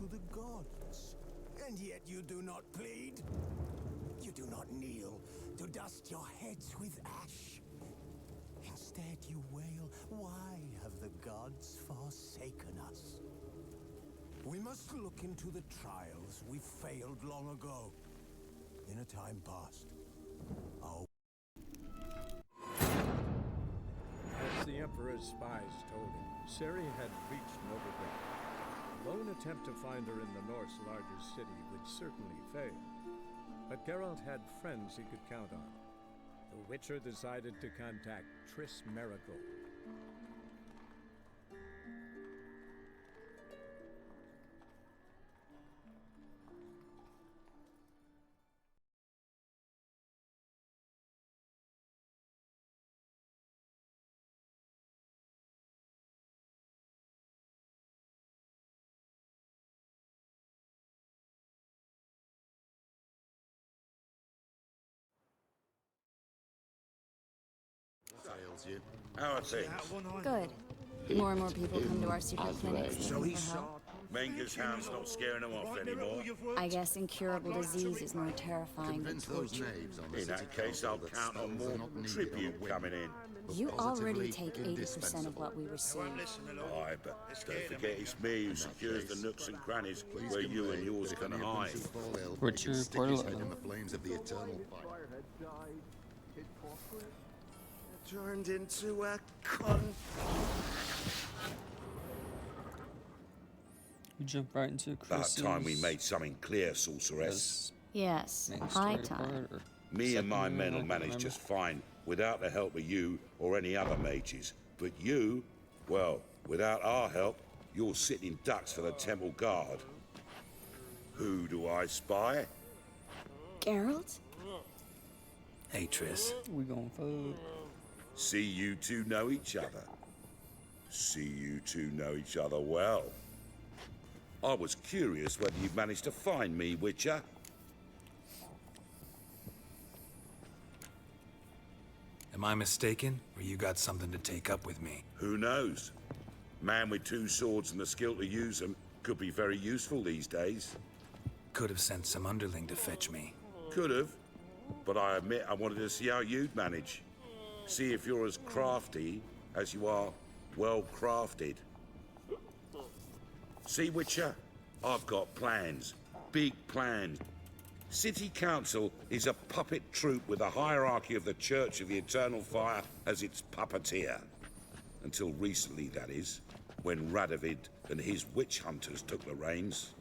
the gods. And yet you do not plead. You do not kneel to dust your heads with ash. Instead you wail, why have the gods forsaken us? We must look into the trials we failed long ago. In a time past. Oh. As the Emperor's spies told him, Ciri had reached Novigrad. A lone attempt to find her in the North's largest city would certainly fail. But Geralt had friends he could count on. The Witcher decided to contact Triss Merigold. How are things? Good. More and more people come to our secret clinics So looking he's for help. Menger's hound's not scaring him off anymore. I guess incurable disease is more terrifying than torture. In that case, I'll count on more tribute coming in. You already take 80% of what we receive. Aye, but don't forget it's me who secures the nooks and crannies where you and yours can hide. Richard Portalo. in the flames of the eternal fire. Turned into a con. We jump right into About Chris's. time we made something clear, sorceress. Yes, main high story time. part, or Me and my secondary, men I will don't manage remember. just fine without the help of you or any other mages. But you, well, without our help, you're sitting ducks for the Temple Guard. Who do I spy? Geralt? Hey, Triss. We going fuck. See you two know each other. See you two know each other well. I was curious whether you'd managed to find me, Witcher. Am I mistaken, or you got something to take up with me? Who knows? Man with two swords and the skill to use them could be very useful these days. Could have sent some underling to fetch me. Could have, but I admit I wanted to see how you'd manage. See if you're as crafty as you are well crafted. See, Witcher, I've got plans. Big plans. City Council is a puppet troupe with a hierarchy of the Church of the Eternal Fire as its puppeteer. Until recently, that is, when Radovid and his witch hunters took the reins.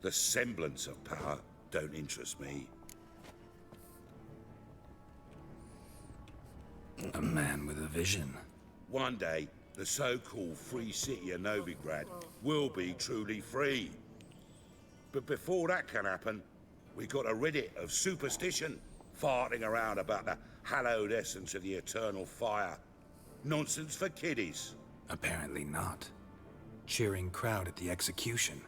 The semblance of power don't interest me. A man with a vision. One day, the so-called free city of Novigrad will be truly free. But before that can happen, we got to rid it of superstition, farting around about the hallowed essence of the eternal fire. Nonsense for kiddies. Apparently not. Cheering crowd at the execution.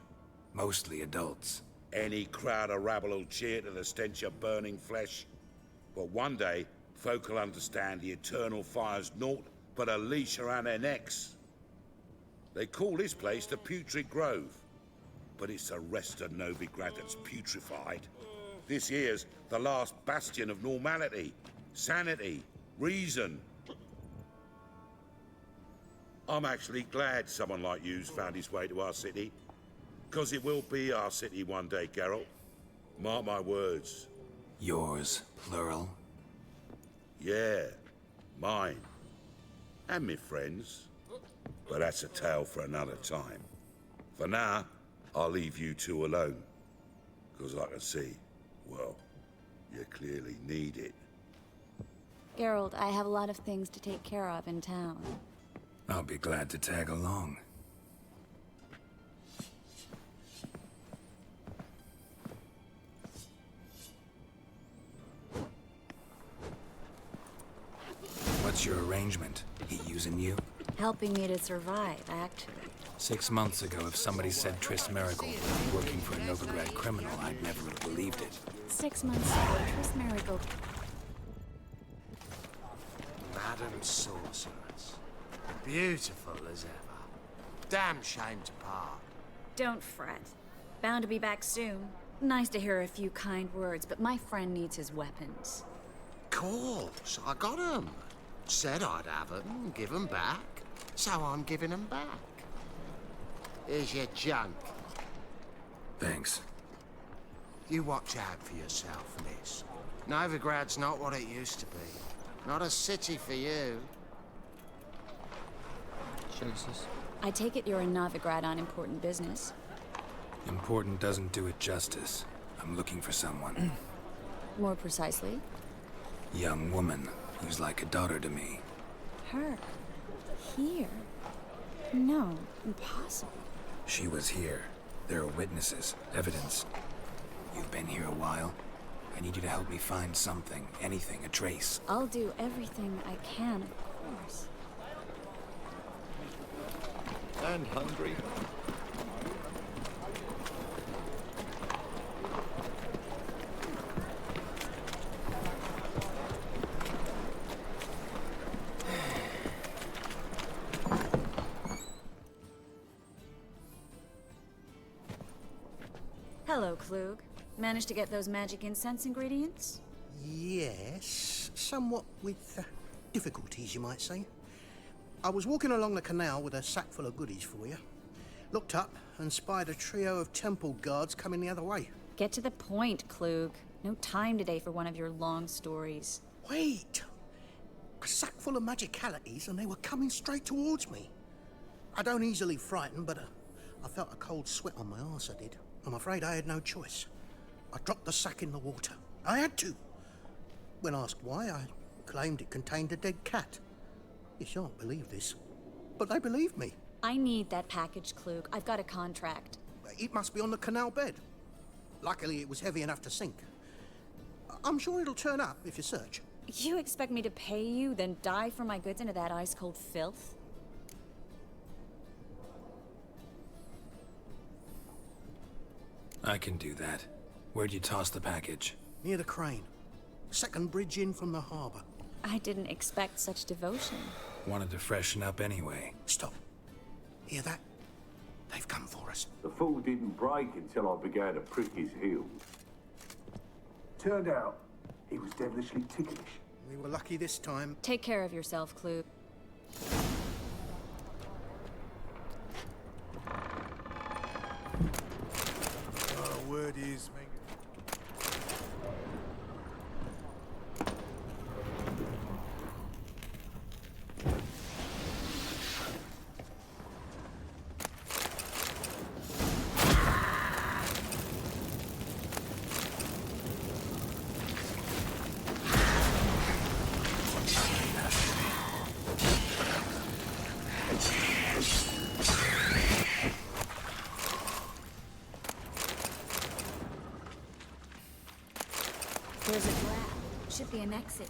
Mostly adults. Any crowd of rabble will cheer to the stench of burning flesh. But one day, folk will understand the eternal fire's naught but a leash around their necks. They call this place the Putrid Grove, but it's the rest of Novigrad that's putrefied. This here's the last bastion of normality, sanity, reason. I'm actually glad someone like you's found his way to our city, because it will be our city one day, Geralt. Mark my words. Yours, plural. Yeah, mine. And me friends. But that's a tale for another time. For now, I'll leave you two alone. Because I can see, well, you clearly need it. Geralt, I have a lot of things to take care of in town. I'll be glad to tag along. What's your arrangement? He using you? Helping me to survive, actually. 6 months ago, if somebody said Triss Merigold would be working for a Novigrad criminal, I'd never have believed it. 6 months ago, Triss Merigold. Madam Sorceress. Beautiful as ever. Damn shame to part. Don't fret. Bound to be back soon. Nice to hear a few kind words, but my friend needs his weapons. Course, I got 'em. Said I'd have 'em, give 'em back. So I'm giving 'em back. Here's your junk. Thanks. You watch out for yourself, miss. Novigrad's not what it used to be. Not a city for you. Jesus. I take it you're in Novigrad on important business. Important doesn't do it justice. I'm looking for someone. More precisely, Young woman who's like a daughter to me. her. Here. No, impossible. She was here. There are witnesses, evidence. You've been here a while. I need you to help me find something, anything, a trace. I'll do everything I can, of course. And hungry. Hello, Klug. Managed to get those magic incense ingredients? Yes, somewhat with difficulties, you might say. I was walking along the canal with a sack full of goodies for you. Looked up and spied a trio of temple guards coming the other way. Get to the point, Klug. No time today for one of your long stories. Wait! A sack full of magicalities and they were coming straight towards me. I don't easily frighten, but I felt a cold sweat on my arse, I did. I'm afraid I had no choice. I dropped the sack in the water. I had to. When asked why, I claimed it contained a dead cat. You shan't believe this, but they believed me. I need that package, Klug. I've got a contract. It must be on the canal bed. Luckily, it was heavy enough to sink. I'm sure it'll turn up if you search. You expect me to pay you, then dive for my goods into that ice-cold filth? I can do that. Where'd you toss the package? Near the crane. Second bridge in from the harbour. I didn't expect such devotion. Wanted to freshen up anyway. Stop. Hear that? They've come for us. The fool didn't break until I began to prick his heels. Turned out, he was devilishly ticklish. We were lucky this time. Take care of yourself, Klug. Word is, There's a grab. Should be an exit.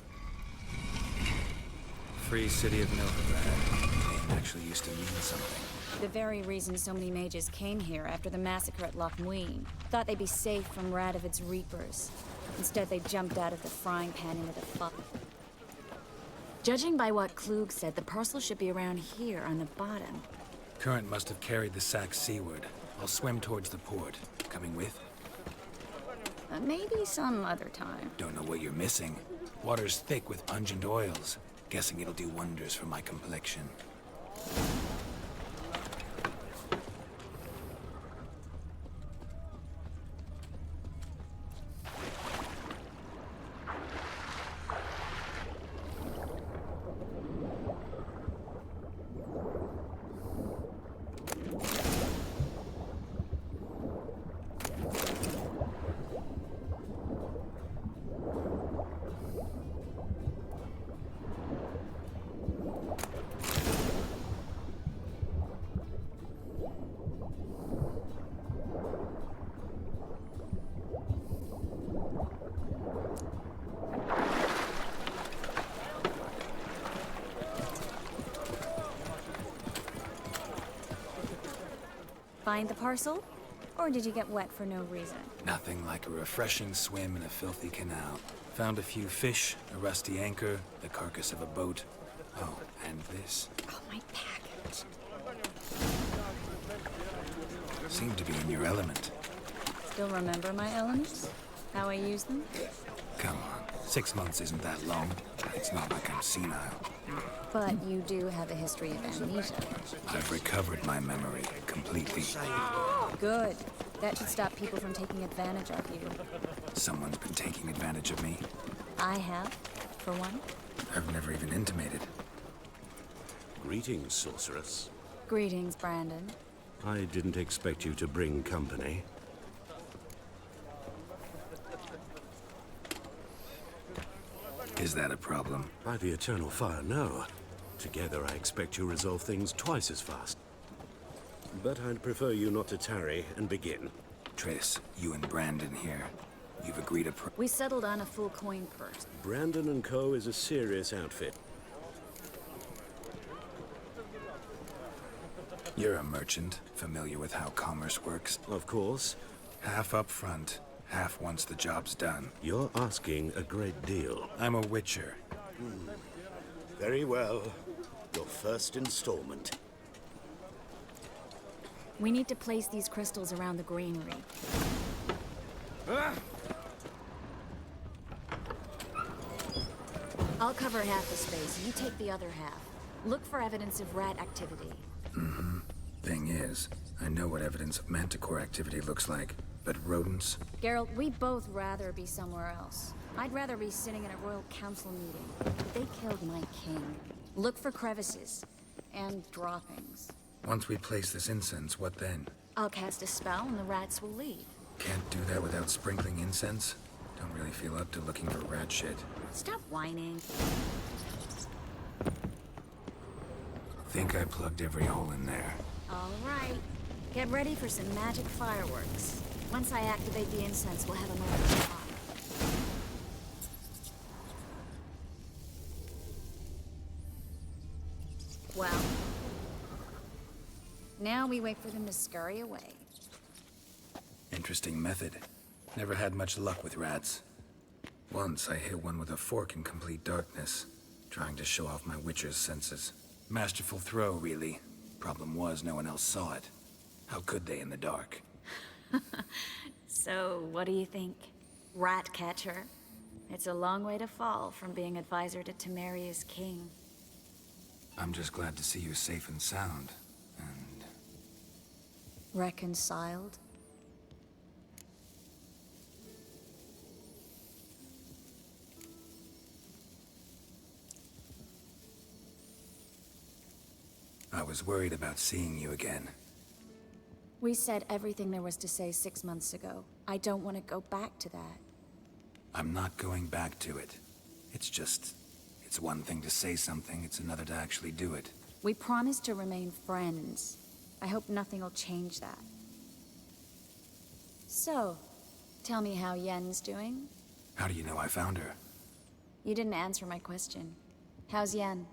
Free City of Novigrad. Name actually used to mean something. The very reason so many mages came here after the massacre at Loch Muin. Thought they'd be safe from Radovid's reapers. Instead, they jumped out of the frying pan into the fire. Judging by what Klug said, the parcel should be around here on the bottom. Current must have carried the sack seaward. I'll swim towards the port. Coming with? Maybe some other time. Don't know what you're missing. Water's thick with pungent oils. Guessing it'll do wonders for my complexion. Find the parcel? Or did you get wet for no reason? Nothing like a refreshing swim in a filthy canal. Found a few fish, a rusty anchor, the carcass of a boat. Oh, and this. Oh, my package. Seem to be in your element. Still remember my elements? How I use them? Come on, 6 months isn't that long. It's not like I'm senile. But you do have a history of amnesia. I've recovered my memory completely. Good. That should stop people from taking advantage of you. Someone's been taking advantage of me. I have, for one. I've never even intimated. Greetings, sorceress. Greetings, Brandon. I didn't expect you to bring company. Is that a problem? By the eternal fire, no. Together, I expect you resolve things twice as fast. But I'd prefer you not to tarry and begin. Triss, you and Brandon here. You've agreed to We settled on a full coin purse. Brandon and Co. is a serious outfit. You're a merchant, familiar with how commerce works. Of course. Half up front, half once the job's done. You're asking a great deal. I'm a witcher. Very well. Your first installment. We need to place these crystals around the granary. I'll cover half the space, you take the other half. Look for evidence of rat activity. Thing is, I know what evidence of manticore activity looks like, but rodents? Geralt, we'd both rather be somewhere else. I'd rather be sitting in a royal council meeting. They killed my king. Look for crevices and droppings. Once we place this incense, what then? I'll cast a spell and the rats will leave. Can't do that without sprinkling incense? Don't really feel up to looking for rat shit. Stop whining. Think I plugged every hole in there. All right. Get ready for some magic fireworks. Once I activate the incense, we'll have a moment of fun. Well, now we wait for them to scurry away. Interesting method. Never had much luck with rats. Once I hit one with a fork in complete darkness, trying to show off my witcher's senses. Masterful throw, really. Problem was, no one else saw it. How could they in the dark? So, what do you think? Rat catcher? It's a long way to fall from being advisor to Temeria's king. I'm just glad to see you safe and sound. And... Reconciled? I was worried about seeing you again. We said everything there was to say 6 months ago. I don't want to go back to that. I'm not going back to it. It's just... It's one thing to say something, it's another to actually do it. We promised to remain friends. I hope nothing will change that. So, tell me how Yen's doing? How do you know I found her? You didn't answer my question. How's Yen?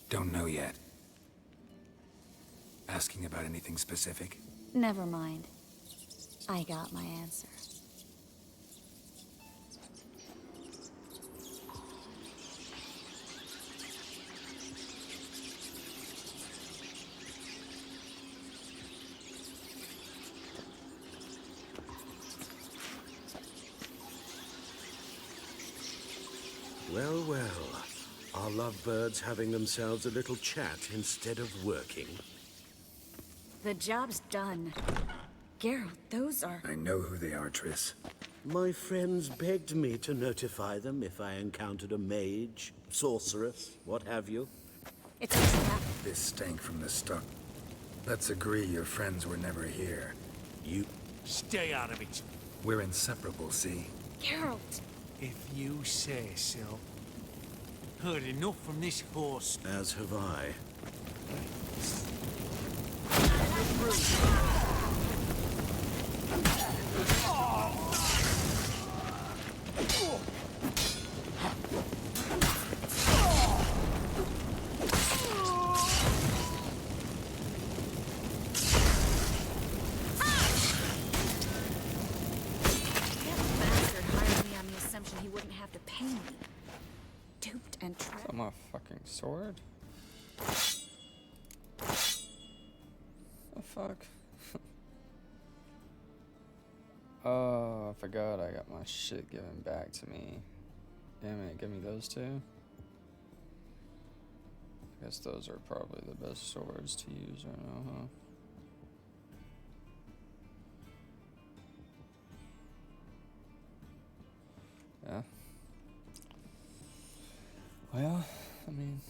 Don't know yet. Asking about anything specific? Never mind. I got my answer. Well, well. Are lovebirds having themselves a little chat instead of working? The job's done. Geralt, those are... I know who they are, Triss. My friends begged me to notify them if I encountered a mage, sorceress, what have you. It's a trap. This stank from the start. Let's agree your friends were never here. You... Stay out of it. We're inseparable, see? Geralt! If you say so. Heard enough from this horse. As have I. He wouldn't have to pay me. Duped and trapped. Put my sword? The fuck? Oh, I forgot I got my shit given back to me. Damn it, give me those two. I guess those are probably the best swords to use right now, huh? Yeah. Well, I mean,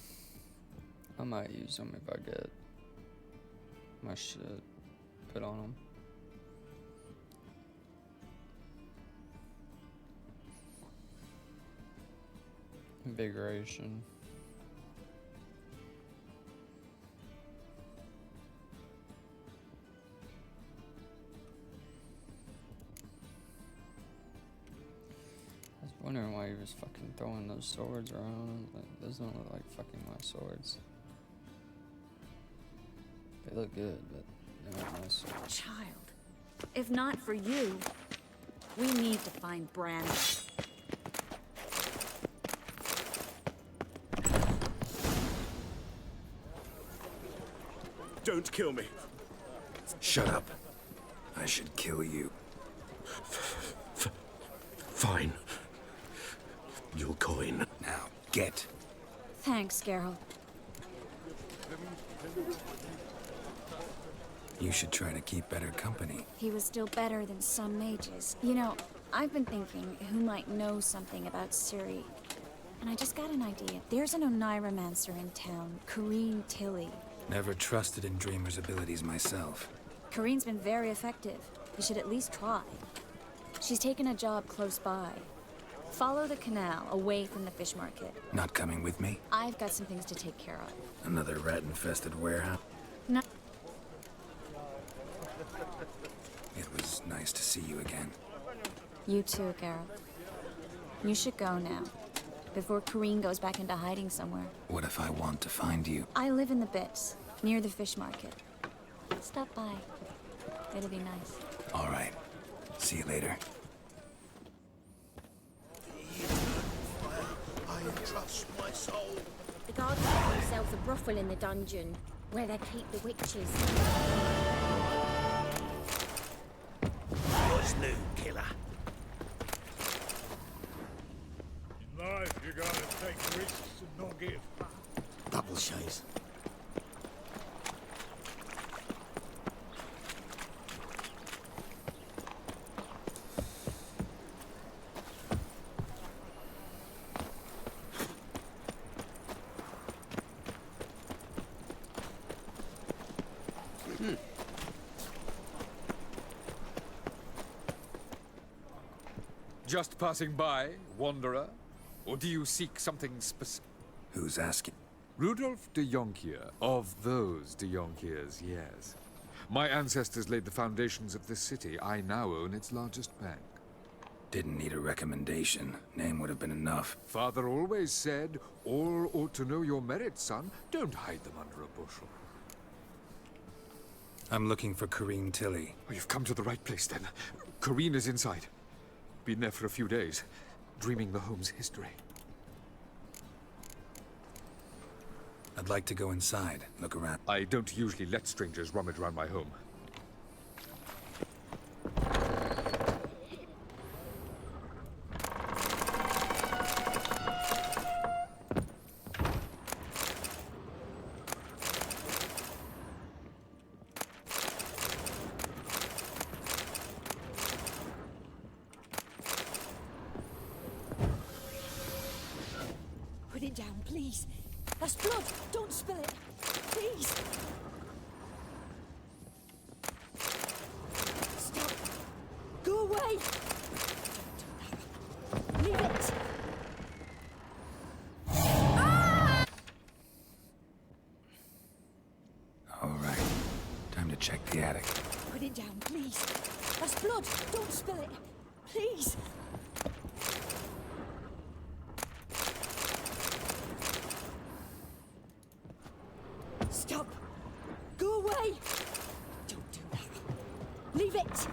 I might use them if I get my shit put on them. Invigoration. I was wondering why he was fucking throwing those swords around. Like, those don't look like fucking my swords. They look good, but they're not my swords. Child, if not for you, we need to find Brandon. Don't kill me. Shut up. I should kill you. Fine. Your coin. Now, get. Thanks, Geralt. You should try to keep better company. He was still better than some mages. You know, I've been thinking who might know something about Ciri. And I just got an idea. There's an Oneiromancer in town, Corrine Tilly. Never trusted in Dreamer's abilities myself. Corrine's been very effective. You should at least try. She's taken a job close by. Follow the canal, away from the fish market. Not coming with me? I've got some things to take care of. Another rat-infested warehouse? No. It was nice to see you again. You too, Geralt. You should go now, before Corrine goes back into hiding somewhere. What if I want to find you? I live in the Bits, near the fish market. Stop by. It'll be nice. All right. See you later. I entrust my soul. The guards got themselves a brothel in the dungeon, where they keep the witches. What's new, killer? In life, you gotta take risks and not give. Double shays. Just passing by, wanderer? Or do you seek something specific? Who's asking? Rudolf de Jonkier, of those de Jonkiers, yes. My ancestors laid the foundations of this city. I now own its largest bank. Didn't need a recommendation. Name would have been enough. Father always said, all ought to know your merits, son. Don't hide them under a bushel. I'm looking for Corrine Tilly. Oh, you've come to the right place, then. Corrine is inside. Been there for a few days, dreaming the home's history. I'd like to go inside, look around. I don't usually let strangers rummage around my home. Put it down, please. That's blood. Don't spill it. Please. Stop. Go away. Leave it. All right. Time to check the attic. Put it down, please. That's blood. Don't spill it. Please. Stop. Go away. Don't do that. Leave it.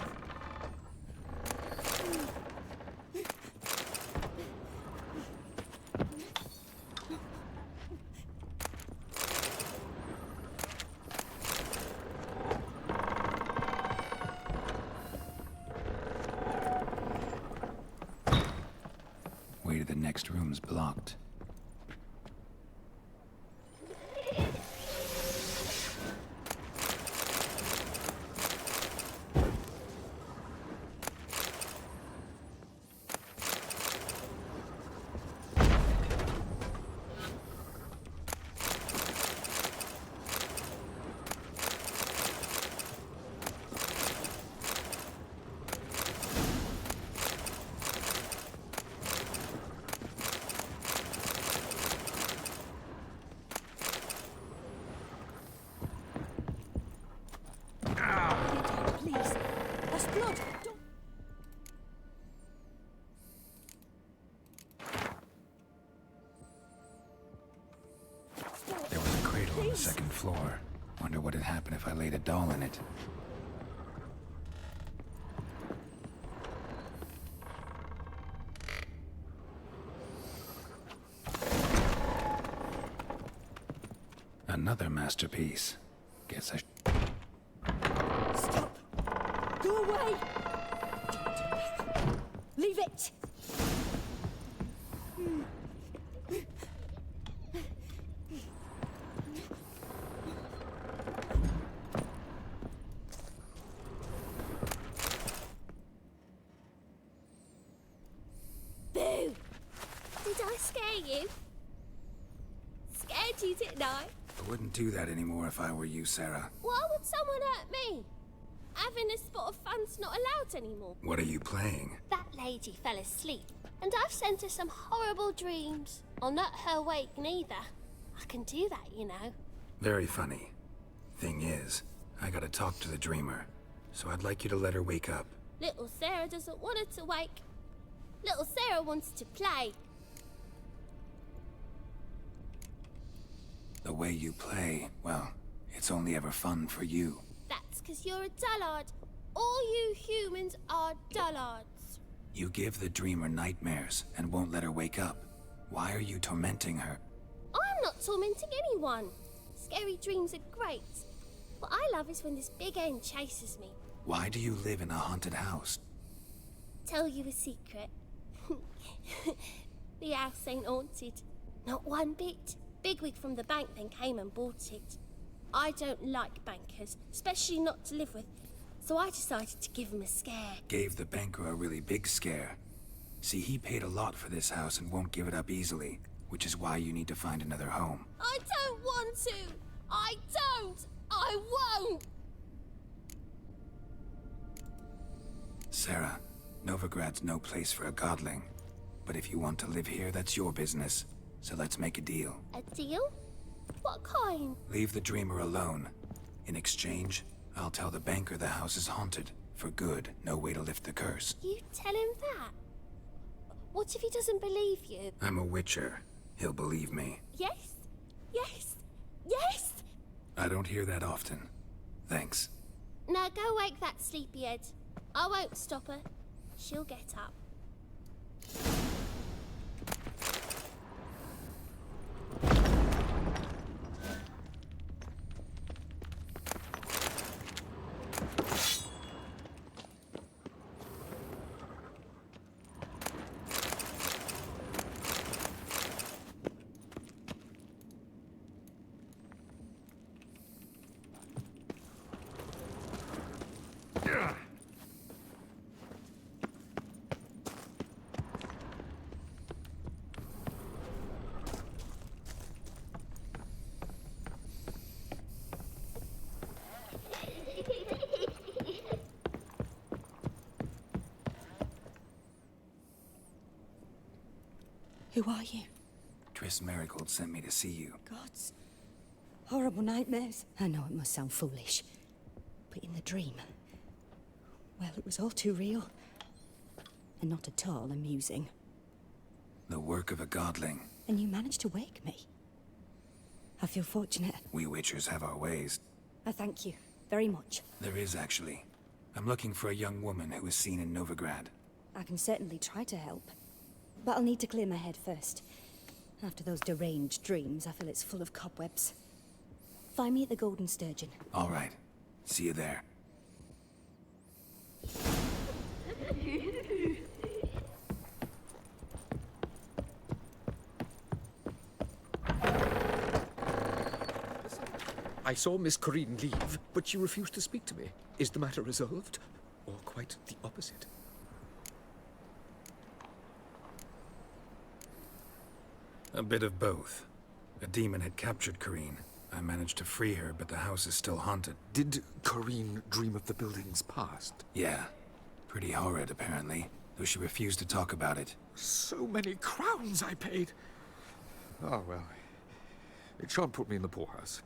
locked. Please. That's blood. Don't... There was a cradle on the second floor. Wonder what had happened if I laid a doll in it. Another masterpiece. Guess I Stop. Go away. Leave it. Boo! Did I scare you? Scared you, didn't I? I wouldn't do that anymore if I were you, Sarah. Why would someone hurt me? Having a spot of fun's not allowed anymore. What are you playing? That lady fell asleep, and I've sent her some horrible dreams. I'll not her wake neither. I can do that, you know. Very funny. Thing is, I gotta talk to the dreamer, so I'd like you to let her wake up. Little Sarah doesn't want her to wake. Little Sarah wants to play. The way you play, well, it's only ever fun for you. That's 'cause you're a dullard. All you humans are dullards. You give the dreamer nightmares and won't let her wake up. Why are you tormenting her? I'm not tormenting anyone. Scary dreams are great. What I love is when this big end chases me. Why do you live in a haunted house? Tell you a secret. The house ain't haunted. Not one bit. Bigwig from the bank then came and bought it. I don't like bankers, especially not to live with, so I decided to give him a scare. Gave the banker a really big scare. See, he paid a lot for this house and won't give it up easily, which is why you need to find another home. I don't want to! I don't! I won't! Sarah, Novigrad's no place for a godling. But if you want to live here, that's your business. So let's make a deal. A deal? What kind? Leave the dreamer alone. In exchange, I'll tell the banker the house is haunted. For good, no way to lift the curse. You tell him that? What if he doesn't believe you? I'm a witcher. He'll believe me. Yes? Yes? Yes? I don't hear that often. Thanks. Now go wake that sleepyhead. I won't stop her. She'll get up. Who are you? Triss Merigold sent me to see you. Gods. Horrible nightmares. I know it must sound foolish, but in the dream, well, it was all too real. And not at all amusing. The work of a godling. And you managed to wake me. I feel fortunate. We witchers have our ways. I thank you very much. There is, actually. I'm looking for a young woman who was seen in Novigrad. I can certainly try to help. But I'll need to clear my head first. After those deranged dreams, I feel it's full of cobwebs. Find me at the Golden Sturgeon. All right. See you there. I saw Miss Corrine leave, but she refused to speak to me. Is the matter resolved? Or quite the opposite? A bit of both. A demon had captured Corrine. I managed to free her, but the house is still haunted. Did Corrine dream of the building's past? Yeah. Pretty horrid, apparently, though she refused to talk about it. So many crowns I paid! Oh, well. It shan't put me in the poorhouse.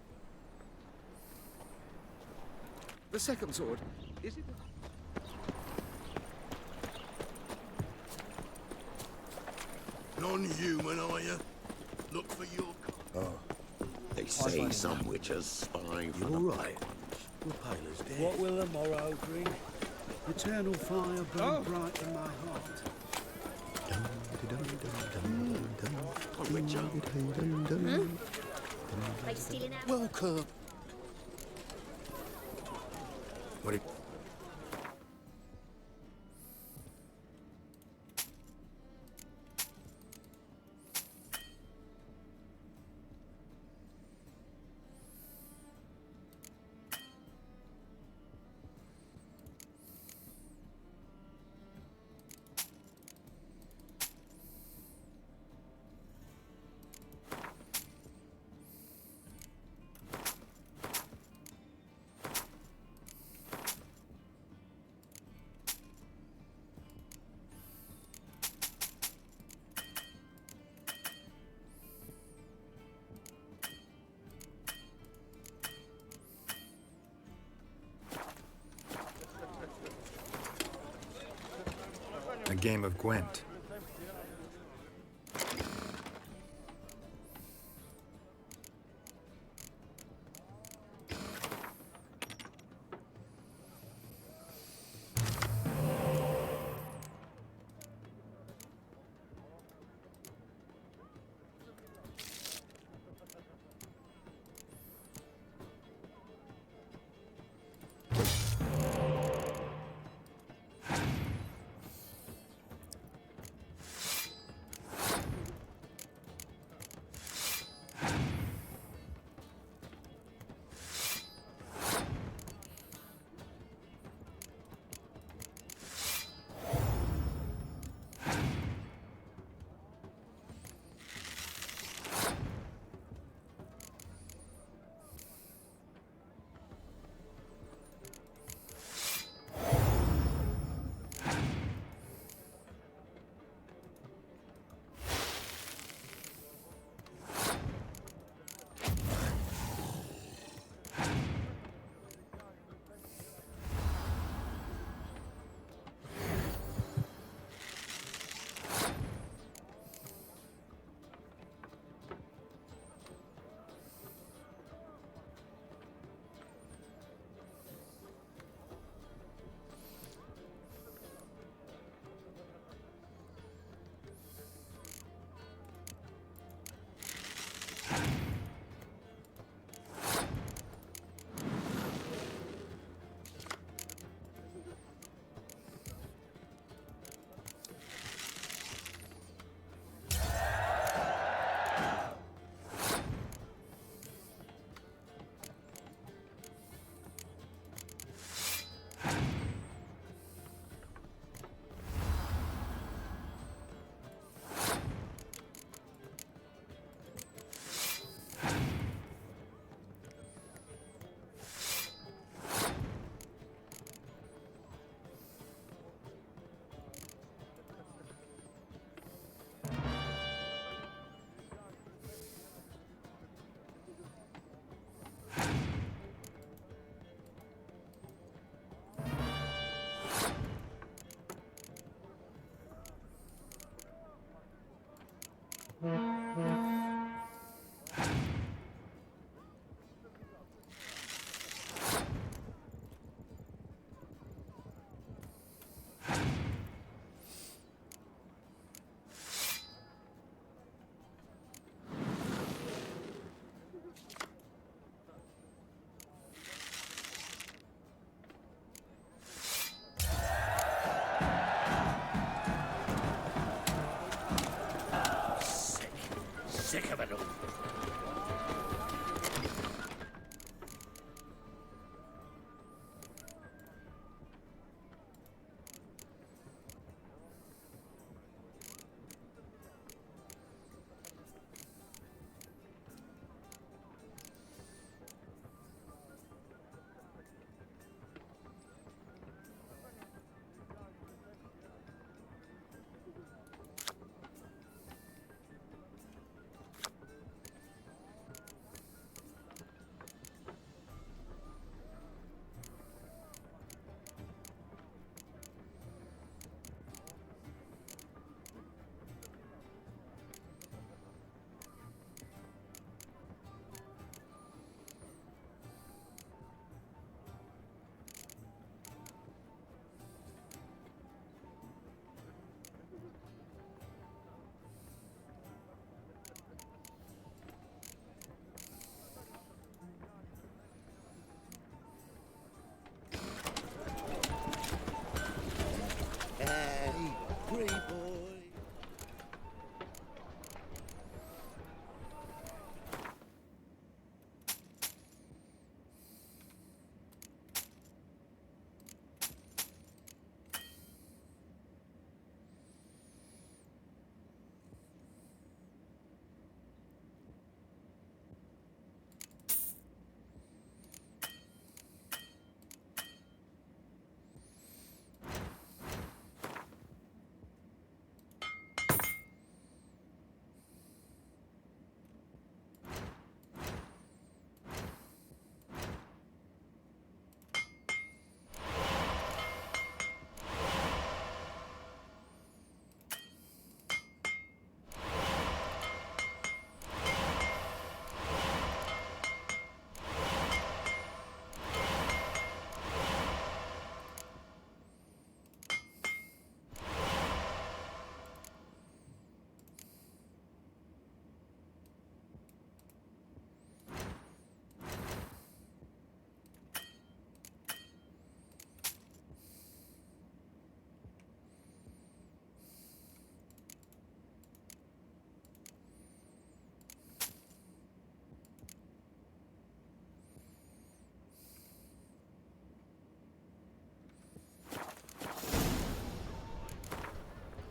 The second sword, is it... Non-human, are you? Look for your... Oh. They say some witches spy for the right. What will the morrow bring? Eternal fire burn bright in my heart. They stealing out. Welcome. What A game of Gwent.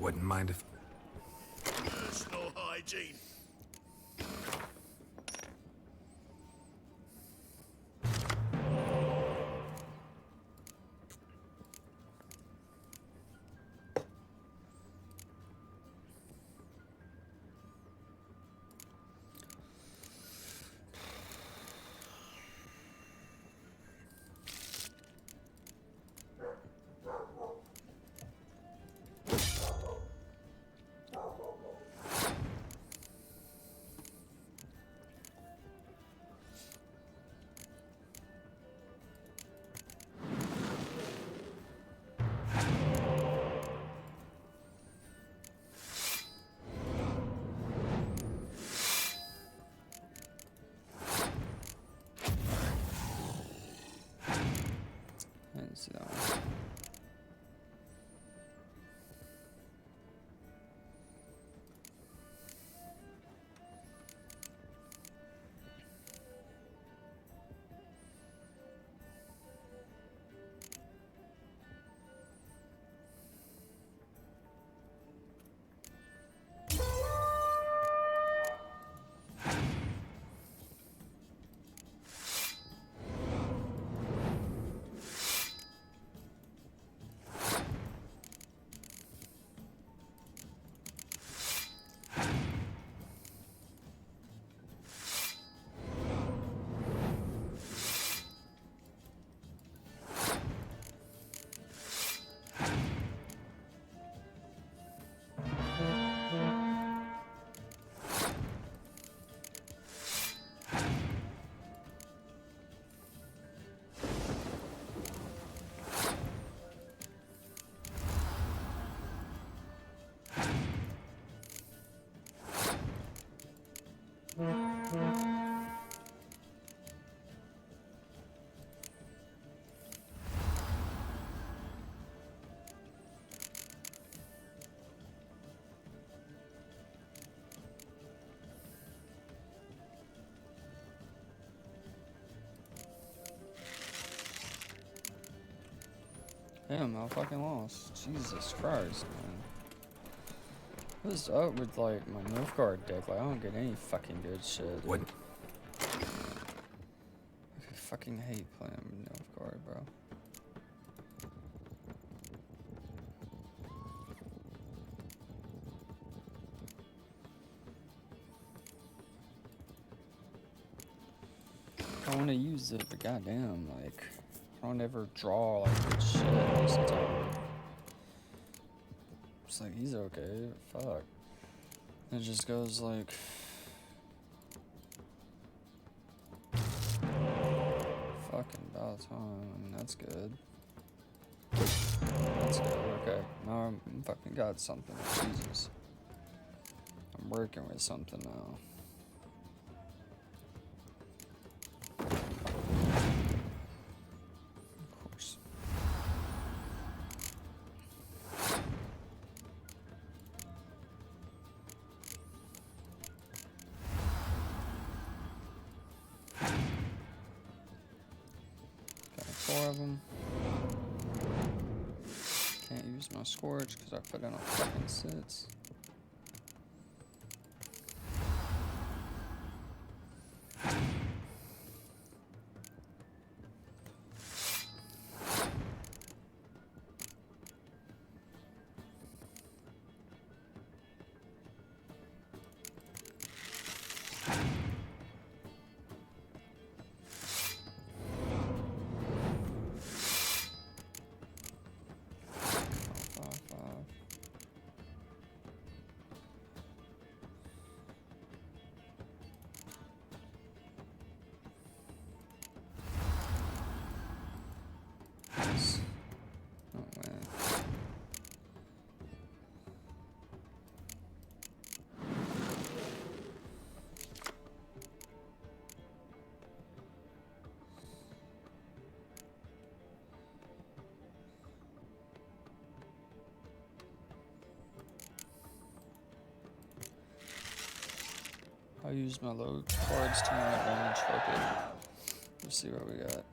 Wouldn't mind if... Personal hygiene. I didn't see that one. Damn, I fucking lost. Jesus Christ, man. What's up with, like, my Nilfgaard deck? Like, I don't get any fucking good shit. What? I fucking hate playing Nilfgaard, bro. I want to use it, but goddamn, like, I don't ever draw, like, good shit most of the time. It's like, he's okay, fuck. It just goes, like... Fucking about time, I mean, that's good. That's good, okay. Now I'm fucking got something, Jesus. I'm working with something now. Four of them. Can't use my Scorch because I put in a fucking sits. I'll use my low cards to my advantage. Fuck it. Let's see what we got.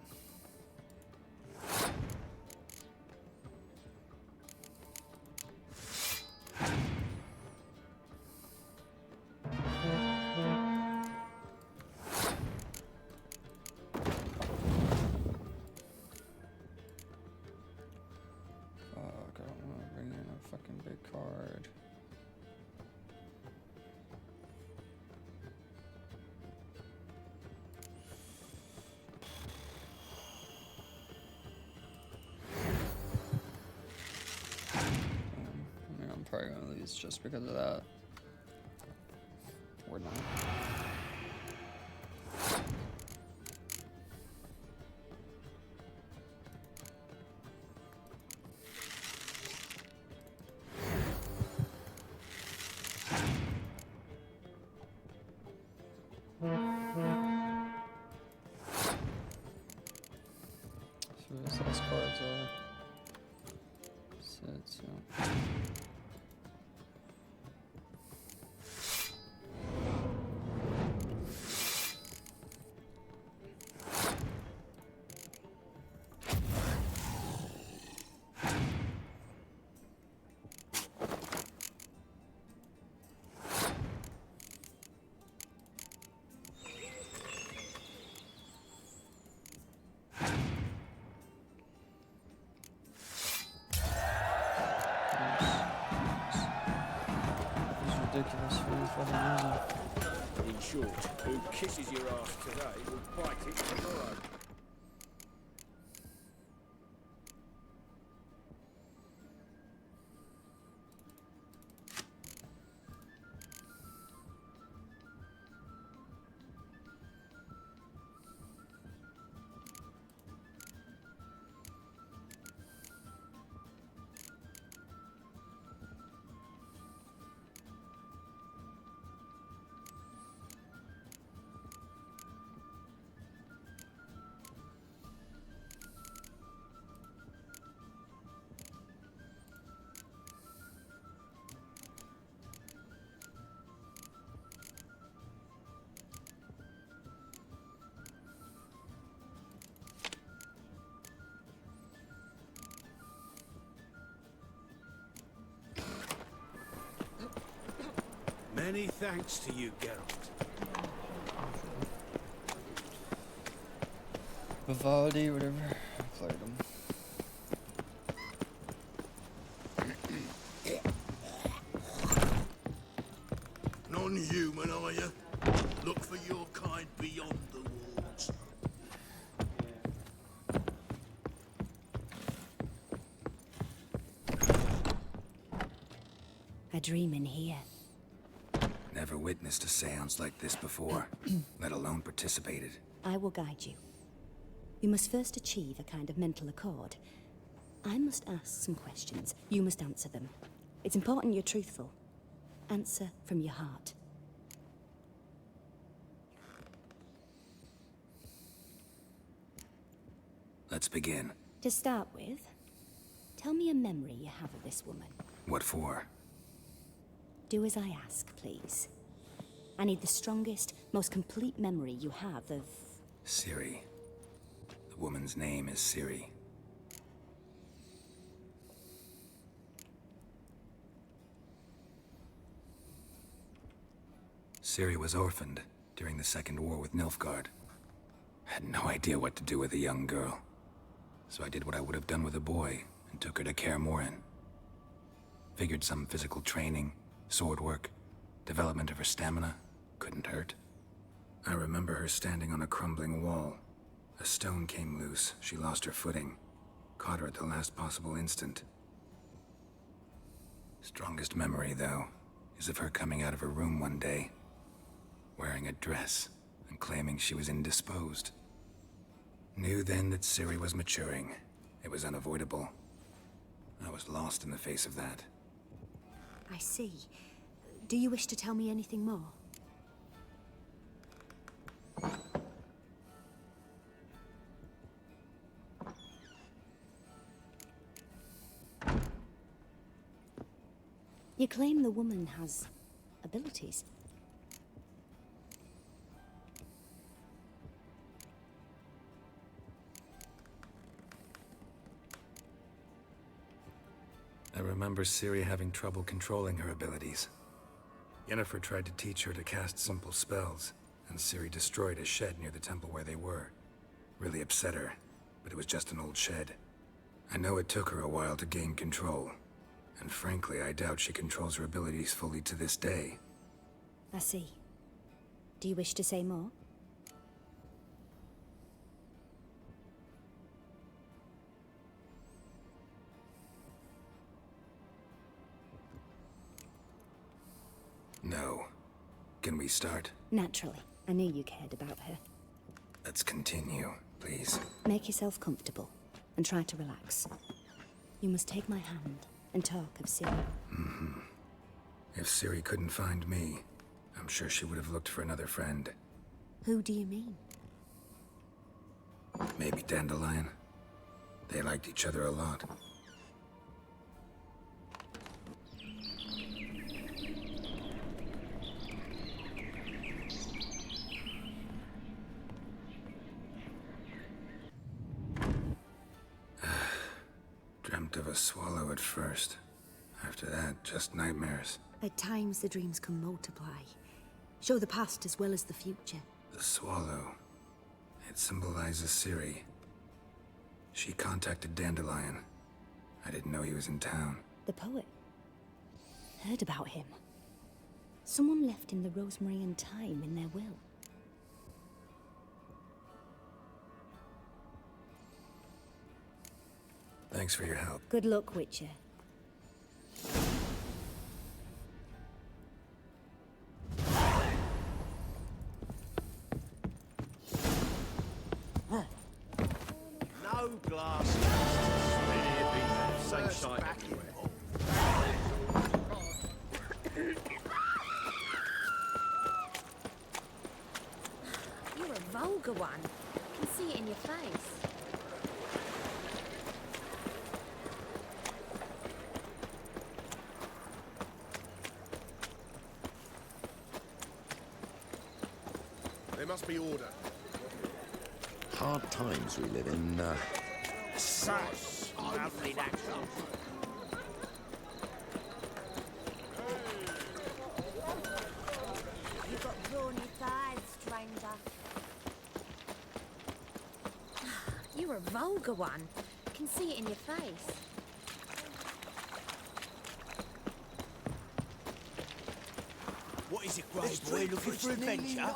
Big card. I mean, I'm probably gonna lose just because of that. Or not. So those cards are set, so. Ridiculous for no fucking reason. In short, who kisses your ass today will bite it tomorrow. Many thanks to you, Geralt. Vivaldi, whatever. I played him. Non-human, are you? Look for your kind beyond the walls. A dream in here. Never witnessed a seance like this before, let alone participated. I will guide you. You must first achieve a kind of mental accord. I must ask some questions. You must answer them. It's important you're truthful. Answer from your heart. Let's begin. To start with, tell me a memory you have of this woman. What for? Do as I ask, please. I need the strongest, most complete memory you have of... Ciri. The woman's name is Ciri. Ciri was orphaned during the Second War with Nilfgaard. Had no idea what to do with a young girl. So I did what I would have done with a boy and took her to Kaer Morhen. Figured some physical training, sword work, development of her stamina couldn't hurt. I remember her standing on a crumbling wall. A stone came loose, she lost her footing. Caught her at the last possible instant. Strongest memory, though, is of her coming out of her room one day, wearing a dress and claiming she was indisposed. Knew then that Ciri was maturing. It was unavoidable. I was lost in the face of that. I see. Do you wish to tell me anything more? You claim the woman has abilities. I remember Ciri having trouble controlling her abilities. Yennefer tried to teach her to cast simple spells, and Ciri destroyed a shed near the temple where they were. Really upset her, but it was just an old shed. I know it took her a while to gain control, And frankly, I doubt she controls her abilities fully to this day. I see. Do you wish to say more? No. Can we start? Naturally. I knew you cared about her. Let's continue, please. Make yourself comfortable and try to relax. You must take my hand and talk of Ciri. Mm-hmm. If Ciri couldn't find me, I'm sure she would have looked for another friend. Who do you mean? Maybe Dandelion. They liked each other a lot. Dreamt of a swallow at first. After that, just nightmares. At times, the dreams can multiply. Show the past as well as the future. The swallow. It symbolizes Ciri. She contacted Dandelion. I didn't know he was in town. The poet. Heard about him. Someone left him the rosemary and thyme in their will. Thanks for your help. Good luck, Witcher. No glass. Sunshine everywhere. You're a vulgar one. I can see it in your face. There must be order. Hard times we live in. Sass. Lovely that song. You've got brawny thighs, stranger. You're a vulgar one. I can see it in your face. What is it, Grey Boy? Looking for adventure?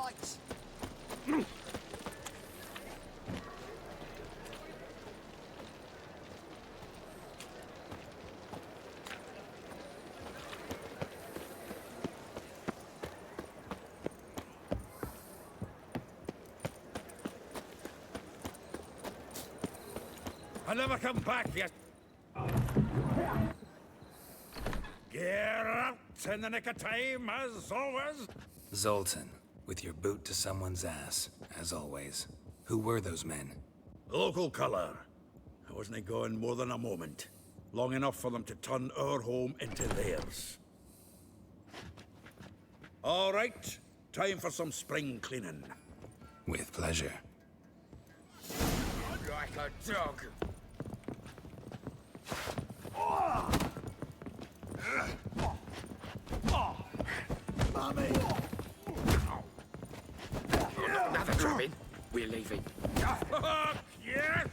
I'll never come back, yet. Get out in the nick of time, as always. Zoltan, with your boot to someone's ass, as always. Who were those men? Local colour. I wasn't going more than a moment. Long enough for them to turn our home into theirs. All right, time for some spring cleaning. With pleasure. Like a dog. Mummy! Another drubbing. We're leaving. Yes!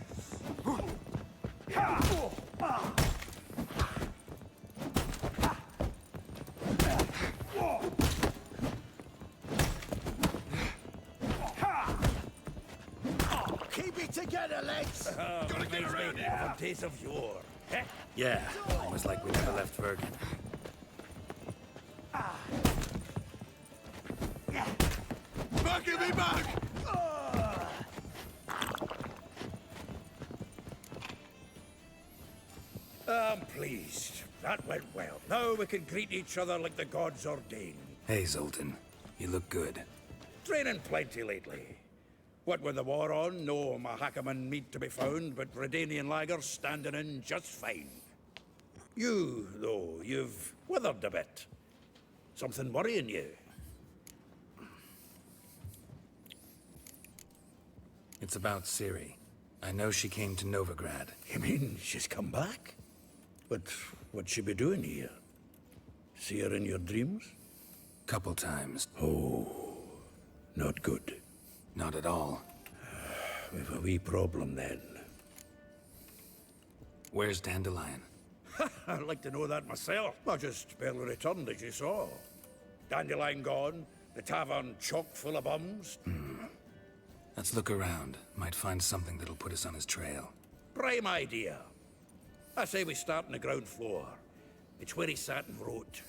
Keep it together, lads! Gotta get around here. From days of yore. Eh? Yeah, almost like we never left Vergen. Bucky me back! I'm pleased. That went well. Now we can greet each other like the gods ordained. Hey, Zoltan. You look good. Training plenty lately. What with the war on, no Mahakaman meat to be found, but Redanian lagers standing in just fine. You, though, you've withered a bit. Something worrying you? It's about Ciri. I know she came to Novigrad. You mean she's come back? But what'd she be doing here? See her in your dreams? Couple times. Oh, not good. Not at all. We've a wee problem then. Where's Dandelion? I'd like to know that myself. I just barely returned, as you saw. Dandelion gone, the tavern chock full of bums. Let's look around. Might find something that'll put us on his trail. Prime idea. I say we start on the ground floor. It's where he sat and wrote.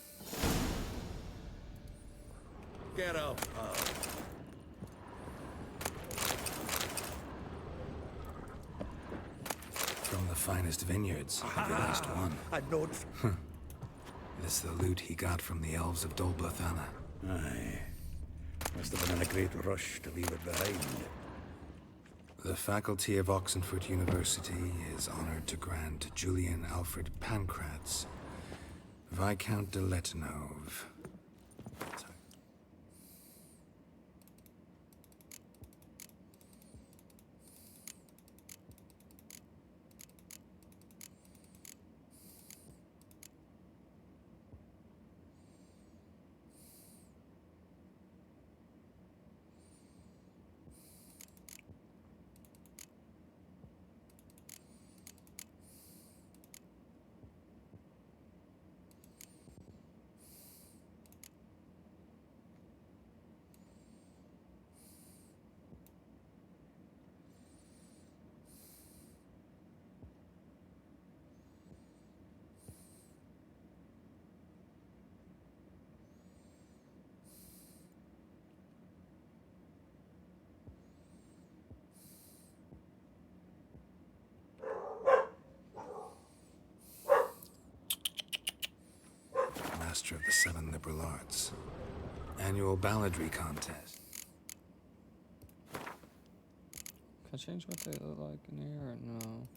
Get up, pal. From the finest vineyards, the last one. A note. This the loot he got from the elves of Dol Blathanna. Aye. Must have been in a great rush to leave it behind. The faculty of Oxenford University is honored to grant Julian Alfred Pancratz, Viscount de Letenove. Master of the Seven Liberal Arts. Annual balladry contest. Can I change what they look like in here or no?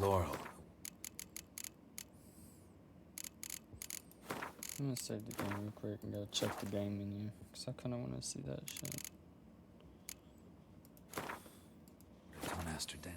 Laurel. I'm gonna save the game real quick and go check the game menu, because I kinda wanna see that shit. To Master Den.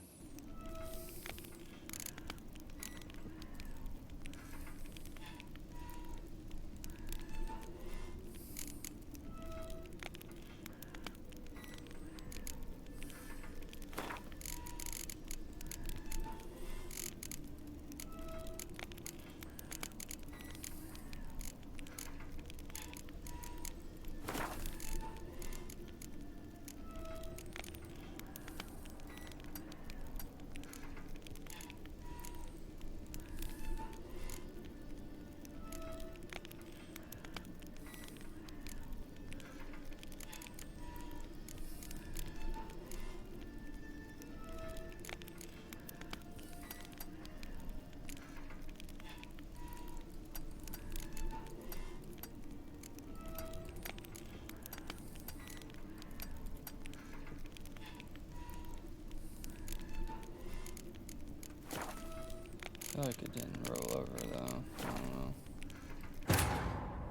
I feel like it didn't roll over though. I don't know.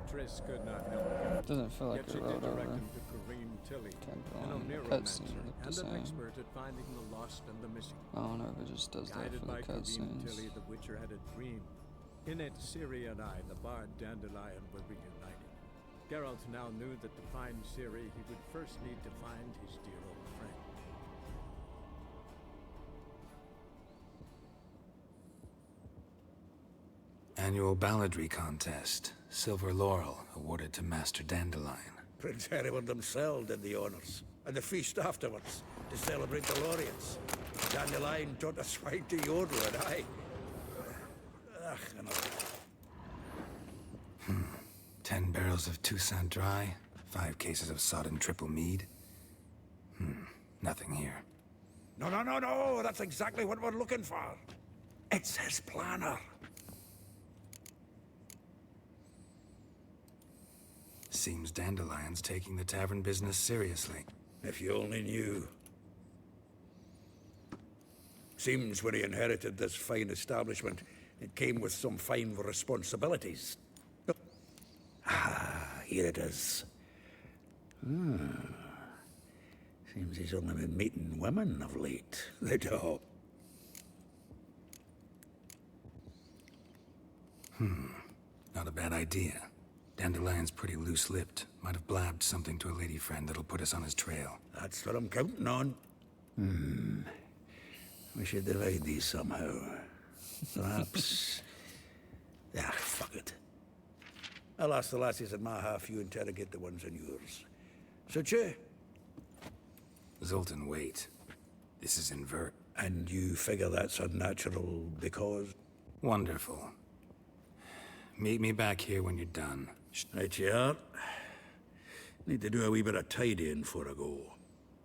Triss could not help it. Doesn't feel like Yet it she rolled did direct over. him to Kareem Tilly, Can't go an on the O'Neromancer cutscene look the and an same. expert at finding the lost and the missing. I don't know if it just does that Guided for by the Kareem cutscenes. Tilly, the Witcher had a dream. In it, Ciri and I, the bard Dandelion, were reunited. Geralt now knew that to find Ciri, he would first need to find his dear old friend. Annual balladry contest. Silver Laurel awarded to Master Dandelion. Prince Hereward himself did the honours, and the feast afterwards, to celebrate the laureates. Dandelion taught us swine to yodel, and I... enough. 10 barrels of Toussaint Dry, 5 cases of sodden triple mead. Nothing here. No, that's exactly what we're looking for. It's his planner. Seems Dandelion's taking the tavern business seriously. If you only knew. Seems when he inherited this fine establishment, it came with some fine responsibilities. Ah, here it is. Seems he's only been meeting women of late. They do. Not a bad idea. Dandelion's pretty loose-lipped. Might have blabbed something to a lady friend that'll put us on his trail. That's what I'm counting on. We should divide these somehow. Perhaps... fuck it. I'll ask the lassies in my half, you interrogate the ones in yours. Such a... Zoltan, wait. This is invert. And you figure that's unnatural because... Wonderful. Meet me back here when you're done. Right you are. Need to do a wee bit of tidying before I go.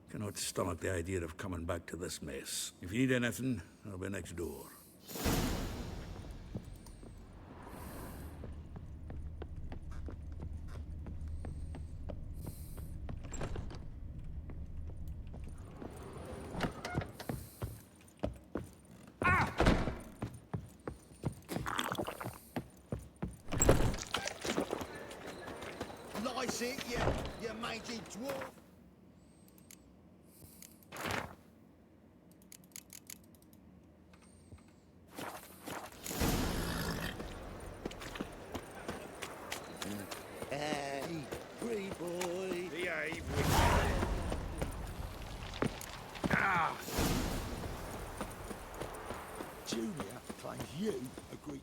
Cannot stomach the idea of coming back to this mess. If you need anything, I'll be next door. Lice it, you mangy dwarf. Hey, free boy. Behave. Julia claims you agreed.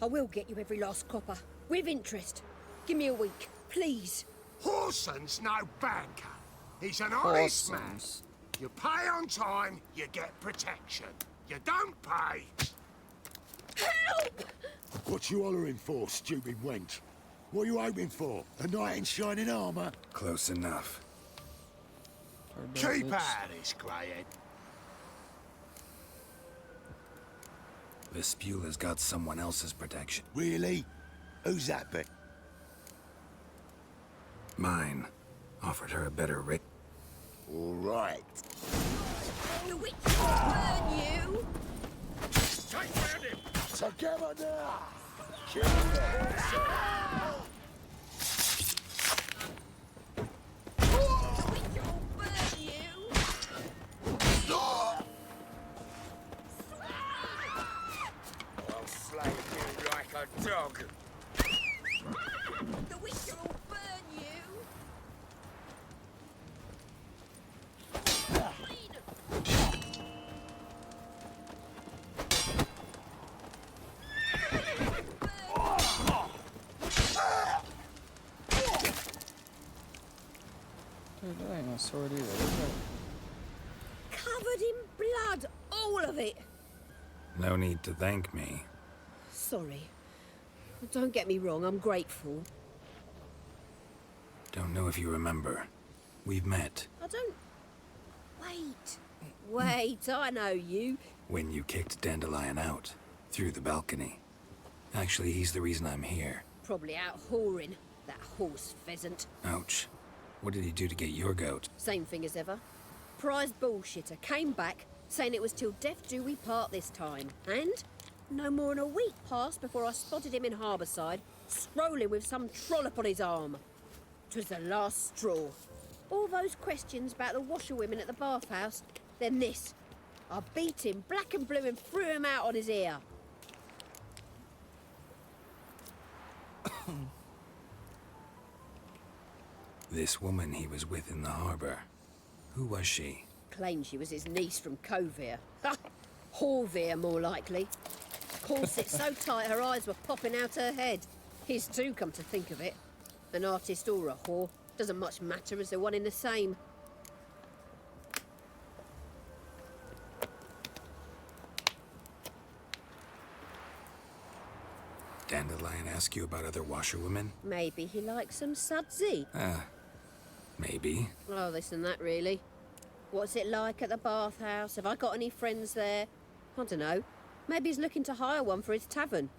I will get you every last copper, with interest. Give me a week, please. Horson's no banker. He's an honest man. You pay on time, you get protection. You don't pay. Help! What you hollering for, stupid wench? What are you hoping for? A knight in shining armor? Close enough. Keep out of this, Greyhead. Vespula's got someone else's protection. Really? Who's that be? Mine. Offered her a better rate. All right. The witch will burn you! Take round him! Together now! Kill the horse! I'll slay you like a dog. The witcher will burn you! Dude, that ain't no sword either, is it? Covered in blood, all of it! No need to thank me. Sorry. Don't get me wrong, I'm grateful. Don't know if you remember. We've met I don't... Wait, I know you. when you kicked Dandelion out, through the balcony. Actually, he's the reason I'm here. Probably out whoring, that horse pheasant. Ouch. What did he do to get your goat? Same thing as ever. Prized bullshitter came back, saying it was till death do we part this time. And no more than a week passed before I spotted him in Harbourside, strolling with some trollop on his arm. 'Twas the last straw. All those questions about the washerwomen at the bathhouse, then this. I beat him black and blue and threw him out on his ear. This woman he was with in the harbor. Who was she? Claimed she was his niece from Kovir. Ha! Horvir, more likely. Corset so tight her eyes were popping out her head. His too, come to think of it. An artist or a whore. Doesn't much matter as they're one in the same. Dandelion ask you about other washerwomen? Maybe he likes some sudsy. Maybe. Oh, this and that, really. What's it like at the bathhouse? Have I got any friends there? I don't know. Maybe he's looking to hire one for his tavern.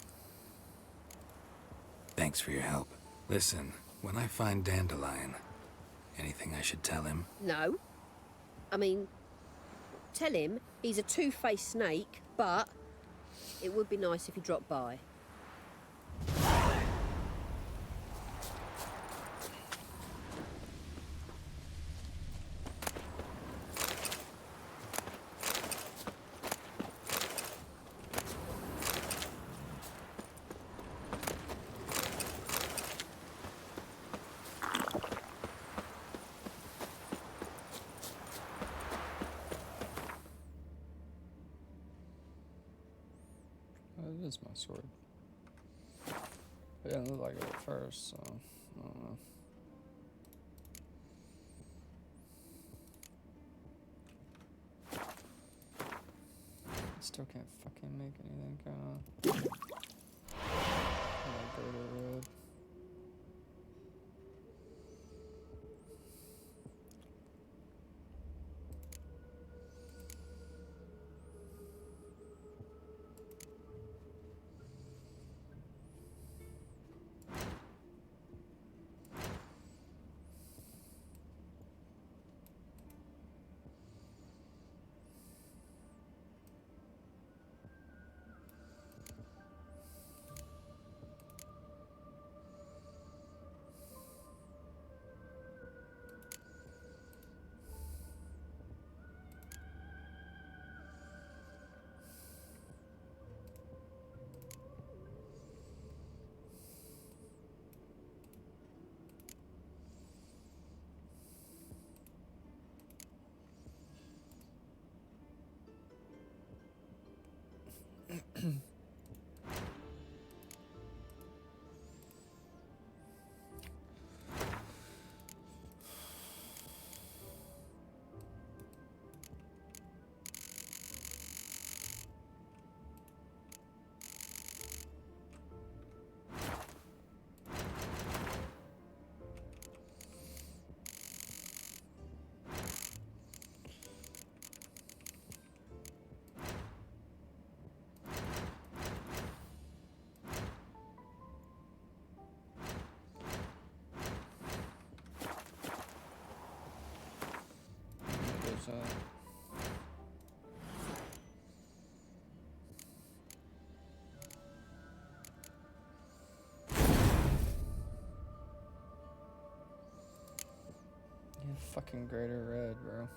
Thanks for your help. Listen, when I find Dandelion, anything I should tell him? No. I mean, tell him he's a two-faced snake, but it would be nice if he dropped by. It is my sword. It didn't look like it at first, so I don't know. Still can't fucking make anything kinda go to red. Fucking Greater Red, bro.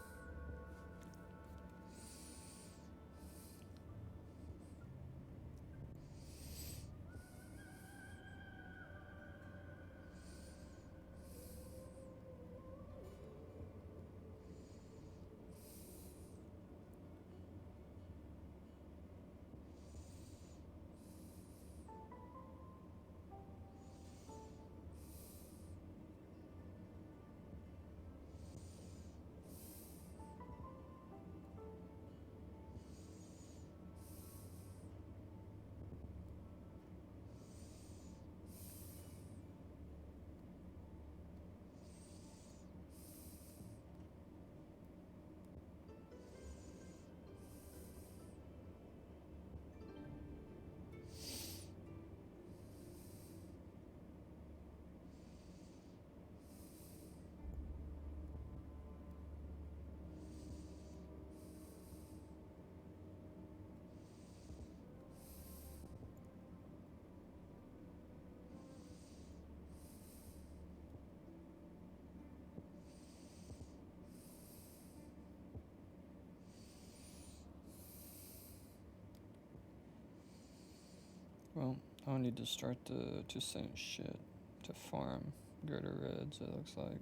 Well, I'll need to start to send shit to farm Greater Reds, it looks like.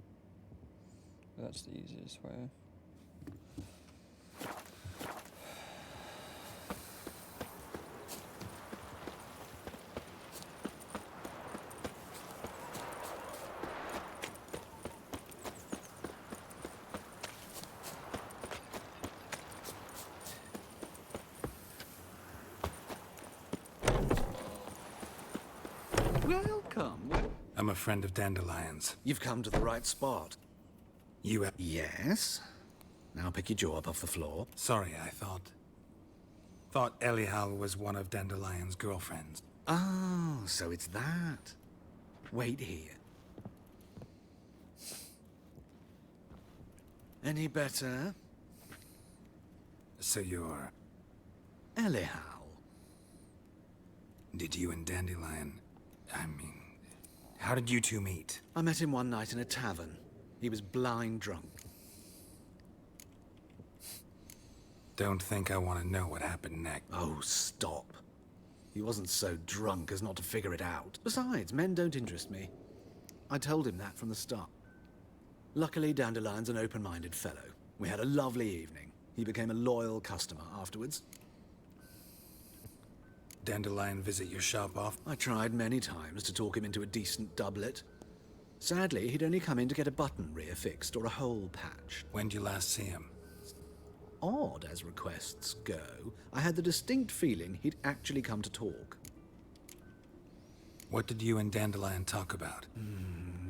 That's the easiest way. Welcome. I'm a friend of Dandelion's. You've come to the right spot. You Yes? Now pick your jaw up off the floor. Sorry, I thought Elial was one of Dandelion's girlfriends. Oh, so it's that. Wait here. Any better? So you're... Elial. Did you and Dandelion... I mean... How did you two meet? I met him one night in a tavern. He was blind drunk. Don't think I want to know what happened next. Oh, stop. He wasn't so drunk as not to figure it out. Besides, men don't interest me. I told him that from the start. Luckily, Dandelion's an open-minded fellow. We had a lovely evening. He became a loyal customer afterwards. Dandelion visit your shop off? I tried many times to talk him into a decent doublet. Sadly, he'd only come in to get a button reaffixed or a hole patched. When'd you last see him? Odd as requests go, I had the distinct feeling he'd actually come to talk. What did you and Dandelion talk about?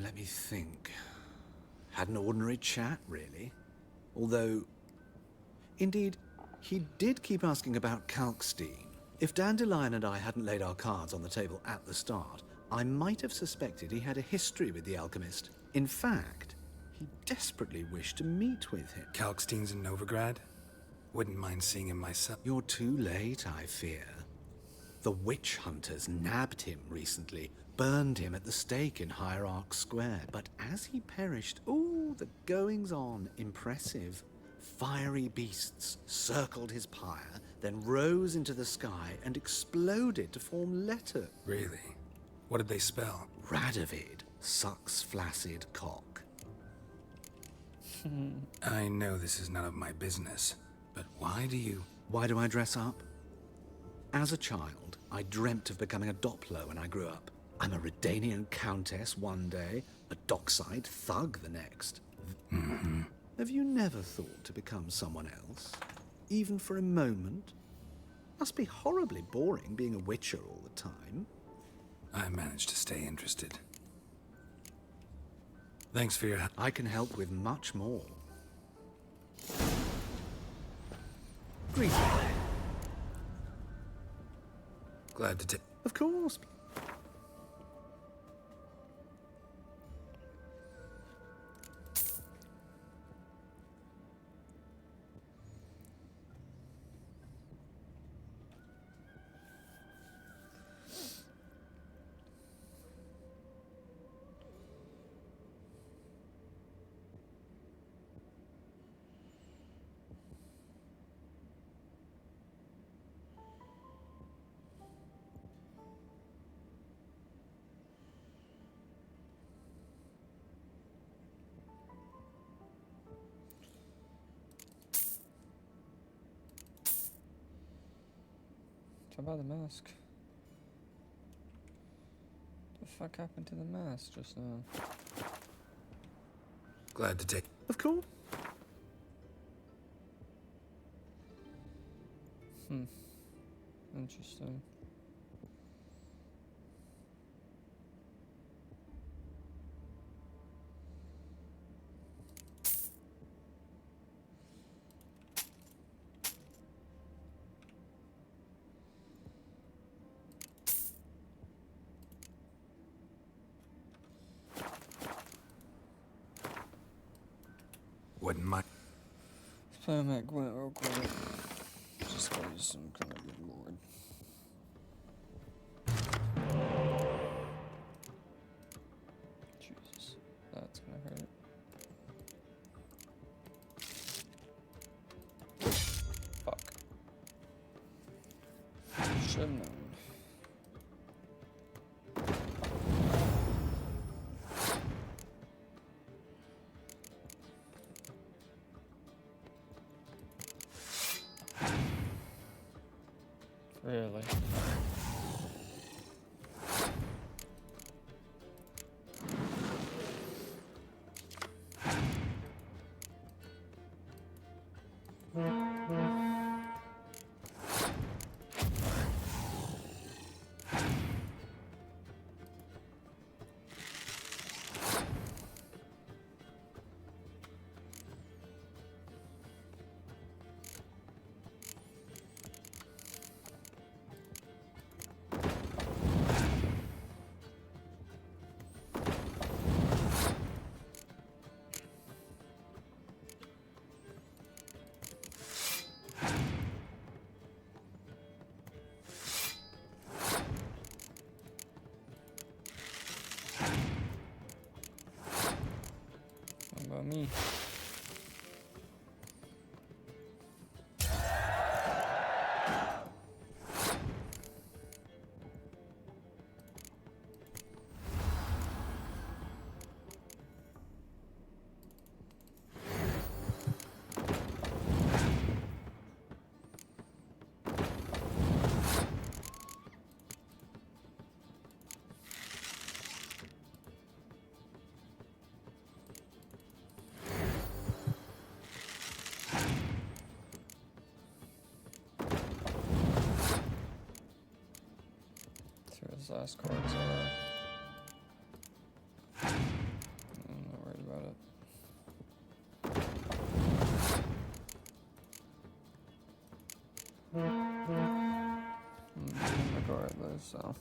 Let me think. Had an ordinary chat, really. Although, indeed, he did keep asking about Kalkstein. If Dandelion and I hadn't laid our cards on the table at the start, I might have suspected he had a history with the alchemist. In fact, he desperately wished to meet with him. Kalkstein's in Novigrad? Wouldn't mind seeing him myself. You're too late, I fear. The witch hunters nabbed him recently, burned him at the stake in Hierarch Square. But as he perished, ooh, the goings-on, impressive. Fiery beasts circled his pyre, then rose into the sky and exploded to form letters. Really? What did they spell? Radovid sucks flaccid cock. I know this is none of my business, but why do you... Why do I dress up? As a child, I dreamt of becoming a Doppler when I grew up. I'm a Redanian countess one day, a dockside thug the next. Have you never thought to become someone else? Even for a moment? Must be horribly boring being a witcher all the time. I managed to stay interested. Thanks for your help. I can help with much more. Greetings. Glad to take... Of course. What about the mask? The fuck happened to the mask just now? Glad to take. Of course. Interesting. Wouldn't mind. Let's play Matt Gwent real quick. Just go to some kind of good lord. Jesus, that's gonna hurt. Fuck. Should've known. Really? What about me? His last cards are. I'm not worried about it. Regardless, so.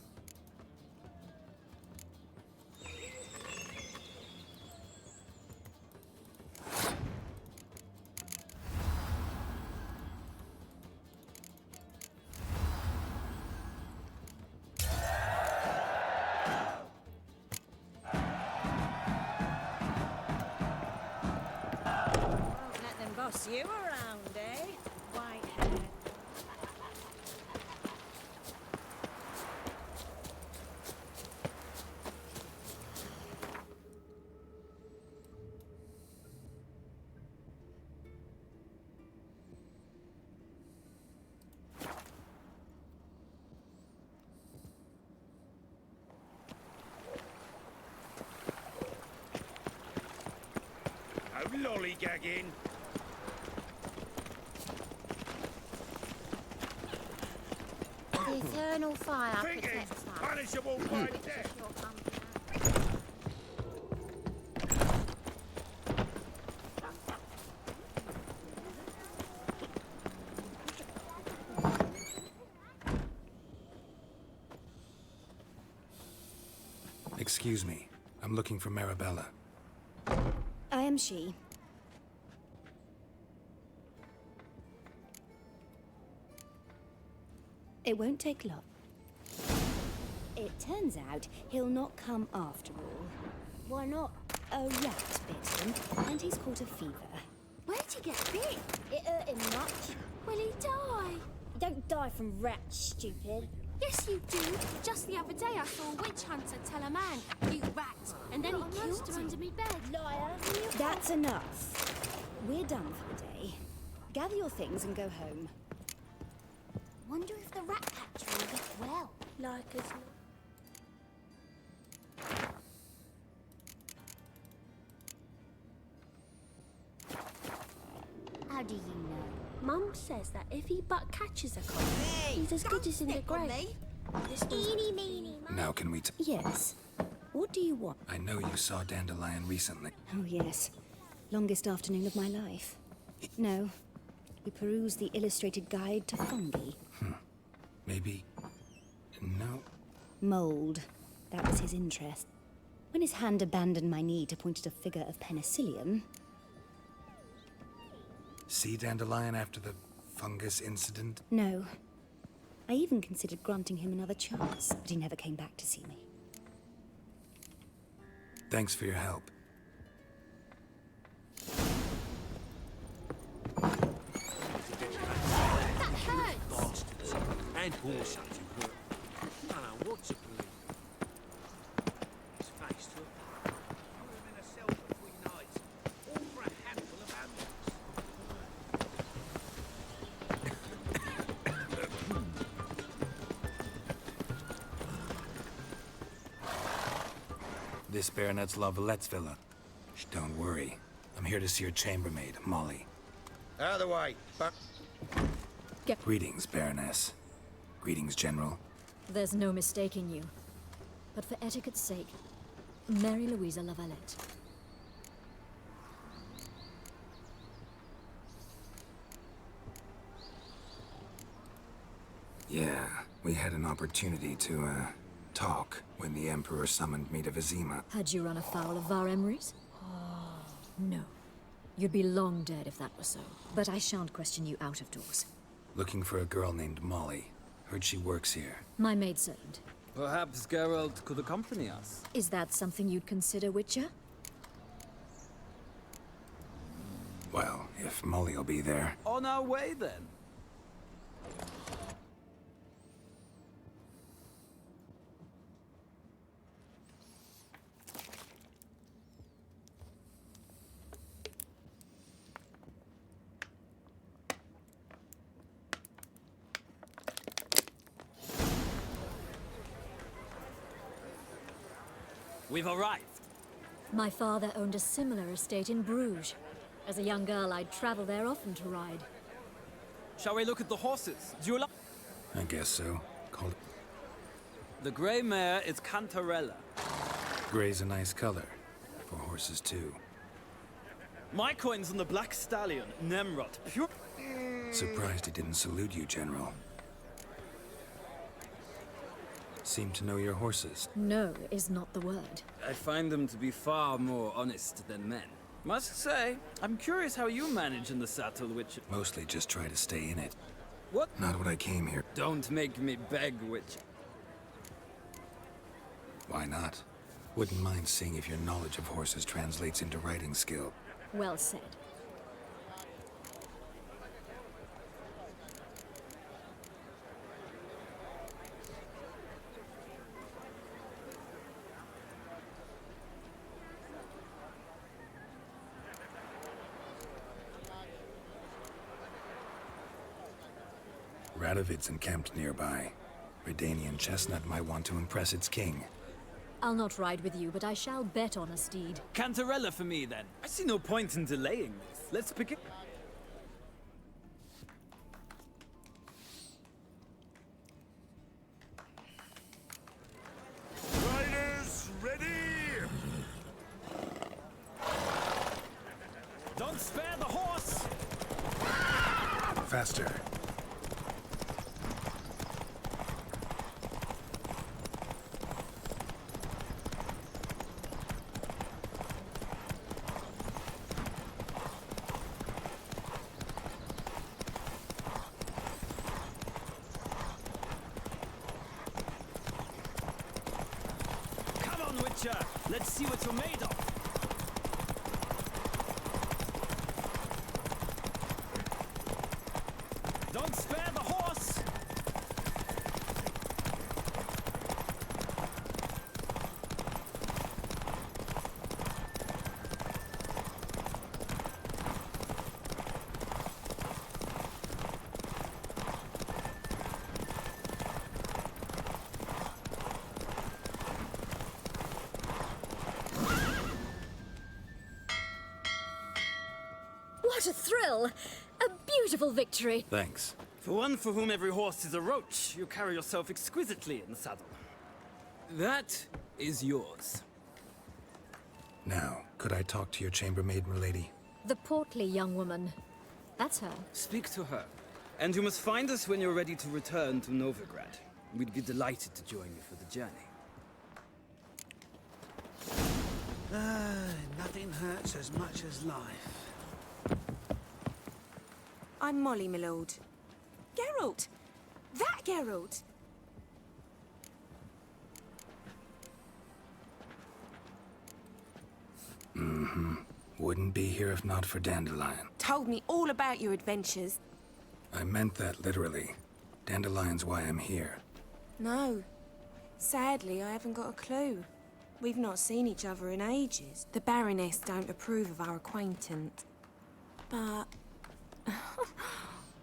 Boss you around, eh? Whitehead. No lollygagging. The eternal fire Thinking, protects us. punishable by death. Excuse me. I'm looking for Marabella. I am she. It won't take long. It turns out he'll not come after all. Why not? A rat bit him, and he's caught a fever. Where'd he get bit? It hurt him much. Will he die? You don't die from rats, stupid. Yes, you do. Just the other day I saw a witch hunter tell a man, "You rat," and then he killed him under me bed. Liar. That's enough. We're done for the day. Gather your things and go home. Wonder if the rat catcher will get well. Like as not. How do you know? Mum says that if he but catches a cock, he's as good as in the grave. Eeny, meeny, Now can we Yes. What do you want? I know you saw Dandelion recently. Oh, yes. Longest afternoon of my life. No. We perused the illustrated guide to fungi. Maybe... No. Mold. That was his interest. When his hand abandoned my knee to point at a figure of penicillium... See Dandelion after the fungus incident? No. I even considered granting him another chance, but he never came back to see me. Thanks for your help. That hurts! And horse hunting. I don't know what to believe. His face to a put him in a cell for 3 nights. All for a handful of This Baronet's Lavallette's villa. Don't worry. I'm here to see your chambermaid, Molly. Out of the way, but... Greetings, Baroness. Greetings, General. There's no mistaking you. But for etiquette's sake, Mary Louisa Lavalette. Yeah, we had an opportunity to, talk when the Emperor summoned me to Vizima. Had you run afoul of Var Emrys? Oh, no. You'd be long dead if that were so. But I shan't question you out of doors. Looking for a girl named Molly. Heard she works here. My maidservant. Perhaps Geralt could accompany us. Is that something you'd consider, Witcher? Well, if Molly'll be there. On our way, then. We've arrived. My father owned a similar estate in Bruges. As a young girl, I'd travel there often to ride. Shall we look at the horses? Do you like? I guess so. Called The grey mare is Cantarella. gray's a nice color. For horses, too. My coin's on the black stallion, Nemrod. Pure. Surprised he didn't salute you, General. Seem to know your horses. No is not the word. I find them to be far more honest than men. Must say, I'm curious how you manage in the saddle, Witcher. Mostly just try to stay in it. What? Not what I came here. Don't make me beg, Witcher. Why not? Wouldn't mind seeing if your knowledge of horses translates into riding skill. Well said. Radovid's encamped nearby. Redanian Chestnut might want to impress its king. I'll not ride with you, but I shall bet on a steed. Cantarella for me, then. I see no point in delaying this. Let's pick it. Riders, ready! Don't spare the horse! Faster. Come on, Witcher! Let's see what you're made of! Don't spare the horse! What a thrill! A beautiful victory. Thanks. For one for whom every horse is a roach, you carry yourself exquisitely in the saddle. That is yours. Now, could I talk to your chambermaid, milady? The portly young woman. That's her. Speak to her. And you must find us when you're ready to return to Novigrad. We'd be delighted to join you for the journey. Nothing hurts as much as life. I'm Molly, my lord. Geralt! That Geralt! Mm-hmm. Wouldn't be here if not for Dandelion. Told me all about your adventures. I meant that literally. Dandelion's why I'm here. No. Sadly, I haven't got a clue. We've not seen each other in ages. The Baroness don't approve of our acquaintance. But...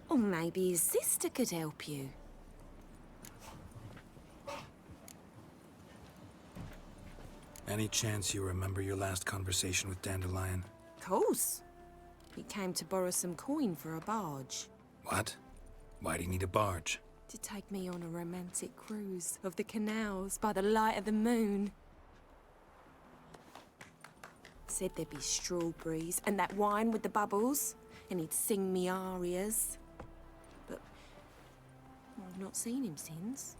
or maybe his sister could help you. Any chance you remember your last conversation with Dandelion? Course. He came to borrow some coin for a barge. What? Why do you need a barge? To take me on a romantic cruise of the canals by the light of the moon. Said there'd be strawberries and that wine with the bubbles, and he'd sing me arias. But I've not seen him since.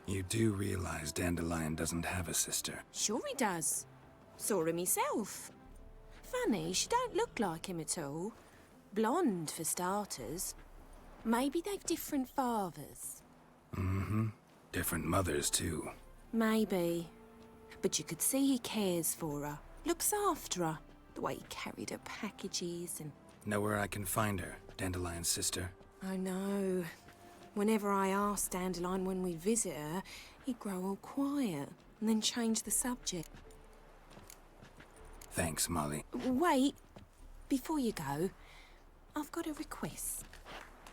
You do realize Dandelion doesn't have a sister. Sure he does. Saw him himself. Funny, she don't look like him at all. Blonde, for starters. Maybe they've different fathers. Mm-hmm. Different mothers, too. Maybe. But you could see he cares for her. Looks after her. The way he carried her packages and... Know where I can find her, Dandelion's sister? I know. Whenever I asked Dandelion when we'd visit her, he'd grow all quiet and then change the subject. Thanks, Molly. Wait. Before you go, I've got a request.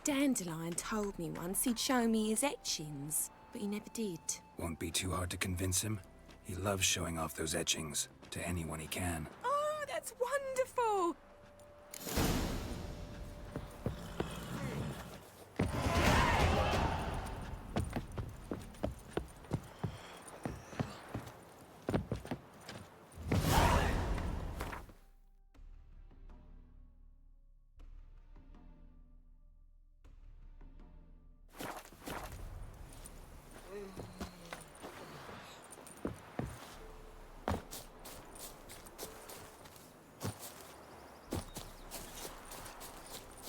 Dandelion told me once he'd show me his etchings, but he never did. Won't be too hard to convince him. He loves showing off those etchings to anyone he can. Oh, that's wonderful!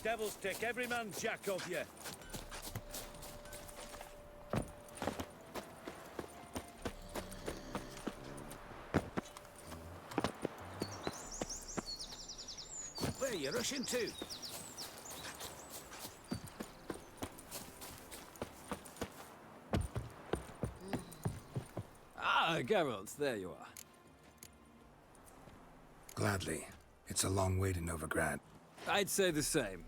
devil's take every man jack of you. Where are you rushing to? Ah, Geralt, there you are. Gladly. It's a long way to Novigrad. I'd say the same.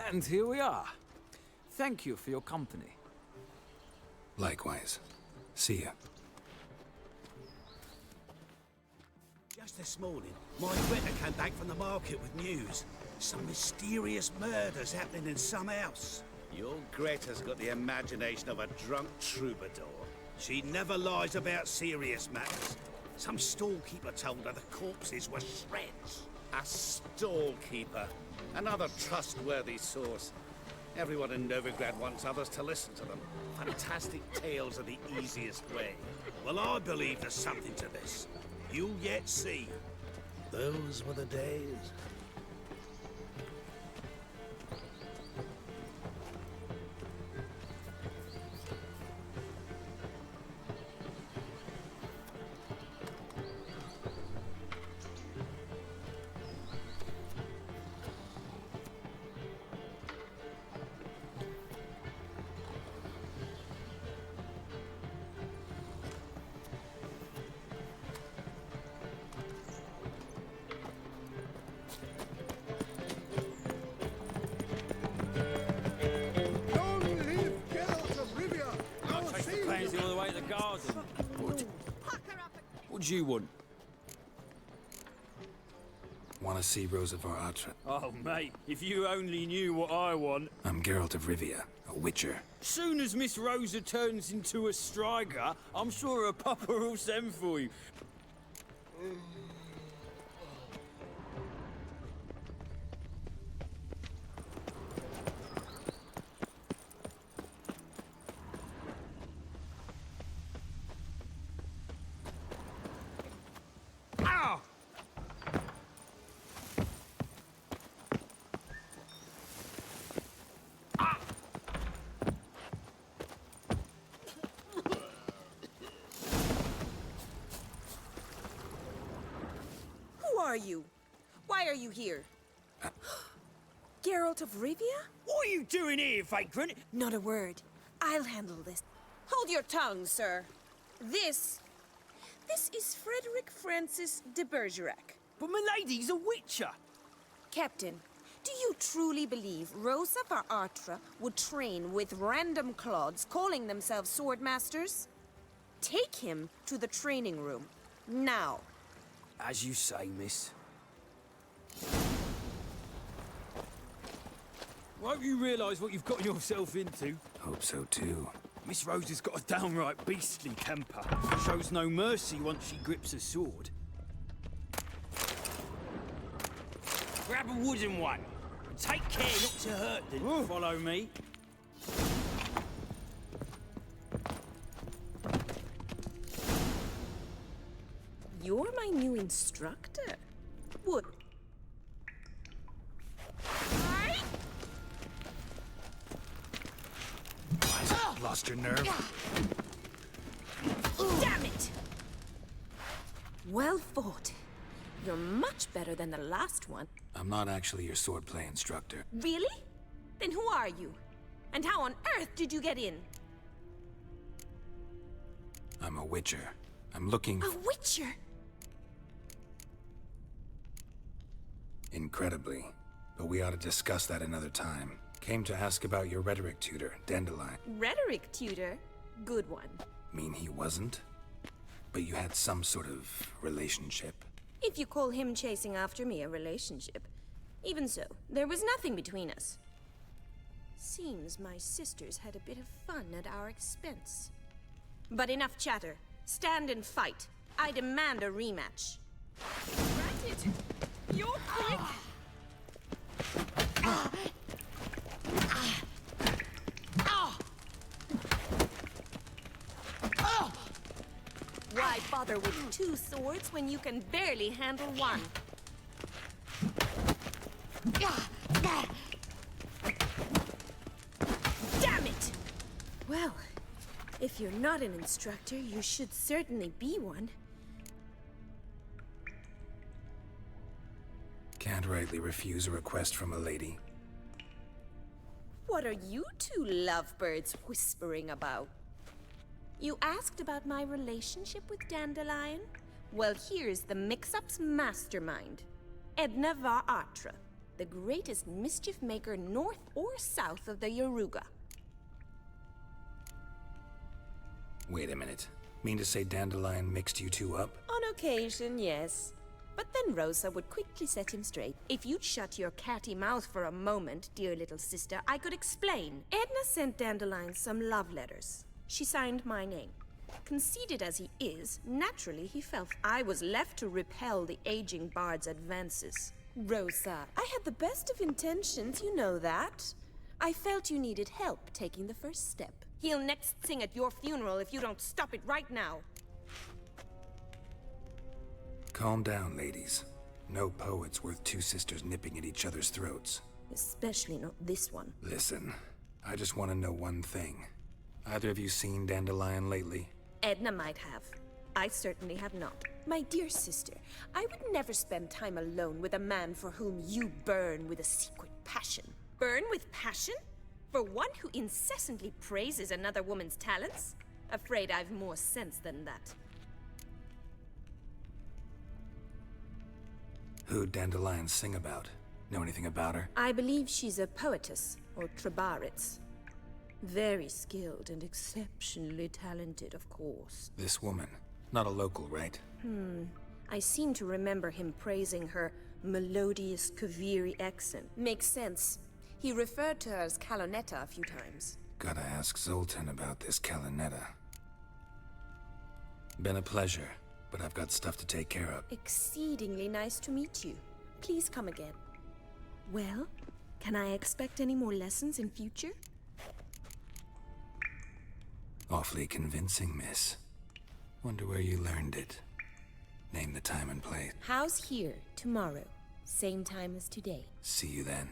And here we are. Thank you for your company. Likewise. See ya. Just this morning, my Greta came back from the market with news. Some mysterious murders happening in some house. Your Greta's got the imagination of a drunk troubadour. She never lies about serious matters. Some storekeeper told her the corpses were shreds. A stallkeeper. Another trustworthy source. Everyone in Novigrad wants others to listen to them. Fantastic tales are the easiest way. Well, I believe there's something to this. You'll yet see. Those were the days. What do you want? Want to see Rosa var Atra? Oh, mate, if you only knew what I want. I'm Geralt of Rivia, a witcher. Soon as Miss Rosa turns into a striker, I'm sure her papa will send for you. You? Why are you here? Geralt of Rivia? What are you doing here, vagrant? Not a word. I'll handle this. Hold your tongue, sir. This is Frederick Francis de Bergerac. But milady's a witcher. Captain, do you truly believe Rosa var Atra would train with random clods calling themselves swordmasters? Take him to the training room. Now. As you say, miss. Won't you realise what you've got yourself into? Hope so, too. Miss Rosa's got a downright beastly temper. Shows no mercy once she grips a sword. Grab a wooden one. Take care not to hurt them. Follow me. You're my new instructor. What? Lost your nerve? Damn it! Well fought. You're much better than the last one. I'm not actually your swordplay instructor. Really? Then who are you? And how on earth did you get in? I'm a witcher. I'm looking... A witcher? Incredibly. But we ought to discuss that another time. Came to ask about your rhetoric tutor, Dandelion. Rhetoric tutor? Good one. Mean he wasn't? But you had some sort of relationship? If you call him chasing after me a relationship. Even so, there was nothing between us. Seems my sisters had a bit of fun at our expense. But enough chatter. Stand and fight. I demand a rematch. Granted. You're quick. Why bother with 2 swords when you can barely handle one? Damn it! Well, if you're not an instructor, you should certainly be one. Can't rightly refuse a request from a lady. What are you two lovebirds whispering about? You asked about my relationship with Dandelion? Well, here's the mix-up's mastermind. Edna var Atra, the greatest mischief maker north or south of the Yaruga. Wait a minute. Mean to say Dandelion mixed you two up? On occasion, yes. But then Rosa would quickly set him straight. If you'd shut your catty mouth for a moment, dear little sister, I could explain. Edna sent Dandelion some love letters. She signed my name. Conceited as he is, naturally he felt I was left to repel the aging bard's advances. Rosa, I had the best of intentions, you know that. I felt you needed help taking the first step. He'll next sing at your funeral if you don't stop it right now. Calm down, ladies. No poet's worth 2 sisters nipping at each other's throats. Especially not this one. Listen, I just want to know one thing. Either of you seen Dandelion lately? Edna might have. I certainly have not. My dear sister, I would never spend time alone with a man for whom you burn with a secret passion. Burn with passion? For one who incessantly praises another woman's talents? Afraid I've more sense than that. Who'd Dandelion sing about? Know anything about her? I believe she's a poetess, or Trebaritz. Very skilled and exceptionally talented, of course. This woman. Not a local, right? I seem to remember him praising her melodious Kaviri accent. Makes sense. He referred to her as Calonetta a few times. Gotta ask Zoltan about this Calonetta. Been a pleasure, but I've got stuff to take care of. Exceedingly nice to meet you. Please come again. Well, can I expect any more lessons in future? Awfully convincing, miss. Wonder where you learned it. Name the time and place. House here, tomorrow. Same time as today. See you then.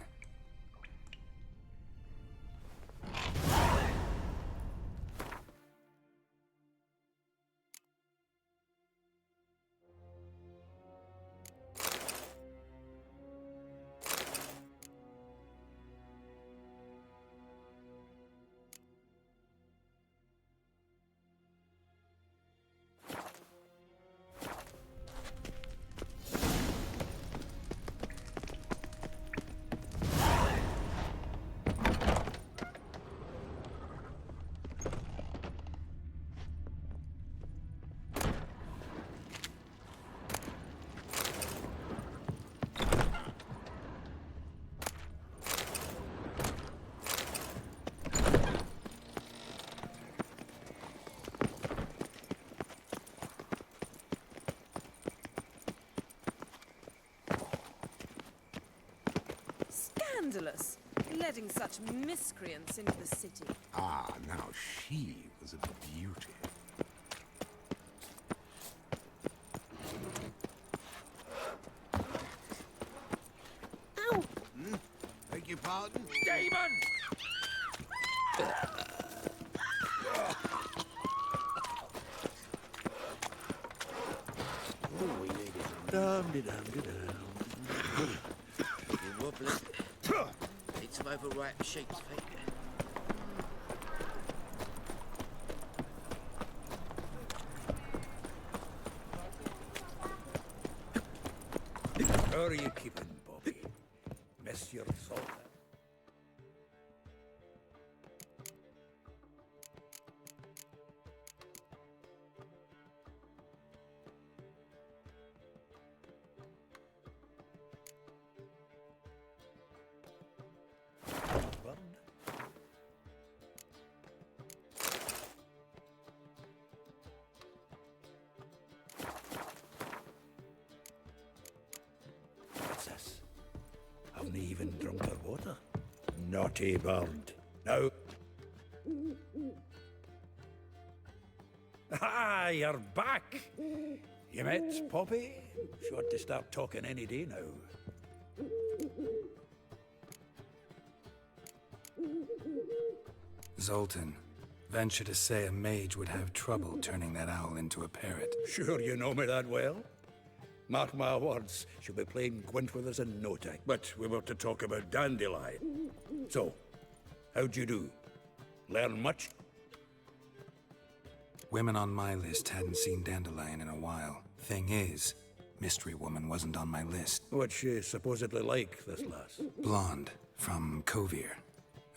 Scandalous, letting such miscreants into the city. Ah, now she was a beauty. Ow! Beg your pardon? Demon! Oh, we need it. Dum-de-dum-de-dum. You're wobbling. Need some overripe sheep's feet. How are you keeping, Bobby? Monsieur Zoltan. Haven't even drunk her water. Naughty bird. Now. Ah, you're back. You met Poppy? She ought to start talking any day now. Zoltan, venture to say a mage would have trouble turning that owl into a parrot. Sure you know me that well? Mark my words, she'll be playing Gwent with us in no time. But we were to talk about Dandelion. So, how'd you do? Learn much? Women on my list hadn't seen Dandelion in a while. Thing is, Mystery Woman wasn't on my list. What's she supposedly like, this lass? Blonde, from Kovir.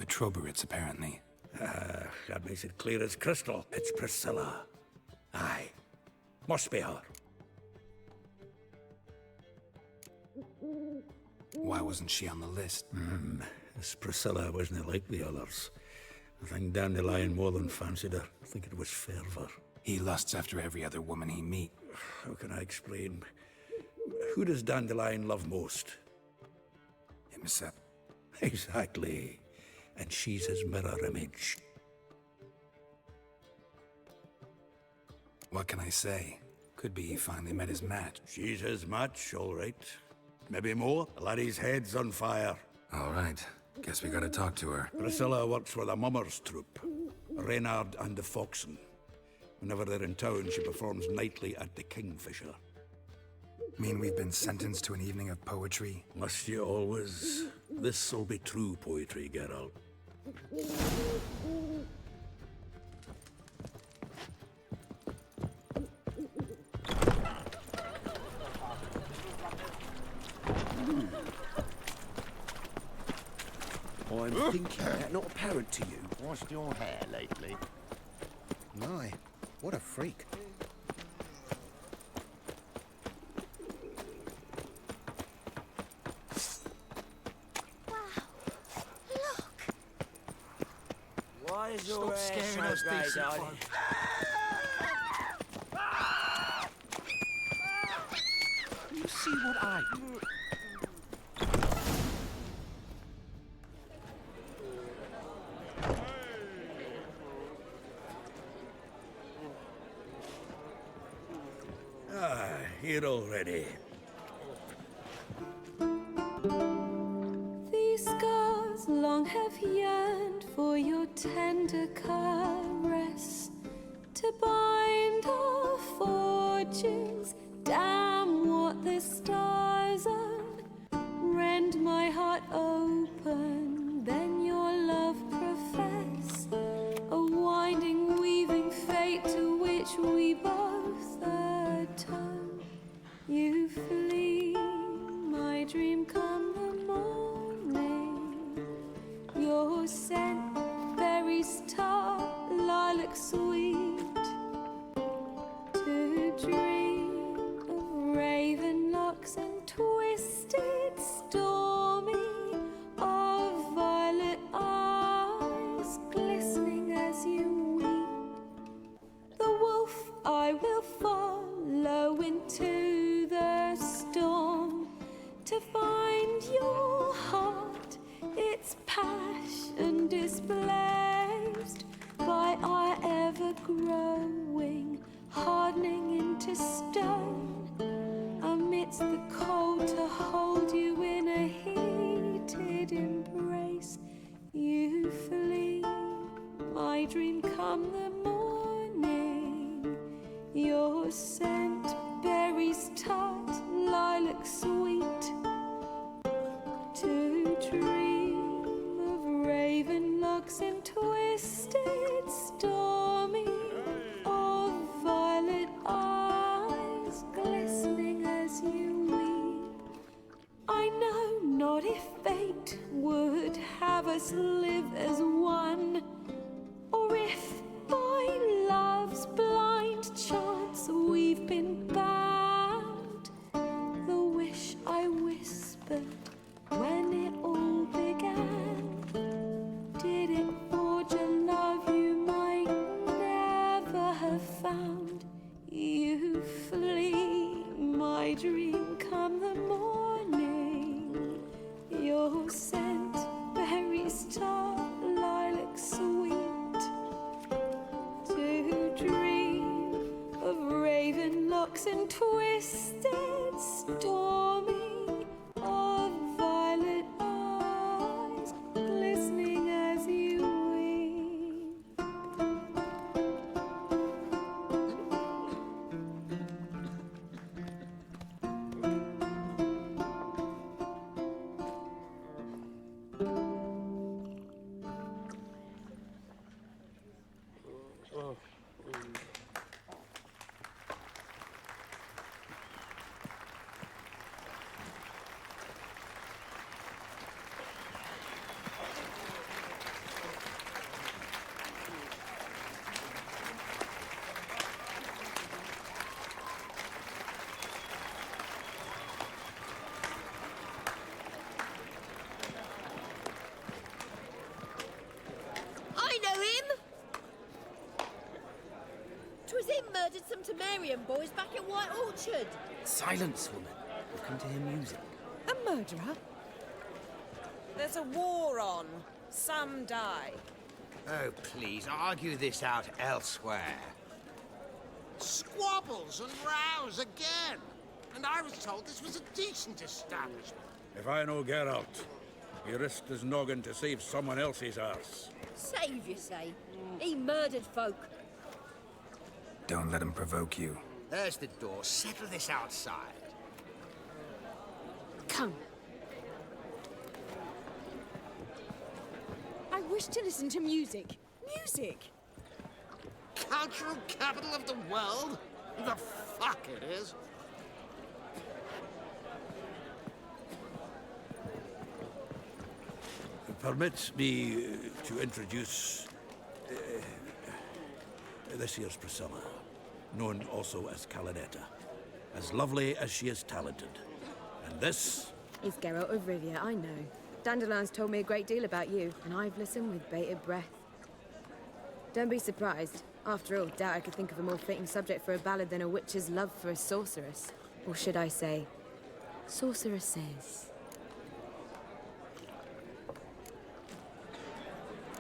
A Troberitz, apparently. That makes it clear as crystal. It's Priscilla. Aye. Must be her. Why wasn't she on the list? This Priscilla wasn't like the others. I think Dandelion more than fancied her. I think it was fervour. He lusts after every other woman he meets. How can I explain? Who does Dandelion love most? Himself. Exactly. And she's his mirror image. What can I say? Could be he finally met his match. She's his match, all right. Maybe more. The laddie's head's on fire. All right. Guess we gotta talk to her. Priscilla works for the Mummers troupe. Reynard and the Foxen. Whenever they're in town, she performs nightly at the Kingfisher. Mean we've been sentenced to an evening of poetry? Must you always? This'll be true poetry, Geralt. I'm thinking that not apparent to you. Washed your hair lately? My, what a freak. Why is your hair so grey, darling? You see what I... Here already. These scars long have yearned for your tender caress, to bind our fortunes. Damn what the stars are. Rend my heart open, then your love profess. A winding, weaving fate to which we both atone. You flee, my dream come the morning. Your scent, berries tart, lilac sweet. To dream of raven locks and twisted, stormy, of violet eyes glistening as you weep. The wolf I will follow into the storm, to find your heart, its passion displaced by our ever-growing, hardening into stone. Amidst the cold, to hold you in a heated embrace. You flee, my dream come the morning. Your scent, berries tart, lilac sweet. To dream of raven locks and twisted, stormy, of violet eyes glistening as you weep. I know not if fate would have us live as one, or if by love's blind chance we've been bound. The wish I whispered when it all began, did it forge a love you might never have found? You flee, my dream come the morning. Your some Temerian boys back at White Orchard. Silence, woman. We've come to hear music. A murderer? There's a war on. Some die. Oh, please, argue this out elsewhere. Squabbles and rows again. And I was told this was a decent establishment. If I know Geralt, he risked his noggin to save someone else's arse. Save, you say? He murdered folk. Don't let him provoke you. There's the door. Settle this outside. Come. I wish to listen to music. Music! Cultural capital of the world? The fuck it is. Permit me to introduce this here's Priscilla, known also as Calinetta. As lovely as she is talented. And this? It's Geralt of Rivia, I know. Dandelion's told me a great deal about you, and I've listened with bated breath. Don't be surprised. After all, doubt I could think of a more fitting subject for a ballad than a witch's love for a sorceress. Or should I say, sorceresses.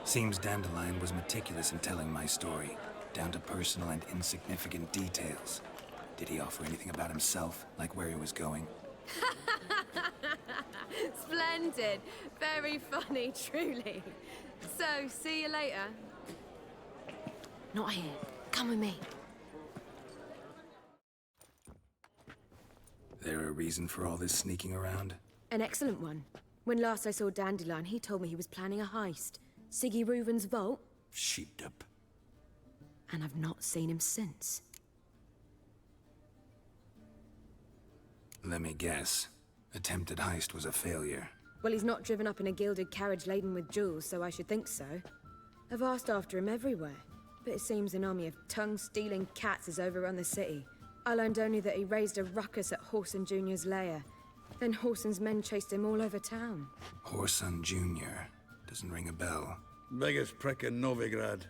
Seems Dandelion was meticulous in telling my story, down to personal and insignificant details. Did he offer anything about himself, like where he was going? Splendid. Very funny, truly. So, see you later. Not here. Come with me. There a reason for all this sneaking around? An excellent one. When last I saw Dandelion, he told me he was planning a heist. Siggy Reuven's vault. Sheep-dip. And I've not seen him since. Let me guess. Attempted heist was a failure. Well, he's not driven up in a gilded carriage laden with jewels, so I should think so. I've asked after him everywhere, but it seems an army of tongue-stealing cats has overrun the city. I learned only that he raised a ruckus at Whoreson Jr.'s lair. Then Whoreson's men chased him all over town. Whoreson Jr. Doesn't ring a bell. Biggest prick in Novigrad.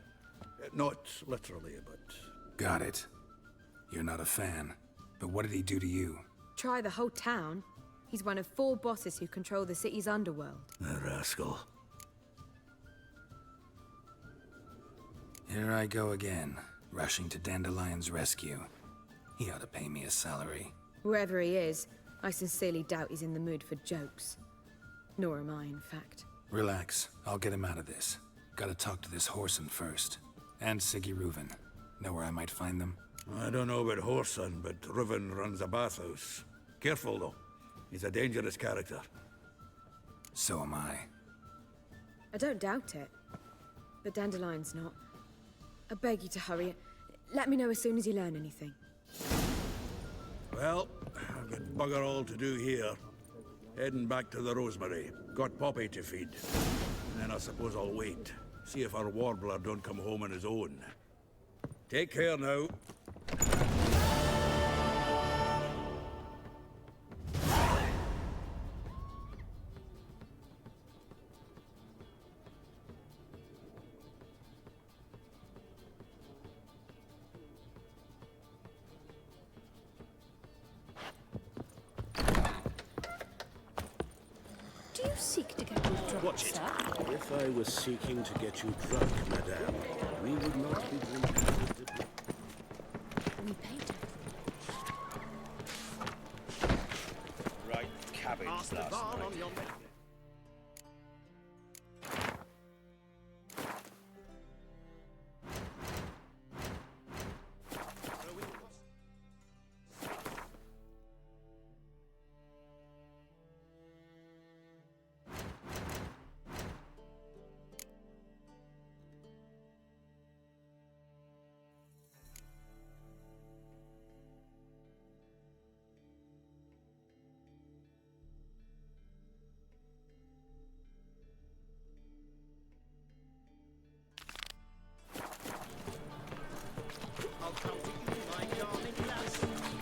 Not literally, but... Got it. You're not a fan. But what did he do to you? Try the whole town. He's one of 4 bosses who control the city's underworld. The rascal. Here I go again, rushing to Dandelion's rescue. He ought to pay me a salary. Whoever he is, I sincerely doubt he's in the mood for jokes. Nor am I, in fact. Relax. I'll get him out of this. Gotta talk to this Whoreson first. And Siggy Reuven. Know where I might find them? I don't know about Whoreson, but Reuven runs a bathhouse. Careful, though. He's a dangerous character. So am I. I don't doubt it. But Dandelion's not. I beg you to hurry. Let me know as soon as you learn anything. Well, I've got bugger all to do here. Heading back to the Rosemary. Got Poppy to feed. And then I suppose I'll wait. See if our warbler don't come home on his own. Take care now. Do you seek to get me drunk, Watch it. sir? If I was seeking to get you drunk, madame, we would not be drinking. We paid Right cabbage last night.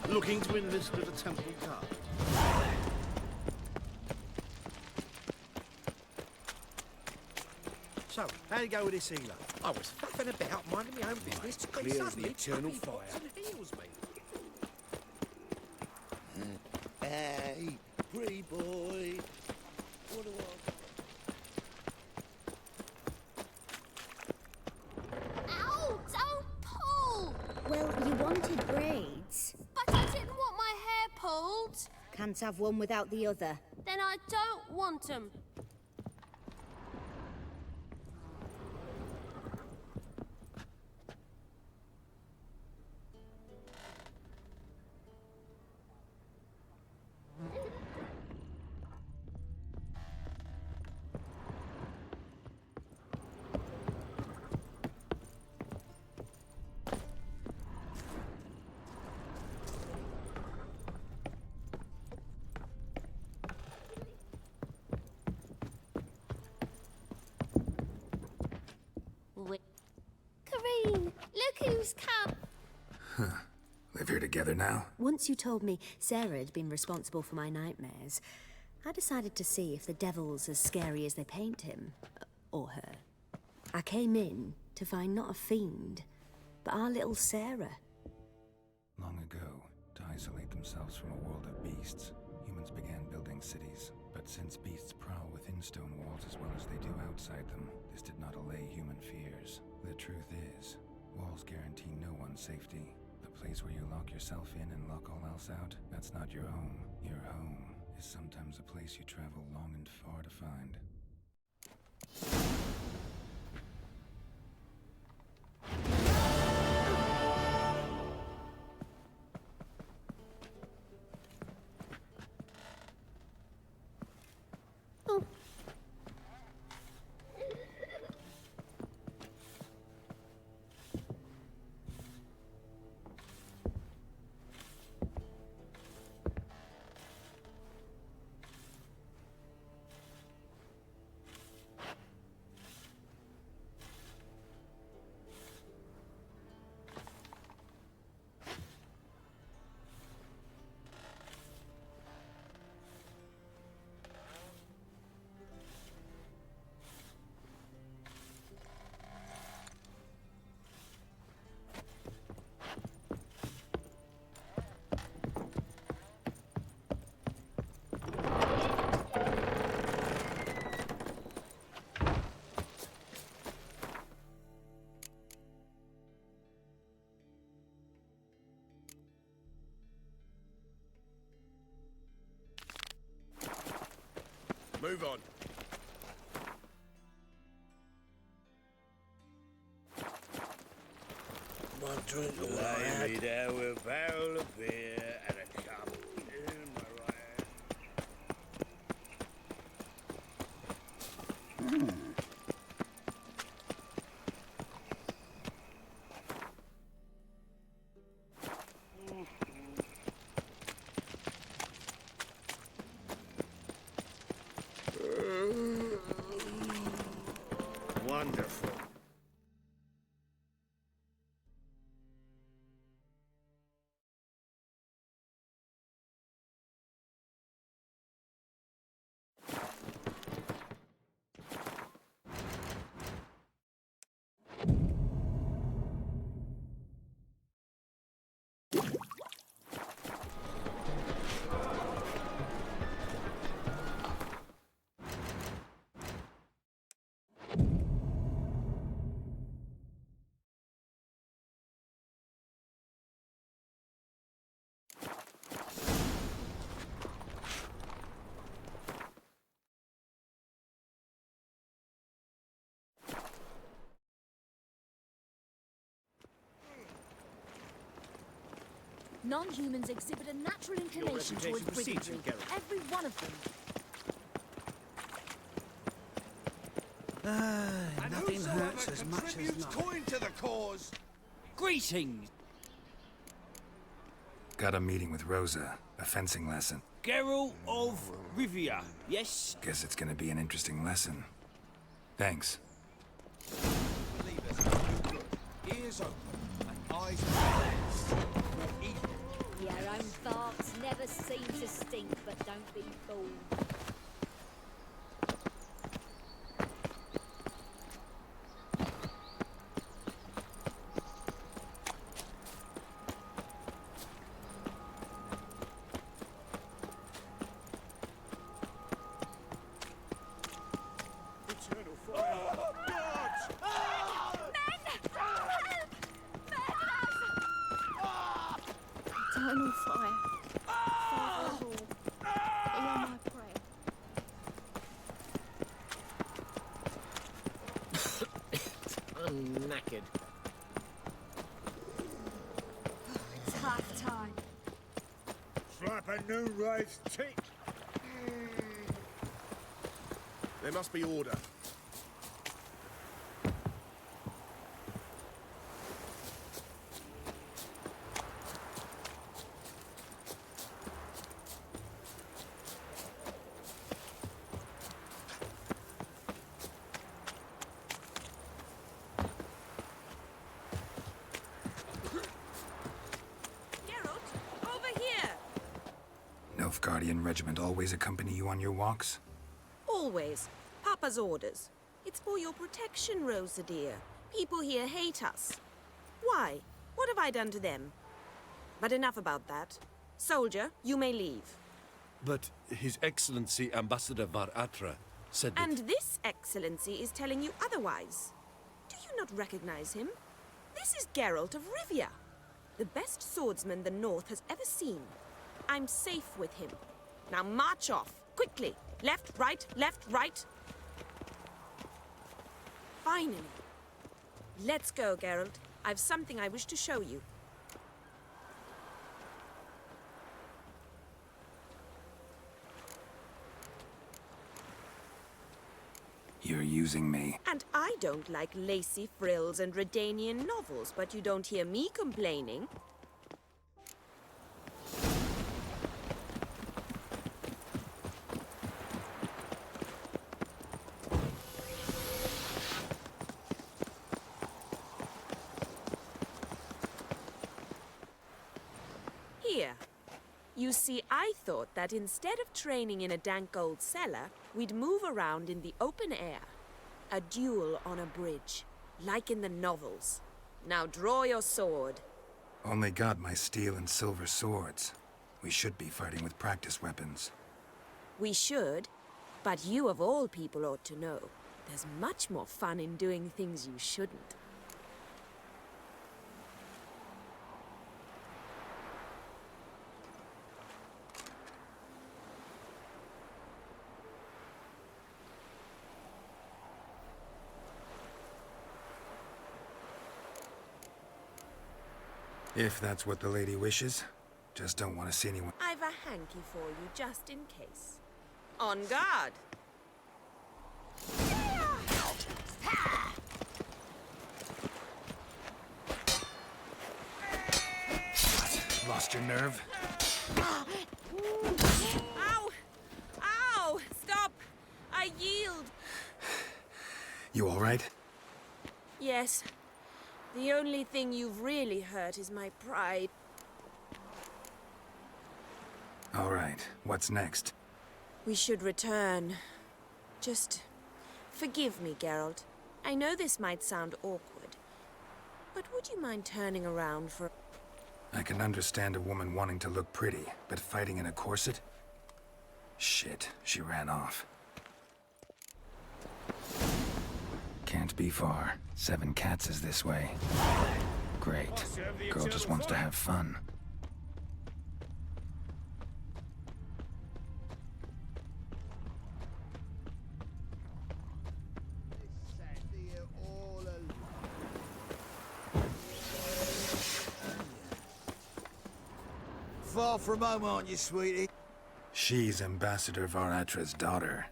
Looking to enlist at a temple guard. So, how'd it go with this healer? I was faffing about, minding my own business, when clear as the suddenly eternal Tuppy fire. pops and heals me. Hey, pretty boy. What do Ow! Don't pull! Well, you wanted braids. But I didn't want my hair pulled. Can't have one without the other. Then I don't want them. Kareen, look who's come. Huh. Live here together now? Once you told me Sarah had been responsible for my nightmares, I decided to see if the devil's as scary as they paint him. Or her. I came in to find not a fiend, but our little Sarah. Long ago, to isolate themselves from a world of beasts, humans began building cities. But since beasts prowl within stone walls as well as they do outside them, this did not allay human fears. The truth is, walls guarantee no one's safety. The place where you lock yourself in and lock all else out, that's not your home. Your home is sometimes a place you travel long and far to find. Move on. One drink of Lay me that. down with a barrel of beer and a cup in my right hand. Wonderful. Non-humans exhibit a natural inclination towards reputation precedes brigandry. you, Geralt. Every one of them. Nothing hurts as much as contributes nothing. coin to the cause. Greetings, Got a meeting with Rosa, a fencing lesson. Geralt of Rivia, yes? Guess it's gonna be an interesting lesson. Thanks. Believers, do good. Ears open and eyes closed. For evil. Your own farts never seem to stink, but don't be fooled. Eternal fire. Father of all, hear my prayer. I'm knackered. It's half time. Slap a new raised tick. There must be order. Nilfgaardian regiment always accompany you on your walks? Always. Papa's orders. It's for your protection, Rosa dear. People here hate us. Why? What have I done to them? But enough about that. Soldier, you may leave. But His Excellency Ambassador Var Atra said that... And this excellency is telling you otherwise. Do you not recognize him? This is Geralt of Rivia, the best swordsman the North has ever seen. I'm safe with him. Now march off, quickly. Left, right, left, right. Finally. Let's go, Geralt. I've something I wish to show you. You're using me. And I don't like lacy frills and Redanian novels, but you don't hear me complaining. Here. You see, I thought that instead of training in a dank old cellar, we'd move around in the open air. A duel on a bridge, like in the novels. Now draw your sword. Only got my steel and silver swords. We should be fighting with practice weapons. We should, but you of all people ought to know. There's much more fun in doing things you shouldn't. If that's what the lady wishes. Just don't want to see anyone. I've a hanky for you, just in case. On guard! Lost your nerve? Ow! Ow! Stop! I yield! You all right? Yes. The only thing you've really hurt is my pride. All right. What's next? We should return. Just forgive me, Geralt. I know this might sound awkward, but would you mind turning around for... I can understand a woman wanting to look pretty, but fighting in a corset? Shit, she ran off. Can't be far. 7 Cats is this way. Great. Girl just wants to have fun. Far from home, aren't you, sweetie? She's Ambassador Var Atra's daughter.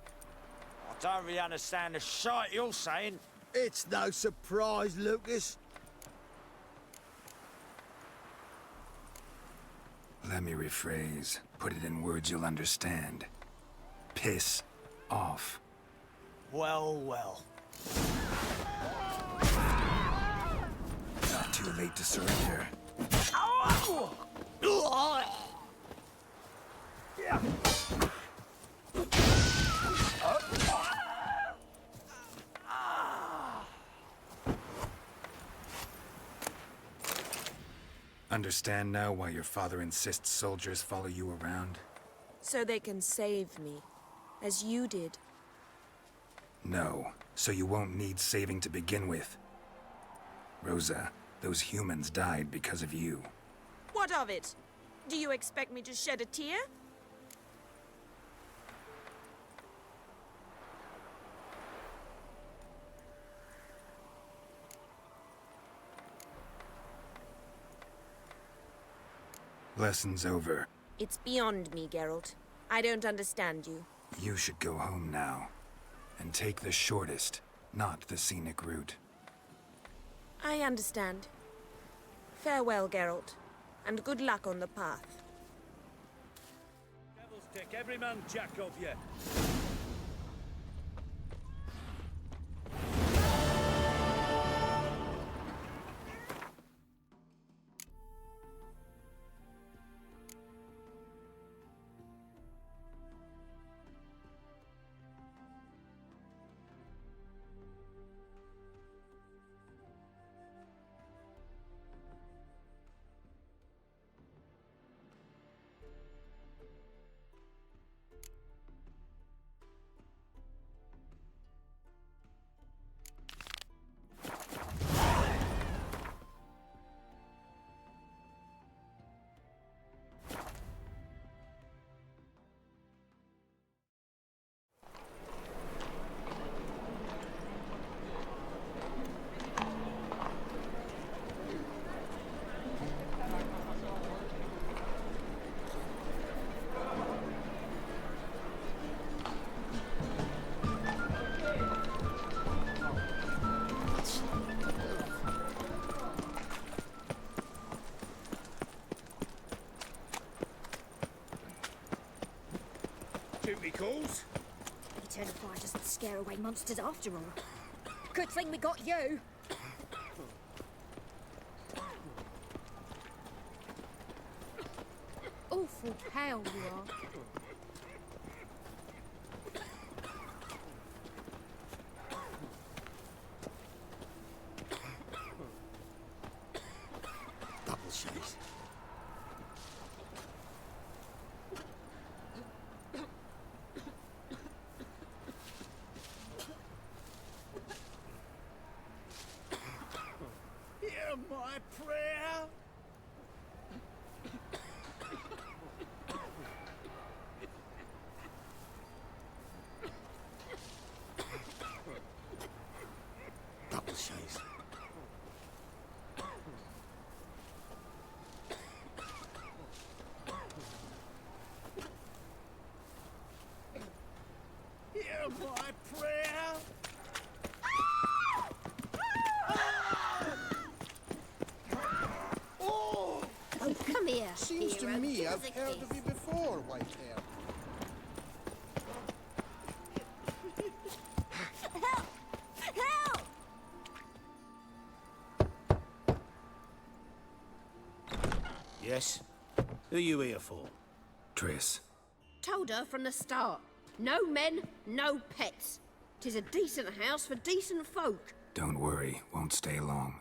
I don't really understand the shite you're saying. It's no surprise, Lucas. Let me rephrase. Put it in words you'll understand. Piss off. Well, well. Not too late to surrender. Understand now why your father insists soldiers follow you around? So they can save me, as you did. No. so you won't need saving to begin with. Rosa, those humans died because of you. What of it? Do you expect me to shed a tear? Lesson's over. It's beyond me, Geralt. I don't understand you. You should go home now. And take the shortest, not the scenic route. I understand. Farewell, Geralt, and good luck on the path. Devil's take every man jack of you. Duty calls. Eternal fire doesn't scare away monsters after all. Good thing we got you. Awful pale you are. Double chase. Hear my prayer. Double chase. Hear my prayer. Oh, come here. Seems to hero. me Give us I've a heard kiss. of you before, Whitehair. Help! Help! Yes? Who are you here for? Triss. Told her from the start. No men, no pets. 'Tis a decent house for decent folk. Don't worry, won't stay long.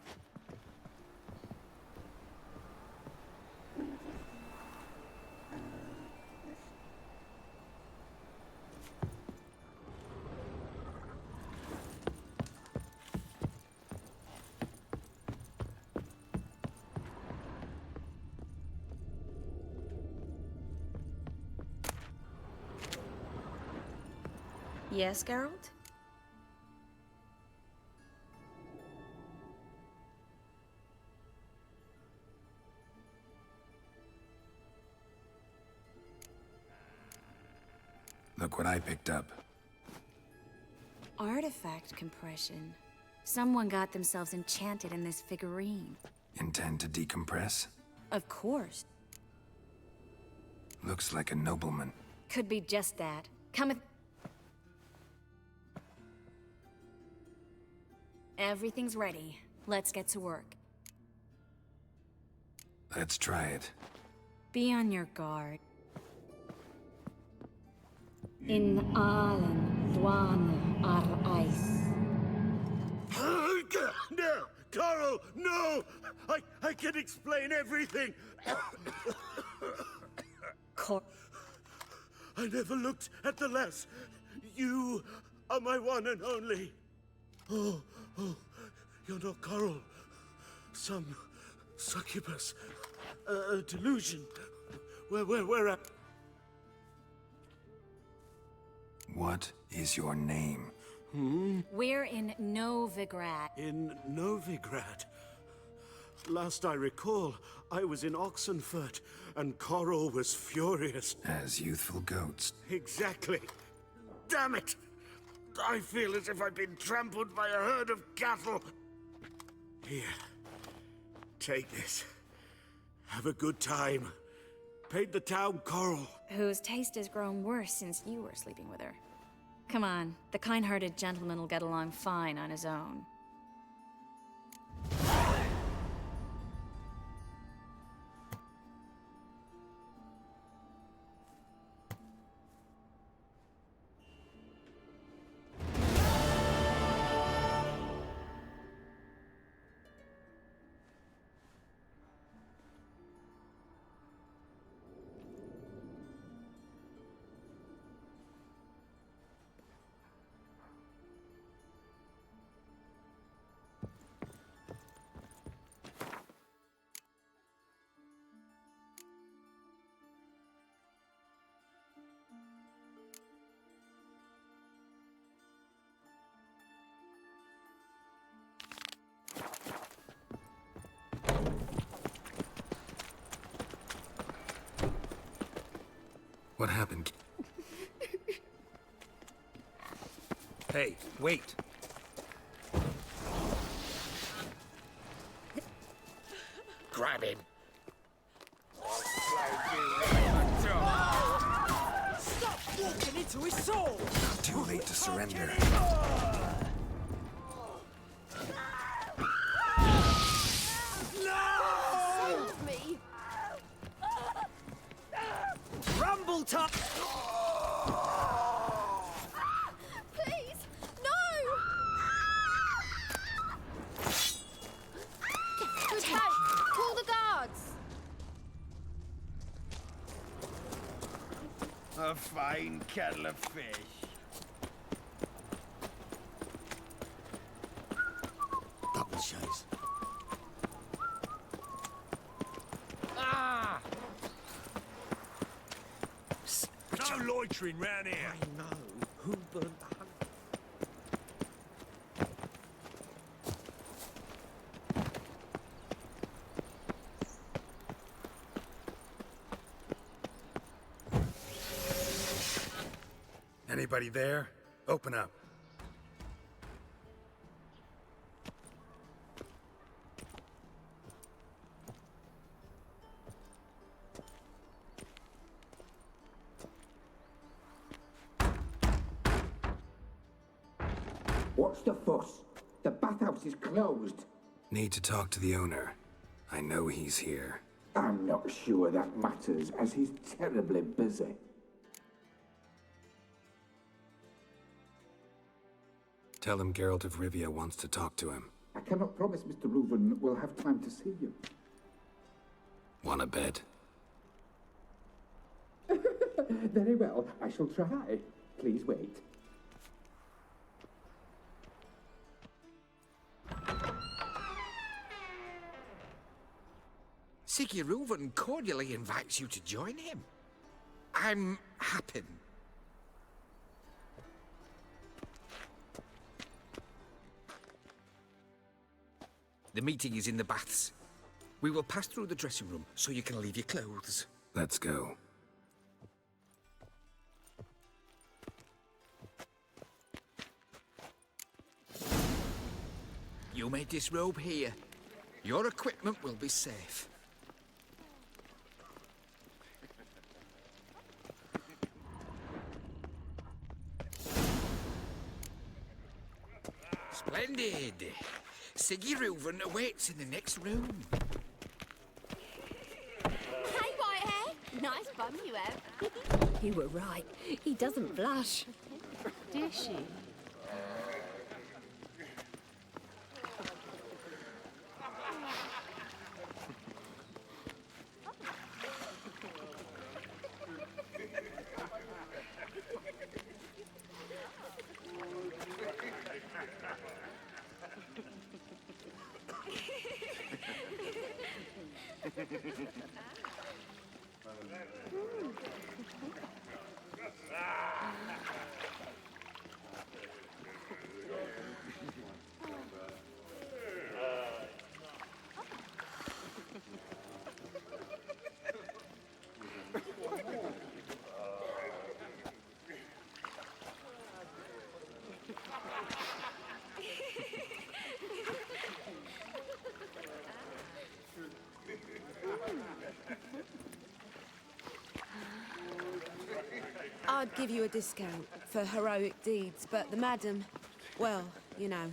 Yes, Geralt? Look what I picked up. Artifact compression. Someone got themselves enchanted in this figurine. Intend to decompress? Of course. Looks like a nobleman. Could be just that. Come with... Everything's ready. Let's get to work. Let's try it. Be on your guard. In Alan Dwana ar Ice. No! Carl, no! I can explain everything! I never looked at the lass. You are my one and only. Oh, you're not Coral. Some succubus. A delusion. Where at? What is your name? We're in Novigrad. In Novigrad. Last I recall, I was in Oxenfurt, and Coral was furious. As youthful goats. Exactly. Damn it! I feel as if I've been trampled by a herd of cattle. Here. Take this. Have a good time. Paint the town Coral. Whose taste has grown worse since you were sleeping with her. Come on, the kind-hearted gentleman will get along fine on his own. What happened? Hey, wait. Grab him. Stop walking into his soul! Too late to surrender. Save me! Rumble time! Please, no! Quick, call the guards! A fine kettle of fish. Double chase. Ah! No loitering round here. I know. Who burned the hunt? Anybody there? Open up. What's the fuss? The bathhouse is closed. Need to talk to the owner. I know he's here. I'm not sure that matters, as he's terribly busy. Tell him Geralt of Rivia wants to talk to him. I cannot promise Mr. Reuven will have time to see you. Want a bed? Very well, I shall try. Please wait. Siggy Reuven cordially invites you to join him. I'm Happen. The meeting is in the baths. We will pass through the dressing room so you can leave your clothes. Let's go. You may disrobe here. Your equipment will be safe. Splendid. Siggy Reuven awaits in the next room. Hey, Whitehair! Nice bum you have. You were right. He doesn't blush. Does she? I'd give you a discount for heroic deeds, but the madam, well, you know.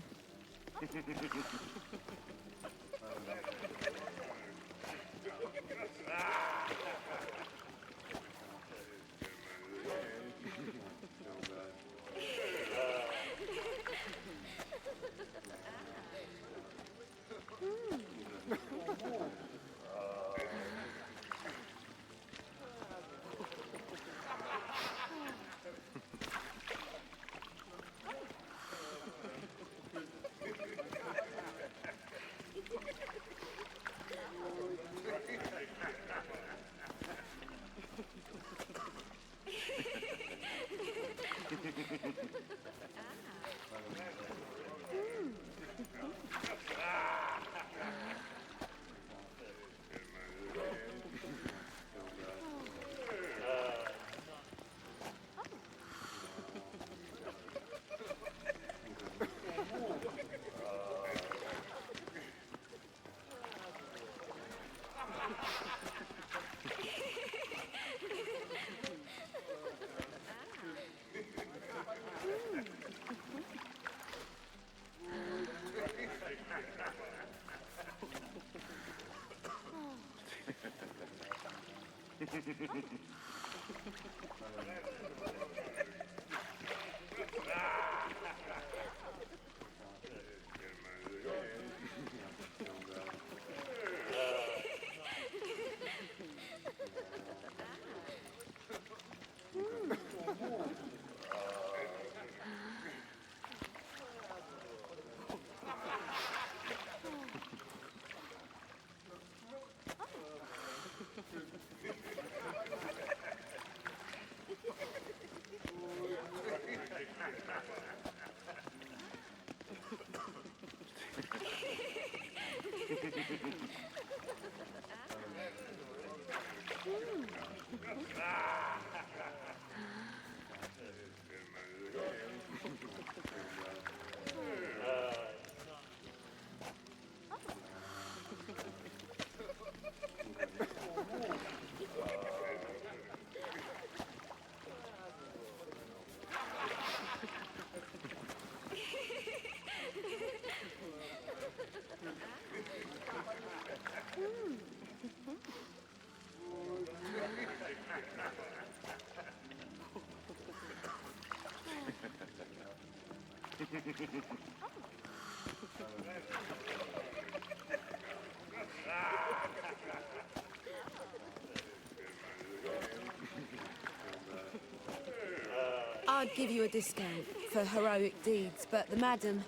I'd give you a discount for heroic deeds, but the madam,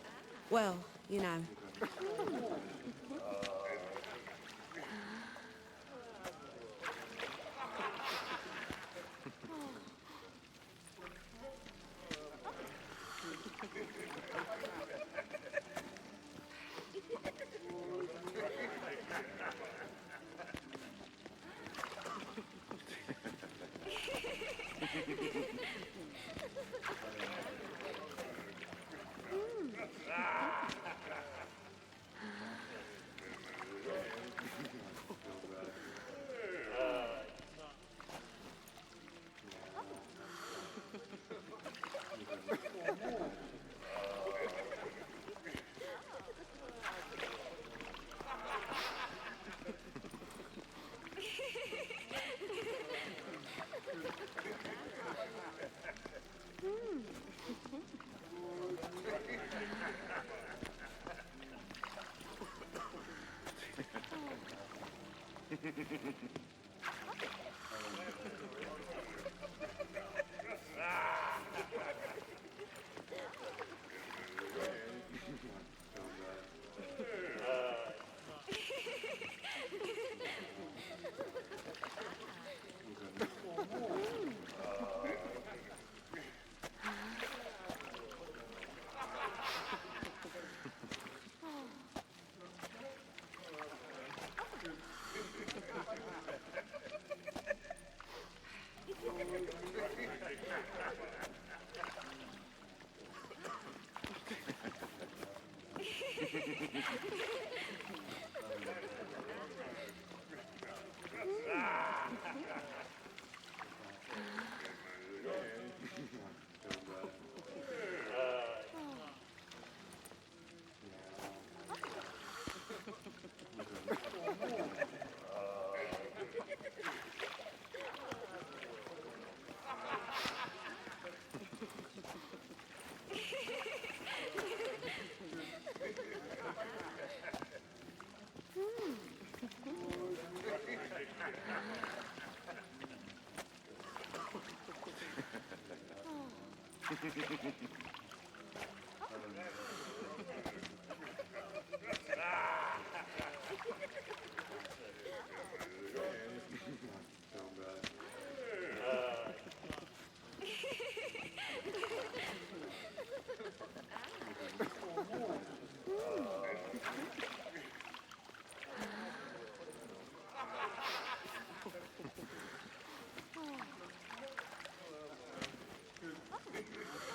well, you know.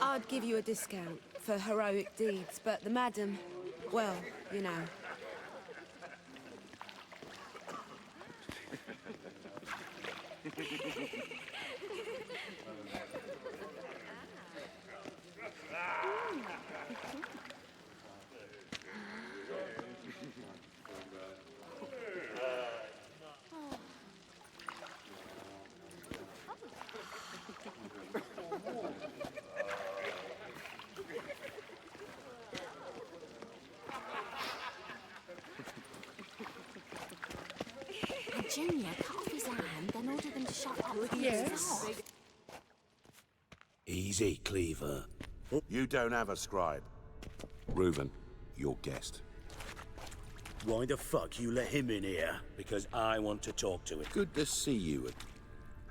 I'd give you a discount for heroic deeds, but the madam, well, you know. Junior, cut off his hand, then order them to shut up. Yes. Easy, Cleaver. You don't have a scribe. Reuven, your guest. Why the fuck you let him in here? Because I want to talk to him. Good to see you.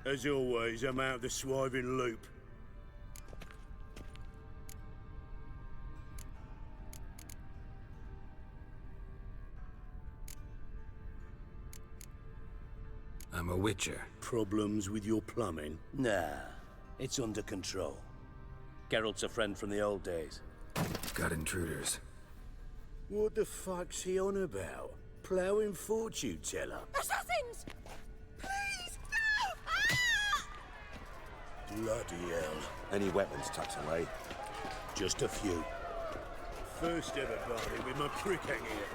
As always, I'm out of the swiving loop. I'm a witcher. Problems with your plumbing? Nah, it's under control. Geralt's a friend from the old days. Got intruders. What the fuck's he on about? Ploughing fortune teller? Assassins! Please! No! Ah! Bloody hell. Any weapons tucked away? Just a few. First ever party with my prick hanging here.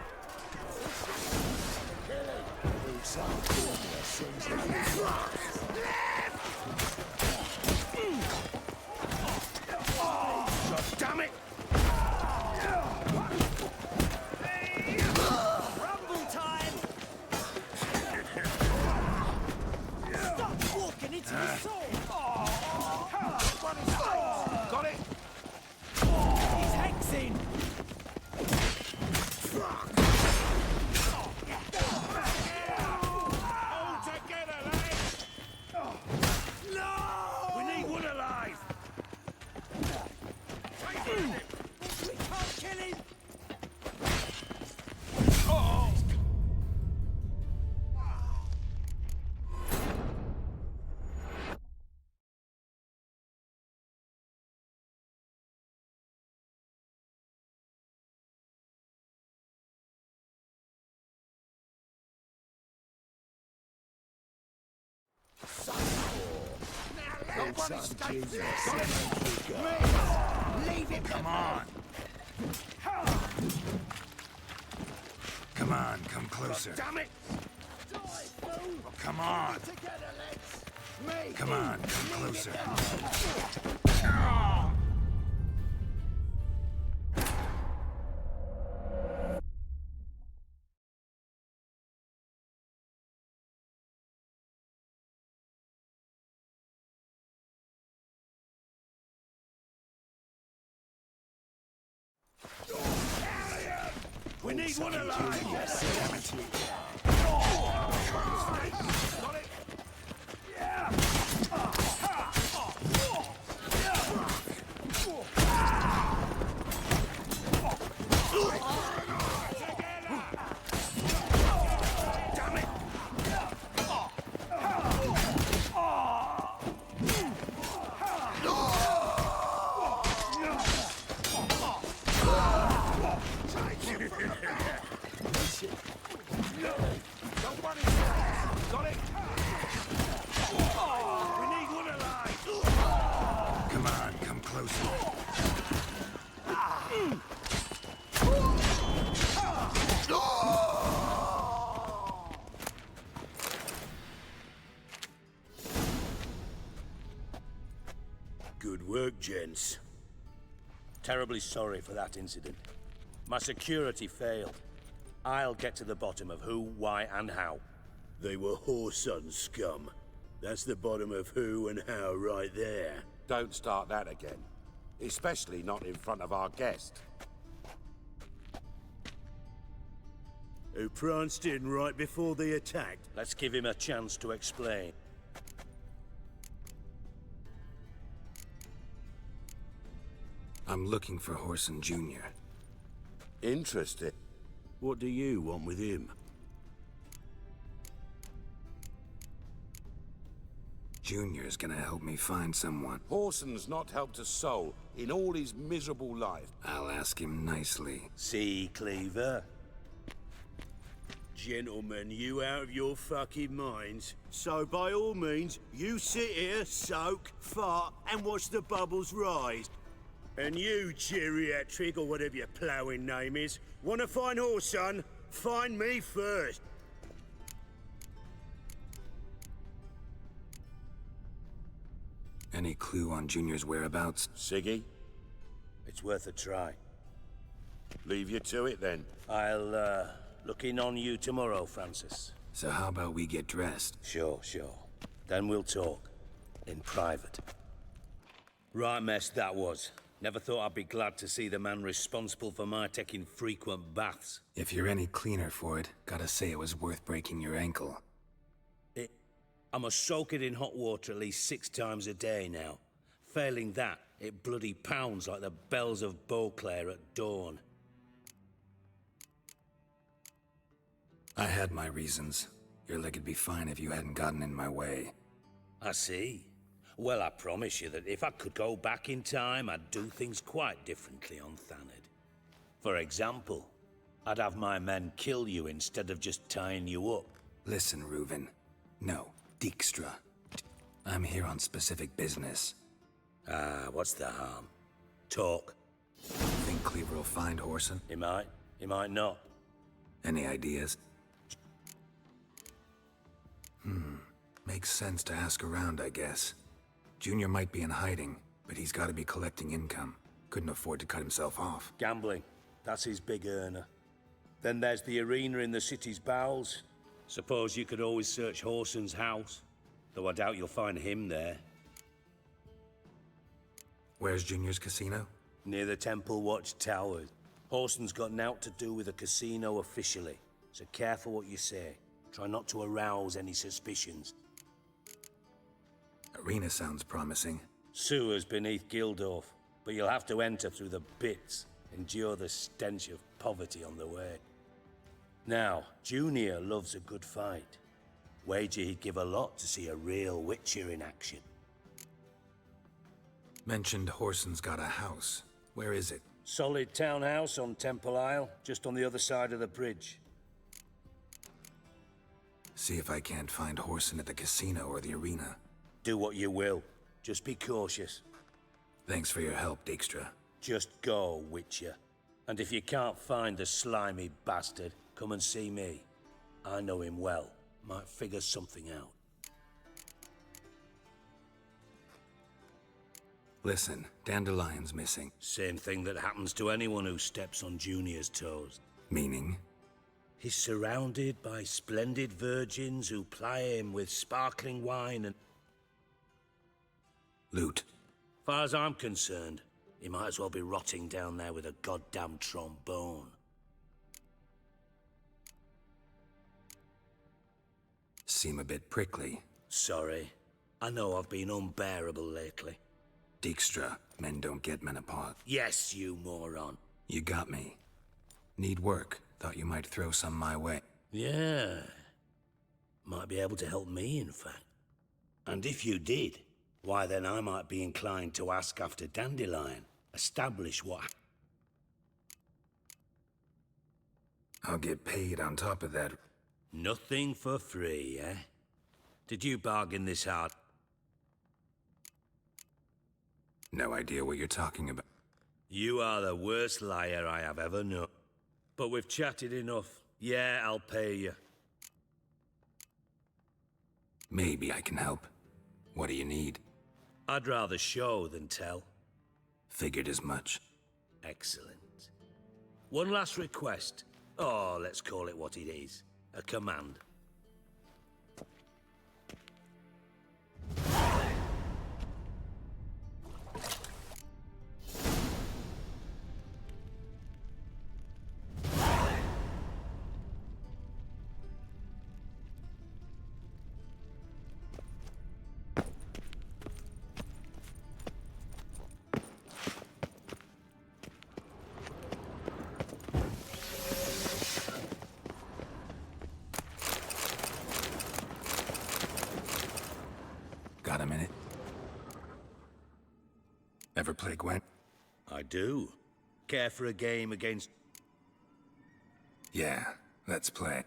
Damn it! Rumble time! Stop walking into the sword! Got it! He's hexing! All together, lads! No! We need one alive! We can't kill him! Leave him! Come on! Come on, come closer. Damn it! Come on! Come on, come closer. We need one alive! Got it! Damn it! Got it? We need one alive! Come on, come closer. Good work, gents. Terribly sorry for that incident. My security failed. I'll get to the bottom of who, why, and how. They were whoreson scum. That's the bottom of who and how right there. Don't start that again. Especially not in front of our guest. Who pranced in right before they attacked. Let's give him a chance to explain. I'm looking for Horson Jr. Interesting. What do you want with him? Junior's gonna help me find someone. Horson's not helped a soul in all his miserable life. I'll ask him nicely. See, Cleaver? Gentlemen, you out of your fucking minds. So by all means, you sit here, soak, fart, and watch the bubbles rise. And you, geriatric, or whatever your ploughing name is, wanna find Horson? Find me first. Any clue on Junior's whereabouts? Siggy? It's worth a try. Leave you to it then. I'll, look in on you tomorrow, Francis. So how about we get dressed? Sure, sure. Then we'll talk. In private. Right mess that was. Never thought I'd be glad to see the man responsible for my taking frequent baths. If you're any cleaner for it, gotta say it was worth breaking your ankle. I must soak it in hot water at least 6 times a day now. Failing that, it bloody pounds like the bells of Beauclair at dawn. I had my reasons. Your leg'd be fine if you hadn't gotten in my way. I see. Well, I promise you that if I could go back in time, I'd do things quite differently on Thanedd. For example, I'd have my men kill you instead of just tying you up. Listen, Reuven. No, Dijkstra. I'm here on specific business. What's the harm? Talk. Think Cleaver will find Horson? He might not. Any ideas? Makes sense to ask around, I guess. Junior might be in hiding, but he's gotta be collecting income. Couldn't afford to cut himself off. Gambling. That's his big earner. Then there's the arena in the city's bowels. Suppose you could always search Horson's house, though I doubt you'll find him there. Where's Junior's casino? Near the Temple Watch Tower. Horson's got naught to do with the casino officially, so careful what you say. Try not to arouse any suspicions. Arena sounds promising. Sewers beneath Gildorf, but you'll have to enter through the bits, endure the stench of poverty on the way. Now, Junior loves a good fight. Wager he'd give a lot to see a real Witcher in action. Mentioned Horson's got a house. Where is it? Solid townhouse on Temple Isle, just on the other side of the bridge. See if I can't find Horson at the casino or the arena. Do what you will. Just be cautious. Thanks for your help, Dijkstra. Just go, Witcher. And if you can't find the slimy bastard, come and see me. I know him well. Might figure something out. Listen, Dandelion's missing. Same thing that happens to anyone who steps on Junior's toes. Meaning? He's surrounded by splendid virgins who ply him with sparkling wine and... loot. Far as I'm concerned, he might as well be rotting down there with a goddamn trombone. Seem a bit prickly. Sorry. I know I've been unbearable lately. Dijkstra, men don't get men apart. Yes, you moron. You got me. Need work. Thought you might throw some my way. Yeah. Might be able to help me, in fact. And if you did, why then I might be inclined to ask after Dandelion. Establish what... I'll get paid on top of that. Nothing for free, eh? Did you bargain this hard? No idea what you're talking about. You are the worst liar I have ever known. But we've chatted enough. Yeah, I'll pay you. Maybe I can help. What do you need? I'd rather show than tell. Figured as much. Excellent. One last request. Oh, let's call it what it is. A command. Got a minute? Ever play Gwent? I do. Care for a game against... Yeah, let's play.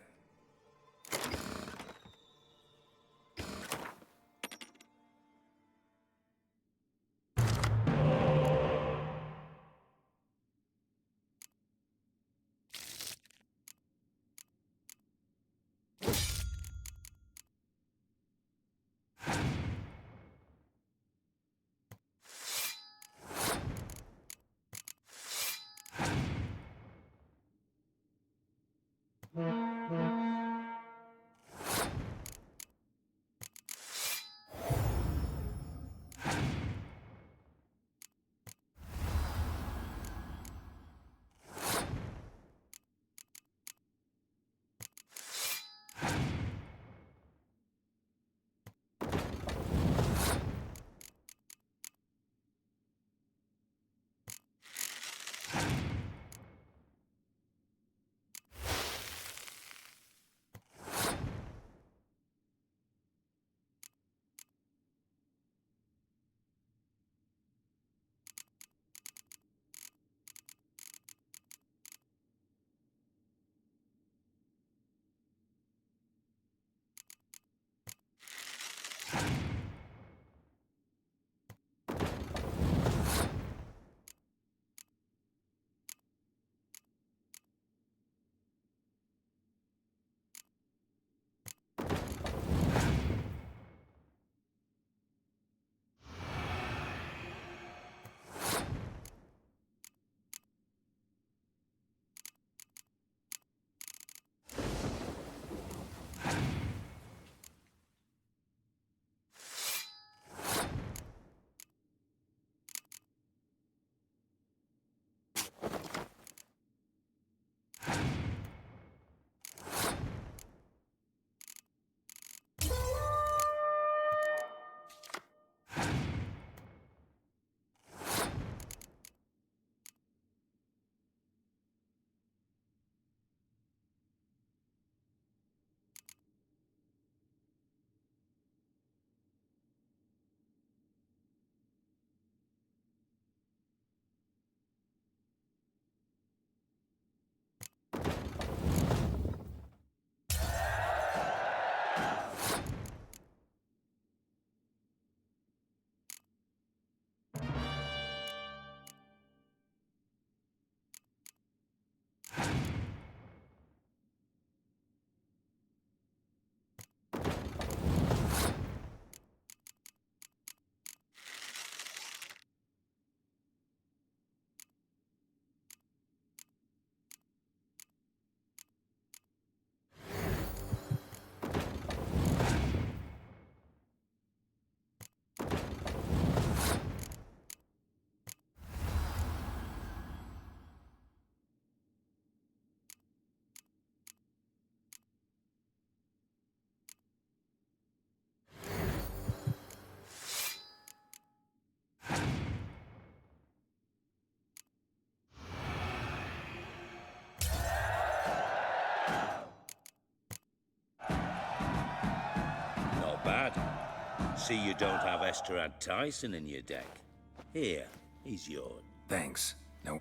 See you don't have Esterad Tyson in your deck. Here, he's yours. Thanks. No.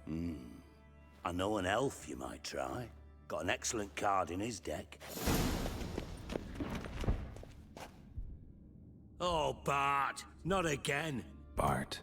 I know an elf you might try. Got an excellent card in his deck. Oh, Bart, not again. Bart.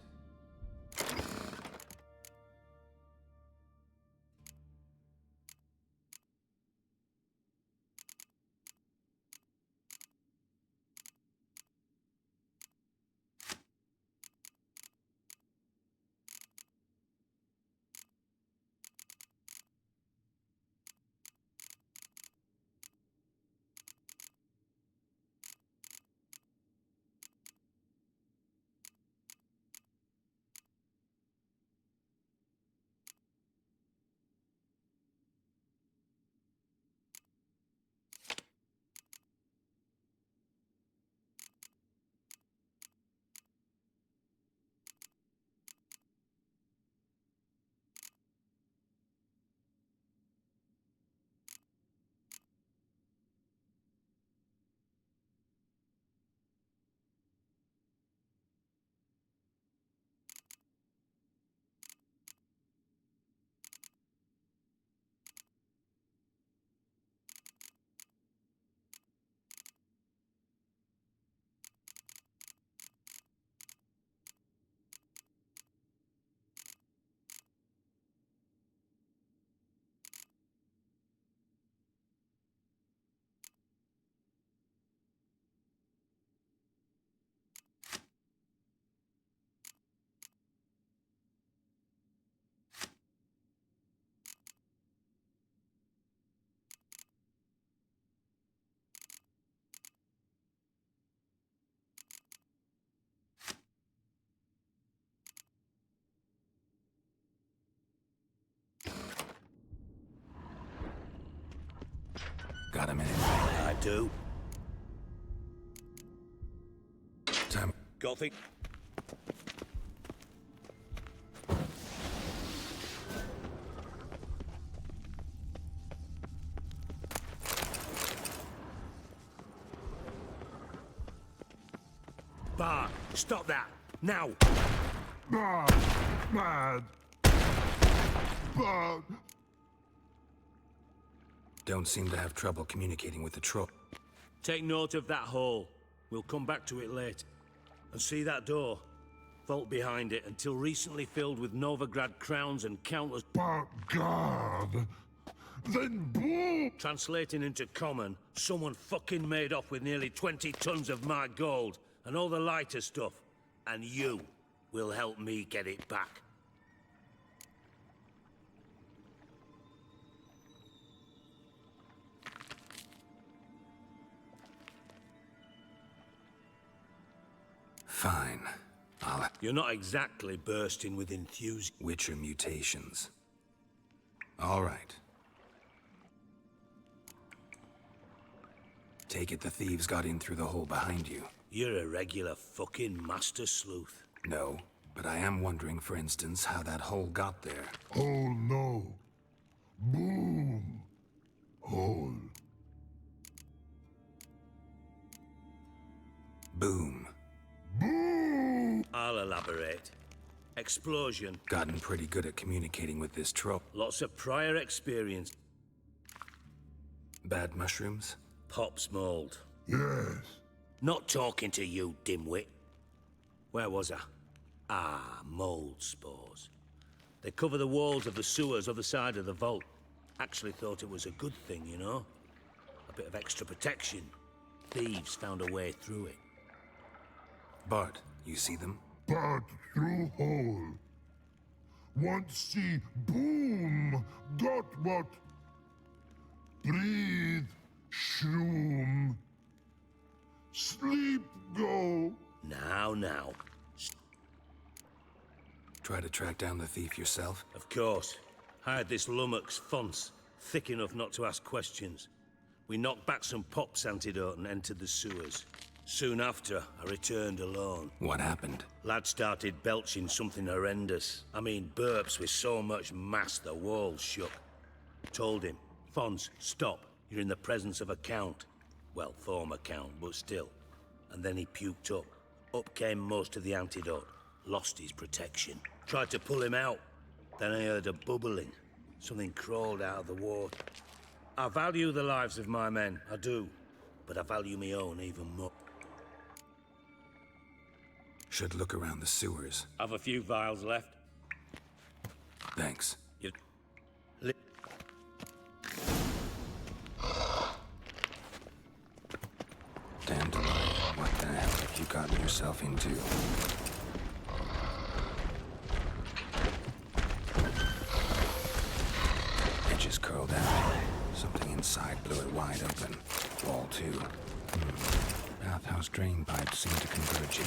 Got a minute? I do. Time. Gothic. Bart, stop that! Now! Bad. Bad. Bad. Don't seem to have trouble communicating with the troll. Take note of that hole. We'll come back to it later. And see that door? Vault behind it, until recently filled with Novigrad crowns and countless... But God! Then boom! Translating into common, someone fucking made off with nearly 20 tons of my gold, and all the lighter stuff. And you will help me get it back. Fine. You're not exactly bursting with enthusiasm. Witcher mutations. All right. Take it the thieves got in through the hole behind you. You're a regular fucking master sleuth. No, but I am wondering, for instance, how that hole got there. Oh no. Boom. Hole. Boom. Boom! I'll elaborate. Explosion. Gotten pretty good at communicating with this troll. Lots of prior experience. Bad mushrooms? Pop's mold. Yes. Not talking to you, dimwit. Where was I? Ah, mold spores. They cover the walls of the sewers other side of the vault. Actually thought it was a good thing, you know? A bit of extra protection. Thieves found a way through it. Bart, you see them? Bart through hole. Want see boom. Got what? Breathe. Shroom. Sleep go. Now. Try to track down the thief yourself? Of course. Hired this lummox, Fons. Thick enough not to ask questions. We knocked back some Pop's antidote and entered the sewers. Soon after, I returned alone. What happened? Lad started belching something horrendous. I mean, burps with so much mass the walls shook. Told him, Fons, stop. You're in the presence of a count. Well, former count, but still. And then he puked up. Up came most of the antidote. Lost his protection. Tried to pull him out. Then I heard a bubbling. Something crawled out of the water. I value the lives of my men, I do. But I value my own even more. Should look around the sewers. Have a few vials left. Thanks. You... Dandelion, what the hell have you gotten yourself into? Edges curled out. Something inside blew it wide open. Wall too. Bathhouse drain pipes seem to converge here.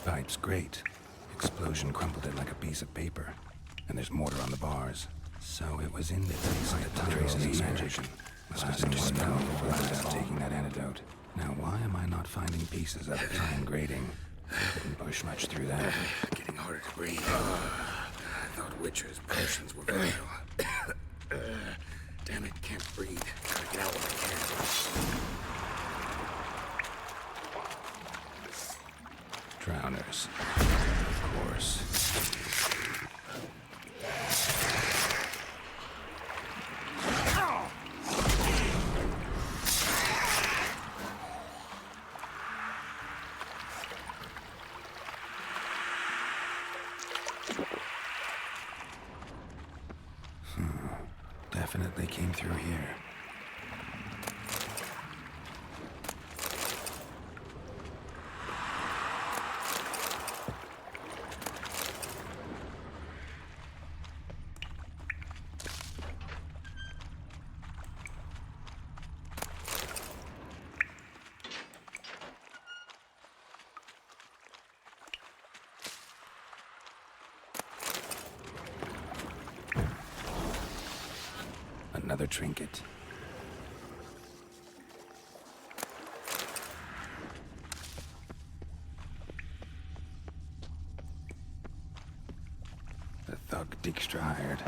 Pipe's great. Explosion crumpled it like a piece of paper. And there's mortar on the bars. So it was in the place by the traces of magic. Must have been spell without taking that antidote. Now why am I not finding pieces of the fine grating? Didn't push much through that. Getting harder to breathe. I thought Witcher's potions were vital. Damn it, can't breathe. Gotta get out when I can. Drowners. Of course. Definitely came through here. Another trinket. The thug Dijkstra hired.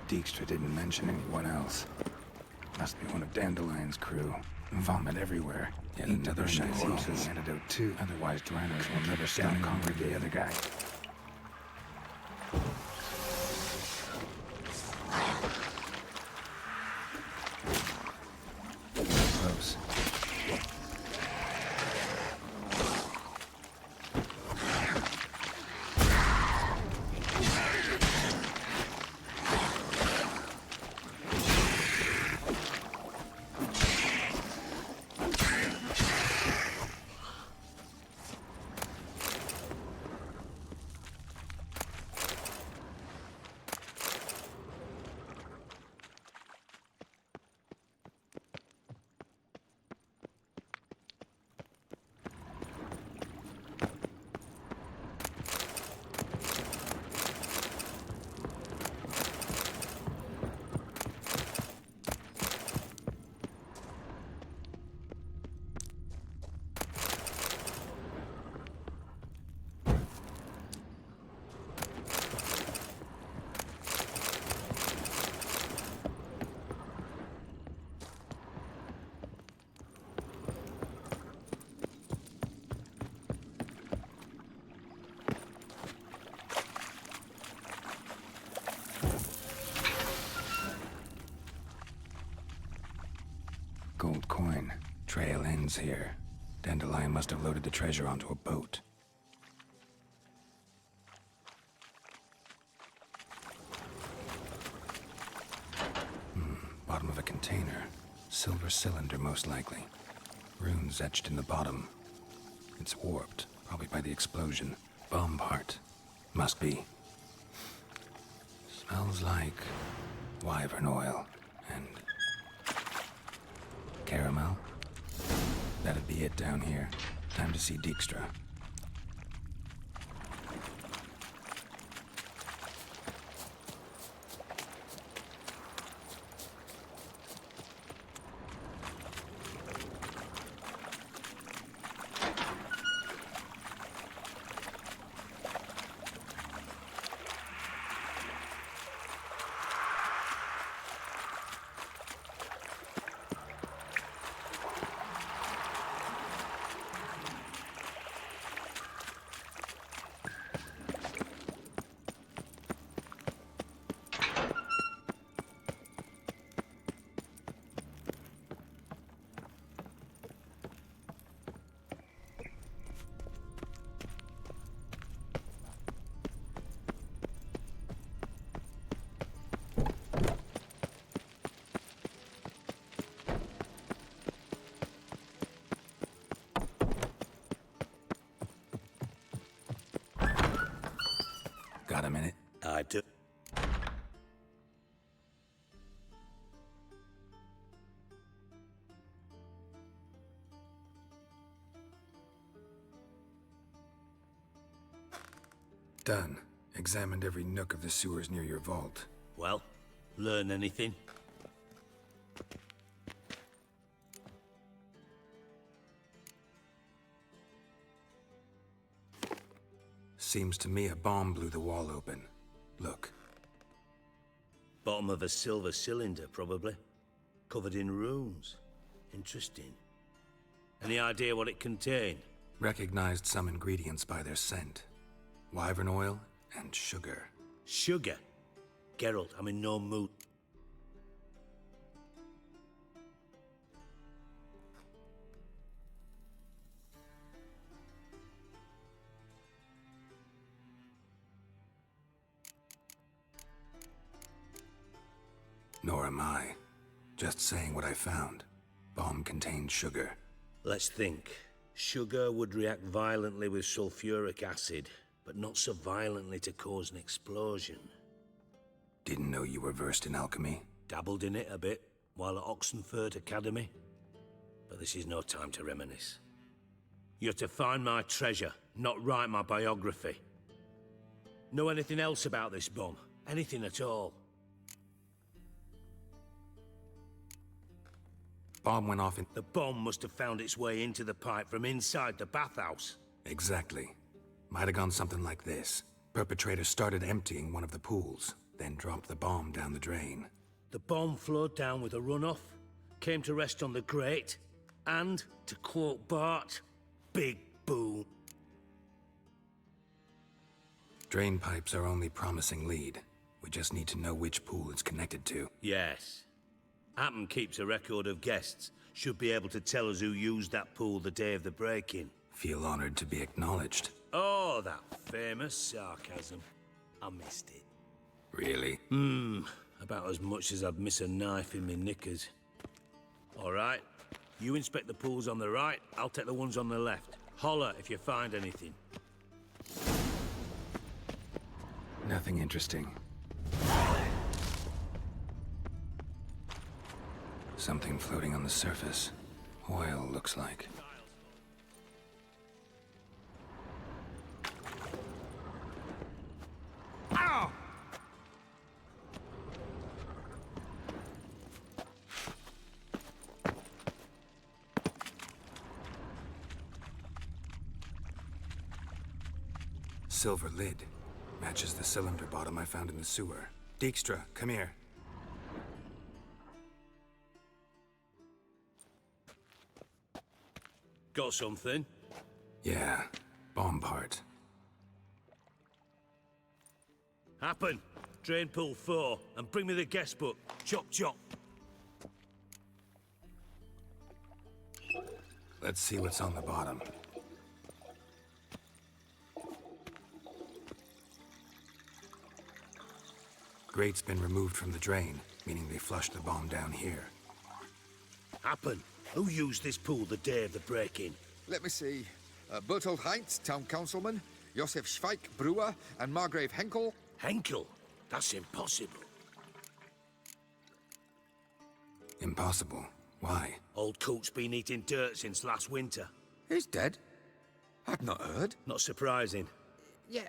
Dijkstra didn't mention anyone else. Must be one of Dandelion's crew. Vomit everywhere. Yet another shiny corpse's antidote too. Otherwise, Drowners will never stop conquering the other guy. Close. Gold coin. Trail ends here. Dandelion must have loaded the treasure onto a boat. Bottom of a container. Silver cylinder, most likely. Runes etched in the bottom. It's warped, probably by the explosion. Bomb part. Must be. Smells like wyvern oil and caramel. That'd be it down here. Time to see Dijkstra. I do. Done. Examined every nook of the sewers near your vault. Well, learn anything? Seems to me a bomb blew the wall open. Look. Bottom of a silver cylinder, probably. Covered in runes. Interesting. Any idea what it contained? Recognized some ingredients by their scent. Wyvern oil and sugar. Sugar? Geralt, I'm in no mood. Nor am I. Just saying what I found. Bomb contained sugar. Let's think. Sugar would react violently with sulfuric acid, but not so violently to cause an explosion. Didn't know you were versed in alchemy. Dabbled in it a bit while at Oxenford Academy. But this is no time to reminisce. You're to find my treasure, not write my biography. Know anything else about this bomb? Anything at all? Bomb went off in... The bomb must have found its way into the pipe from inside the bathhouse. Exactly. Might have gone something like this. Perpetrator started emptying one of the pools, then dropped the bomb down the drain. The bomb flowed down with a runoff, came to rest on the grate, and, to quote Bart, big boom. Drain pipes are only promising lead. We just need to know which pool it's connected to. Yes. Hammond keeps a record of guests. Should be able to tell us who used that pool the day of the break-in. Feel honored to be acknowledged. Oh, that famous sarcasm. I missed it. Really? About as much as I'd miss a knife in me knickers. All right. You inspect the pools on the right, I'll take the ones on the left. Holler if you find anything. Nothing interesting. Something floating on the surface. Oil, looks like. Ow! Silver lid. Matches the cylinder bottom I found in the sewer. Dijkstra, come here. Got something? Yeah, bomb part. Happen. Drain pool 4, and bring me the guest book. Chop chop. Let's see what's on the bottom. Grate's been removed from the drain, meaning they flushed the bomb down here. Happen. Who used this pool the day of the break-in? Let me see. Bertold Heinz, town councilman, Josef Schweik, brewer, and Margrave Henkel. Henkel? That's impossible. Impossible? Why? Old Coot's been eating dirt since last winter. He's dead? I'd not heard. Not surprising. Yeah,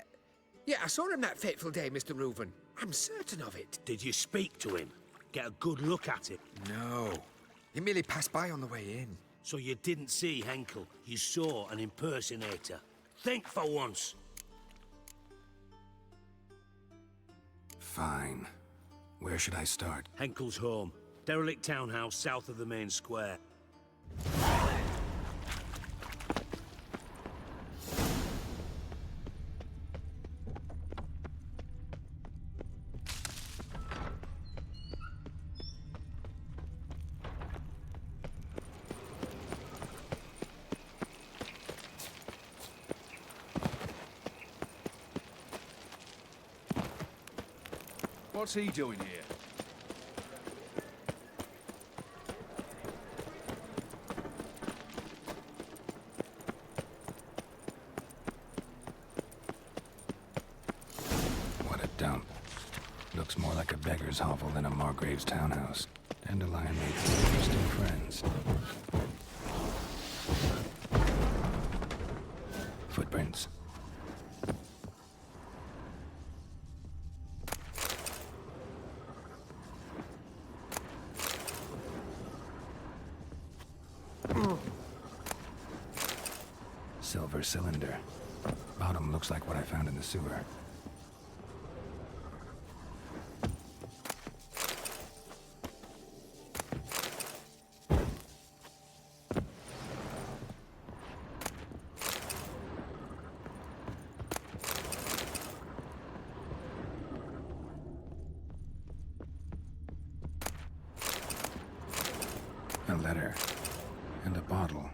I saw him that fateful day, Mr. Reuven. I'm certain of it. Did you speak to him? Get a good look at it? No. He merely passed by on the way in. So you didn't see Henkel. You saw an impersonator. Think for once. Fine. Where should I start? Henkel's home. Derelict townhouse south of the main square. What's he doing here? What a dump. Looks more like a beggar's hovel than a Margrave's townhouse. Dandelion made some interesting friends. Footprints. Silver cylinder. Bottom looks like what I found in the sewer. A letter. And a bottle.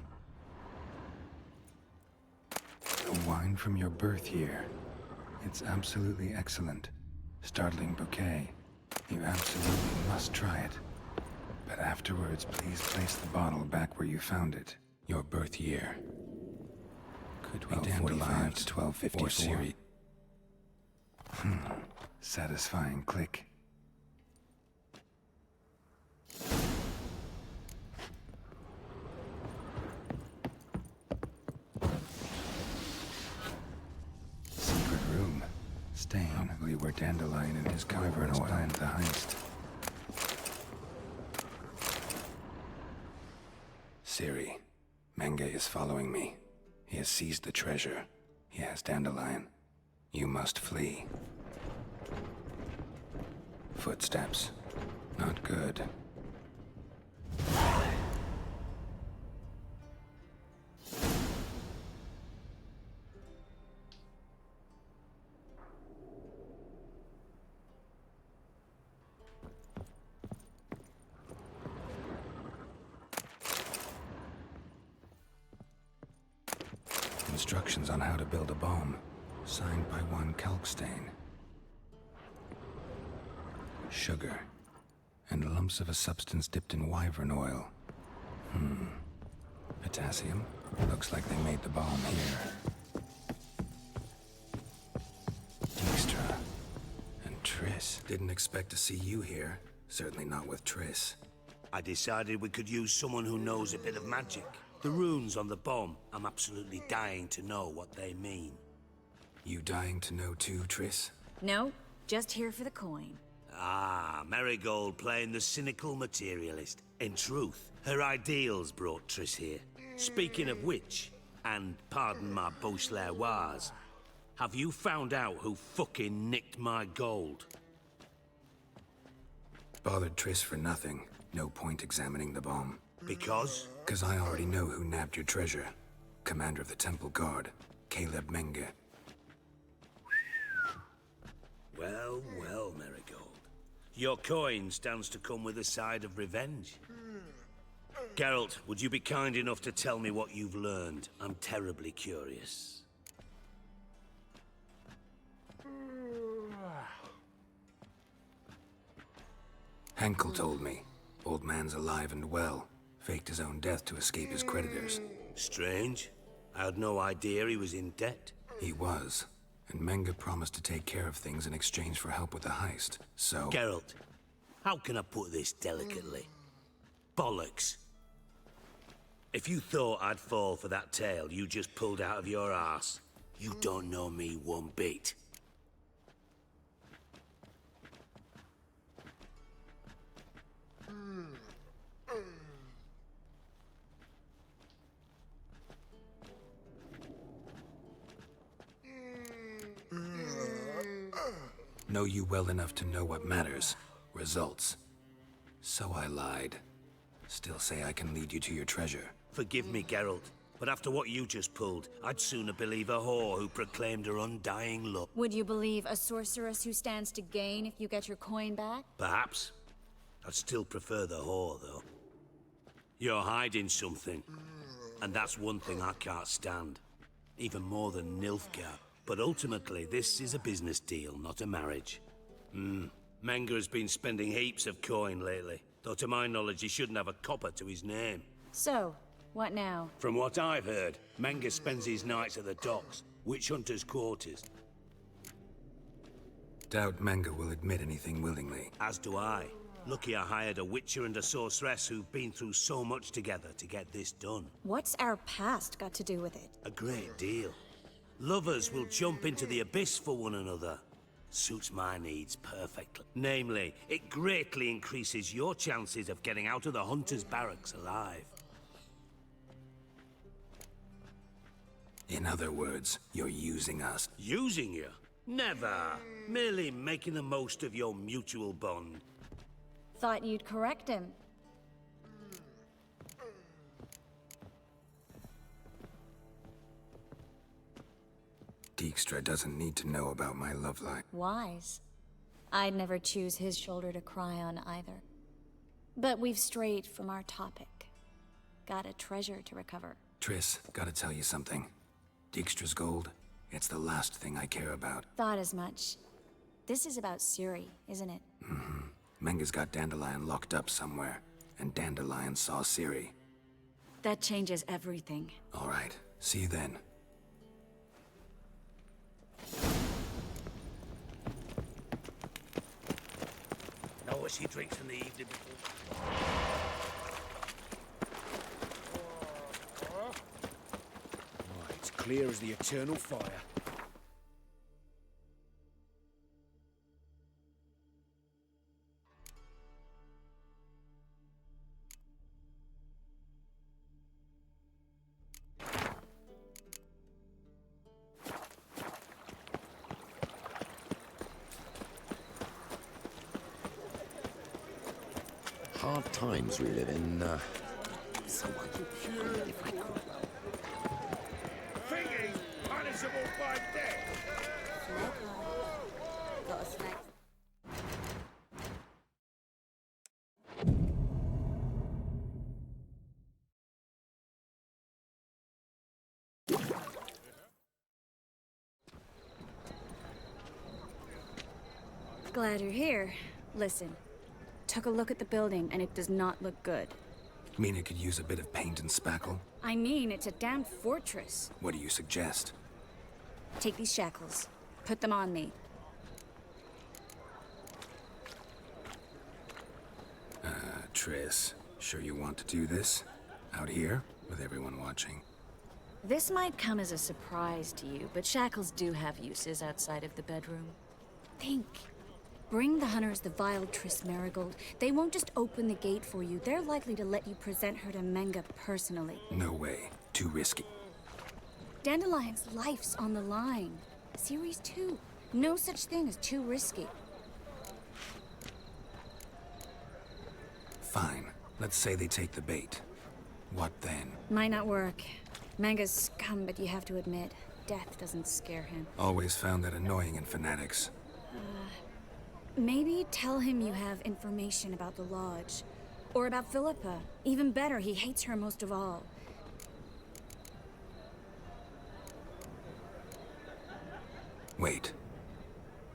The wine from your birth year. It's absolutely excellent. Startling bouquet. You absolutely must try it. But afterwards, please place the bottle back where you found it. Your birth year. Could we dandelion to 1254 Siri? Satisfying click. Secret room. Stain. Probably where Dandelion and his wyvern planned the heist. Siri, Menge is following me. He has seized the treasure. He has Dandelion. You must flee. Footsteps. Not good. Instructions on how to build a bomb, signed by one Kalkstein. Sugar, and lumps of a substance dipped in wyvern oil. Potassium? Looks like they made the bomb here. Dijkstra. And Triss. Didn't expect to see you here. Certainly not with Triss. I decided we could use someone who knows a bit of magic. The runes on the bomb, I'm absolutely dying to know what they mean. You dying to know too, Triss? No, just here for the coin. Ah, Marigold playing the cynical materialist. In truth, her ideals brought Triss here. Speaking of which, and pardon my Beauclervois, have you found out who fucking nicked my gold? Bothered Triss for nothing. No point examining the bomb. Because? Because I already know who nabbed your treasure. Commander of the Temple Guard, Caleb Menge. Well, well, Marigold. Your coin stands to come with a side of revenge. Geralt, would you be kind enough to tell me what you've learned? I'm terribly curious. Henkel told me. Old man's alive and well. Faked his own death to escape his creditors. Strange. I had no idea he was in debt. He was. And Menge promised to take care of things in exchange for help with the heist. So... Geralt, how can I put this delicately? Bollocks. If you thought I'd fall for that tale you just pulled out of your arse, you don't know me one bit. Know you well enough to know what matters. Results. So I lied. Still say I can lead you to your treasure. Forgive me, Geralt, but after what you just pulled, I'd sooner believe a whore who proclaimed her undying love. Would you believe a sorceress who stands to gain if you get your coin back? Perhaps. I'd still prefer the whore, though. You're hiding something, and that's one thing I can't stand. Even more than Nilfgaard. But ultimately, this is a business deal, not a marriage. Menge has been spending heaps of coin lately, though to my knowledge he shouldn't have a copper to his name. So, what now? From what I've heard, Menge spends his nights at the docks, witch hunters' quarters. Doubt Menge will admit anything willingly. As do I. Lucky I hired a witcher and a sorceress who've been through so much together to get this done. What's our past got to do with it? A great deal. Lovers will jump into the abyss for one another. Suits my needs perfectly. Namely, it greatly increases your chances of getting out of the Hunter's barracks alive. In other words, you're using us. Using you? Never. Merely making the most of your mutual bond. Thought you'd correct him. Dijkstra doesn't need to know about my love life. Wise. I'd never choose his shoulder to cry on either. But we've strayed from our topic. Got a treasure to recover. Triss, gotta tell you something. Dijkstra's gold, it's the last thing I care about. Thought as much. This is about Ciri, isn't it? Mm-hmm. Menge's got Dandelion locked up somewhere, and Dandelion saw Ciri. That changes everything. All right, see you then. Know what she drinks in the evening before. Right, it's clear as the eternal fire. Hard times we live in. Someone if I could. Thingy, punishable by death. Got a snack. Glad you're here. Listen. Took a look at the building, and it does not look good. Mean it could use a bit of paint and spackle? I mean, it's a damn fortress. What do you suggest? Take these shackles. Put them on me. Triss, sure you want to do this? Out here, with everyone watching? This might come as a surprise to you, but shackles do have uses outside of the bedroom. Think. Bring the hunters the vile Triss Merigold. They won't just open the gate for you. They're likely to let you present her to Menge personally. No way. Too risky. Dandelion's life's on the line. Ciri's too. No such thing as too risky. Fine. Let's say they take the bait. What then? Might not work. Menge's scum, but you have to admit, death doesn't scare him. Always found that annoying in fanatics. Maybe tell him you have information about the Lodge. Or about Philippa. Even better, he hates her most of all. Wait.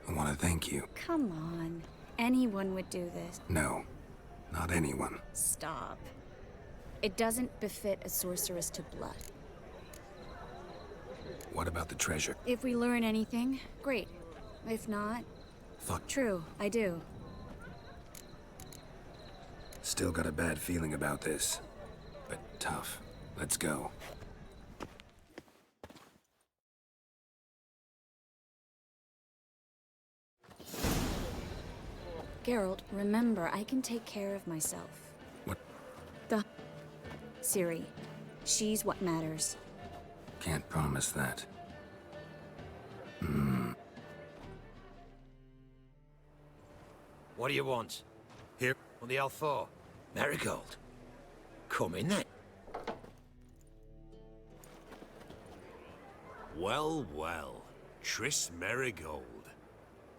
I want to thank you. Come on. Anyone would do this. No. Not anyone. Stop. It doesn't befit a sorceress to blood. What about the treasure? If we learn anything, great. If not... True, I do. Still got a bad feeling about this. But tough. Let's go. Geralt, remember, I can take care of myself. What? Ciri. She's what matters. Can't promise that. What do you want? Here. On the L4. Merigold. Come in then. Well, well. Triss Merigold.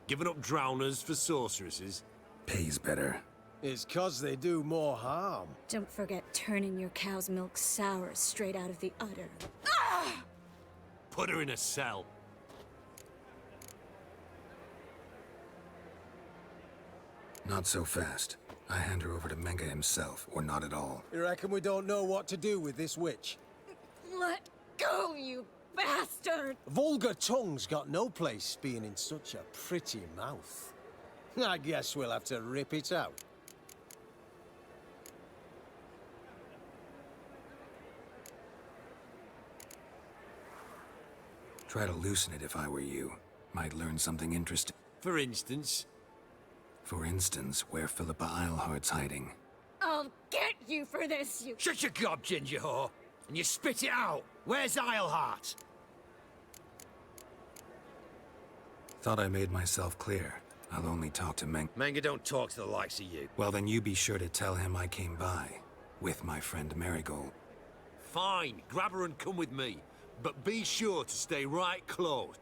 Giving up drowners for sorceresses? Pays better. It's 'cause they do more harm. Don't forget turning your cow's milk sour straight out of the udder. Put her in a cell. Not so fast. I hand her over to Menge himself, or not at all. You reckon we don't know what to do with this witch? Let go, you bastard! Vulgar tongue's got no place being in such a pretty mouth. I guess we'll have to rip it out. Try to loosen it if I were you. Might learn something interesting. For instance? For instance, where Philippa Eilhart's hiding. I'll get you for this, you... Shut your gob, ginger whore, and you spit it out. Where's Eilhart? Thought I made myself clear. I'll only talk to Meng. Manga don't talk to the likes of you. Well, then you be sure to tell him I came by. With my friend Marigold. Fine, grab her and come with me. But be sure to stay right close.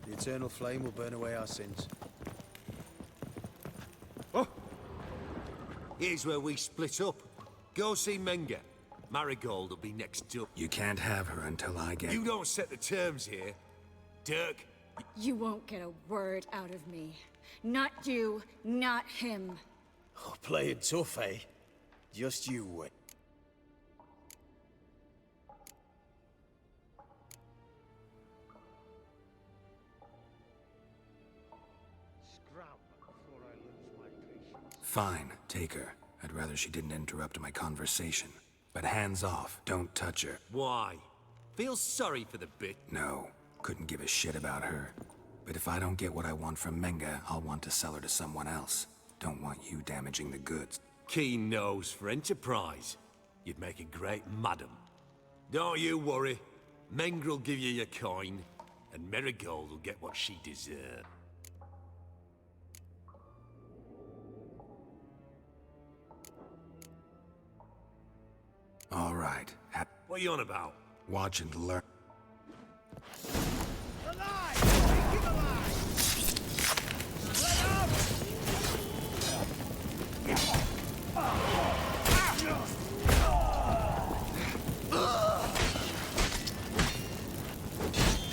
The eternal flame will burn away our sins. Here's where we split up. Go see Menga. Marigold will be next door. You can't have her until I get... You don't set the terms here. Dirk. You won't get a word out of me. Not you, not him. Oh, playing tough, eh? Just you wait. Fine, take her. I'd rather she didn't interrupt my conversation. But hands off, don't touch her. Why? Feel sorry for the bit? No, couldn't give a shit about her. But if I don't get what I want from Menga, I'll want to sell her to someone else. Don't want you damaging the goods. Keen nose for enterprise. You'd make a great madam. Don't you worry. Mengrel will give you your coin, and Marigold will get what she deserves. All right. What are you on about? Watch and learn.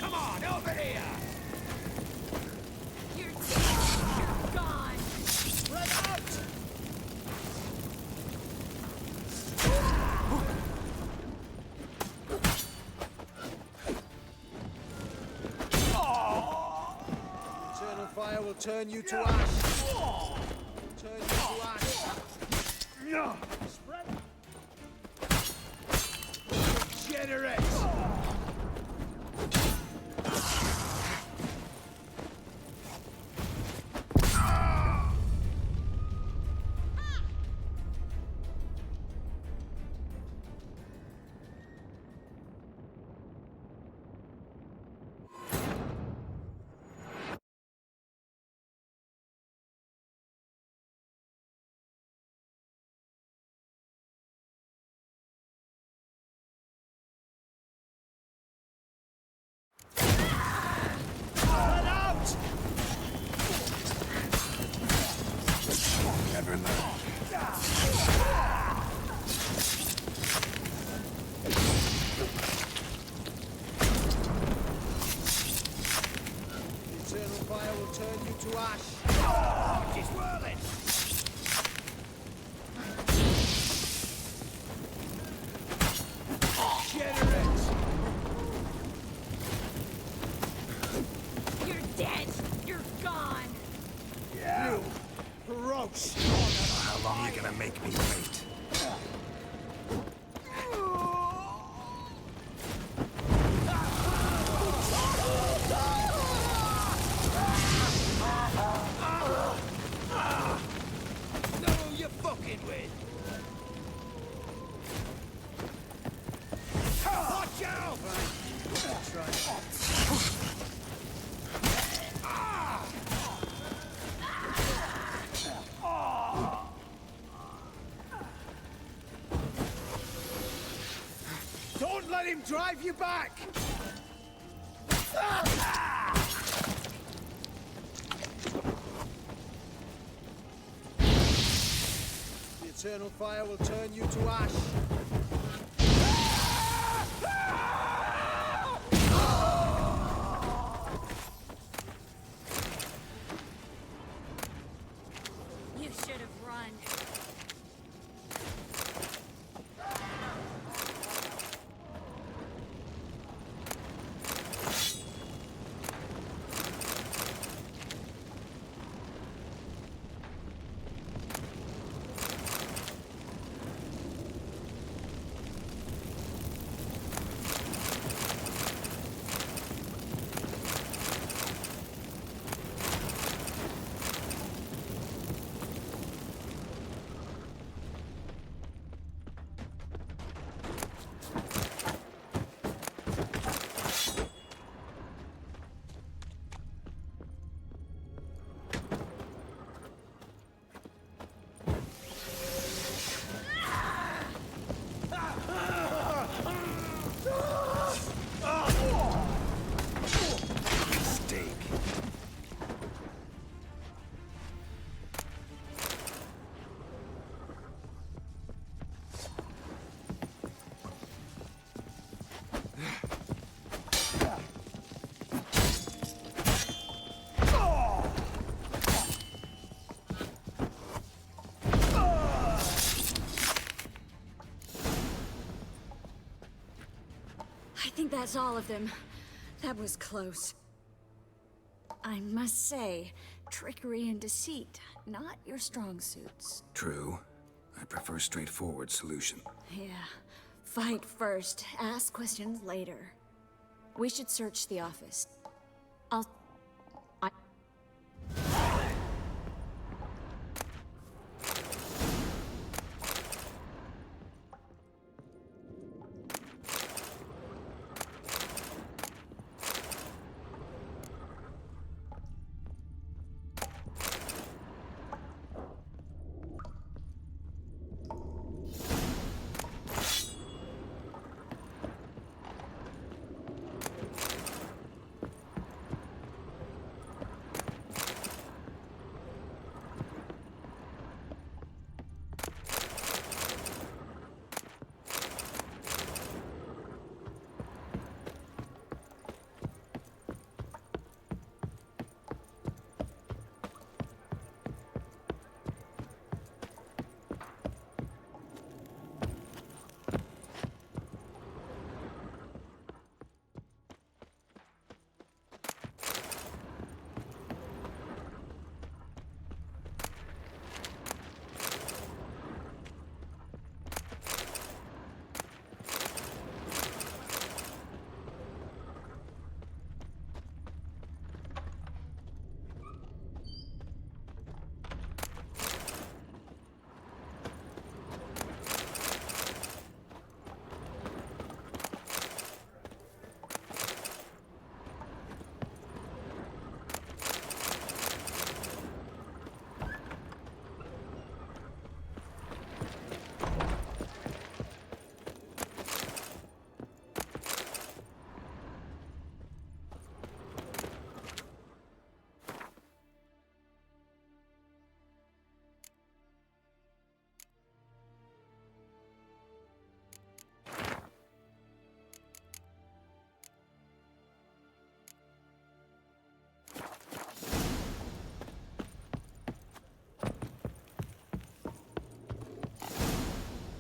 Come on, over here! You're gone! Spread out! Eternal fire will turn you to ash. Turn you to ash. Spread. Generate. Never learn. The eternal fire will turn you to ash. She's whirling! Generate. You're dead! You're gone! You gross. How long are you gonna make me wait? Know who you're fucking with? Watch out! Don't let him drive you back! The eternal fire will turn you to ash. That's all of them. That was close. I must say, trickery and deceit, not your strong suits. True. I prefer straightforward solution. Yeah. Fight first, ask questions later. We should search the office.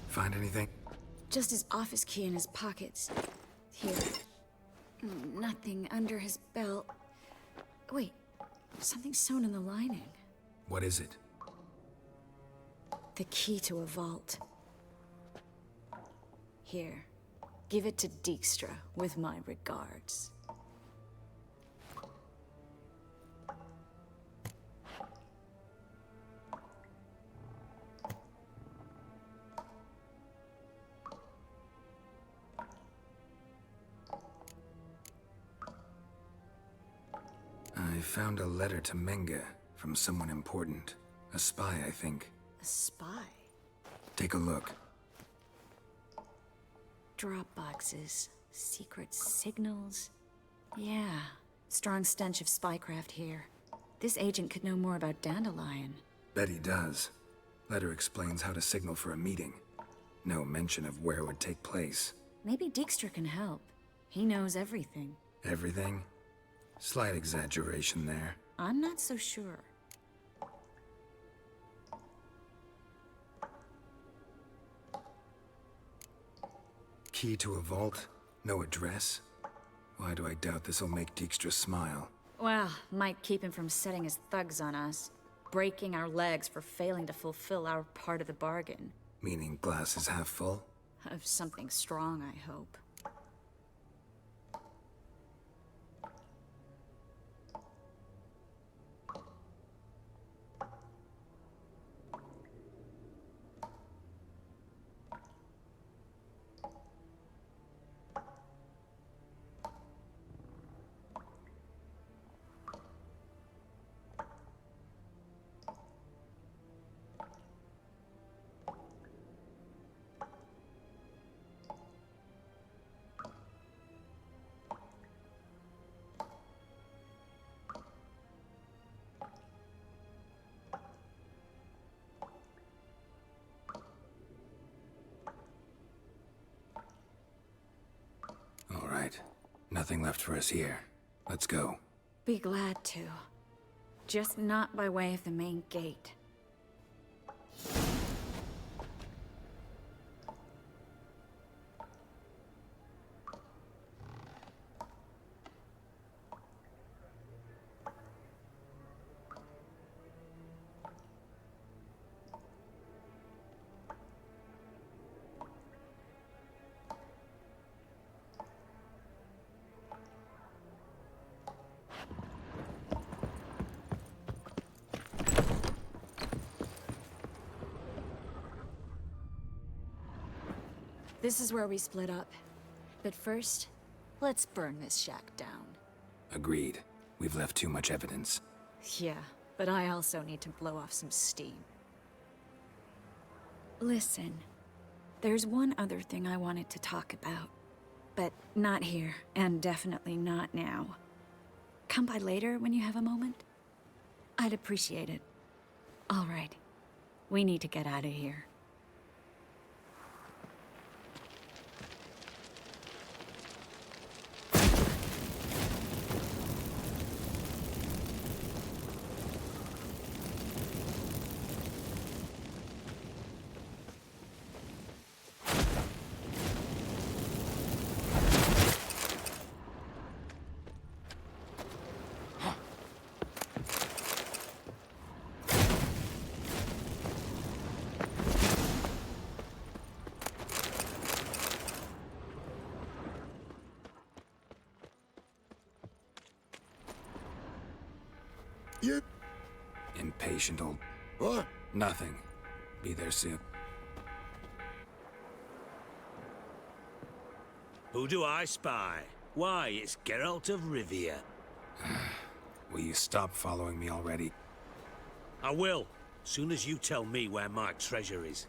Find anything? Just his office key in his pockets. Here. Nothing under his belt. Wait, something sewn in the lining. What is it? The key to a vault. Here. Give it to Dijkstra, with my regards. I found a letter to Menge from someone important. A spy, I think. A spy? Take a look. Drop boxes, secret signals. Yeah, strong stench of spycraft here. This agent could know more about Dandelion. Bet he does. Letter explains how to signal for a meeting. No mention of where it would take place. Maybe Dijkstra can help. He knows everything. Everything? Slight exaggeration there. I'm not so sure. Key to a vault? No address? Why do I doubt this'll make Dijkstra smile? Well, might keep him from setting his thugs on us. Breaking our legs for failing to fulfill our part of the bargain. Meaning glass is half full? Of something strong, I hope. All right. Nothing left for us here. Let's go. Be glad to. Just not by way of the main gate. This is where we split up. But first, let's burn this shack down. Agreed. We've left too much evidence. Yeah, but I also need to blow off some steam. Listen, there's one other thing I wanted to talk about. But not here, and definitely not now. Come by later when you have a moment? I'd appreciate it. All right. We need to get out of here. You... Impatient old... What? Nothing. Be there soon. Who do I spy? Why, it's Geralt of Rivia. Will you stop following me already? I will, soon as you tell me where my treasure is.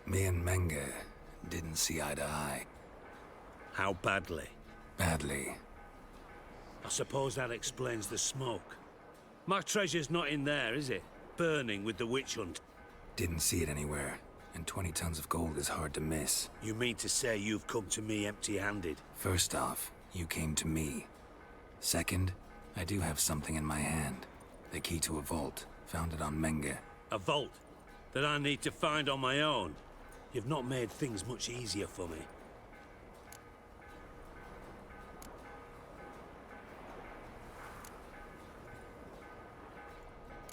Me and Menge didn't see eye to eye. How badly? Badly. I suppose that explains the smoke. My treasure's not in there, is it? Burning with the witch hunt. Didn't see it anywhere, and 20 tons of gold is hard to miss. You mean to say you've come to me empty-handed? First off, you came to me. Second, I do have something in my hand. The key to a vault, founded on Menge. A vault? That I need to find on my own? You've not made things much easier for me.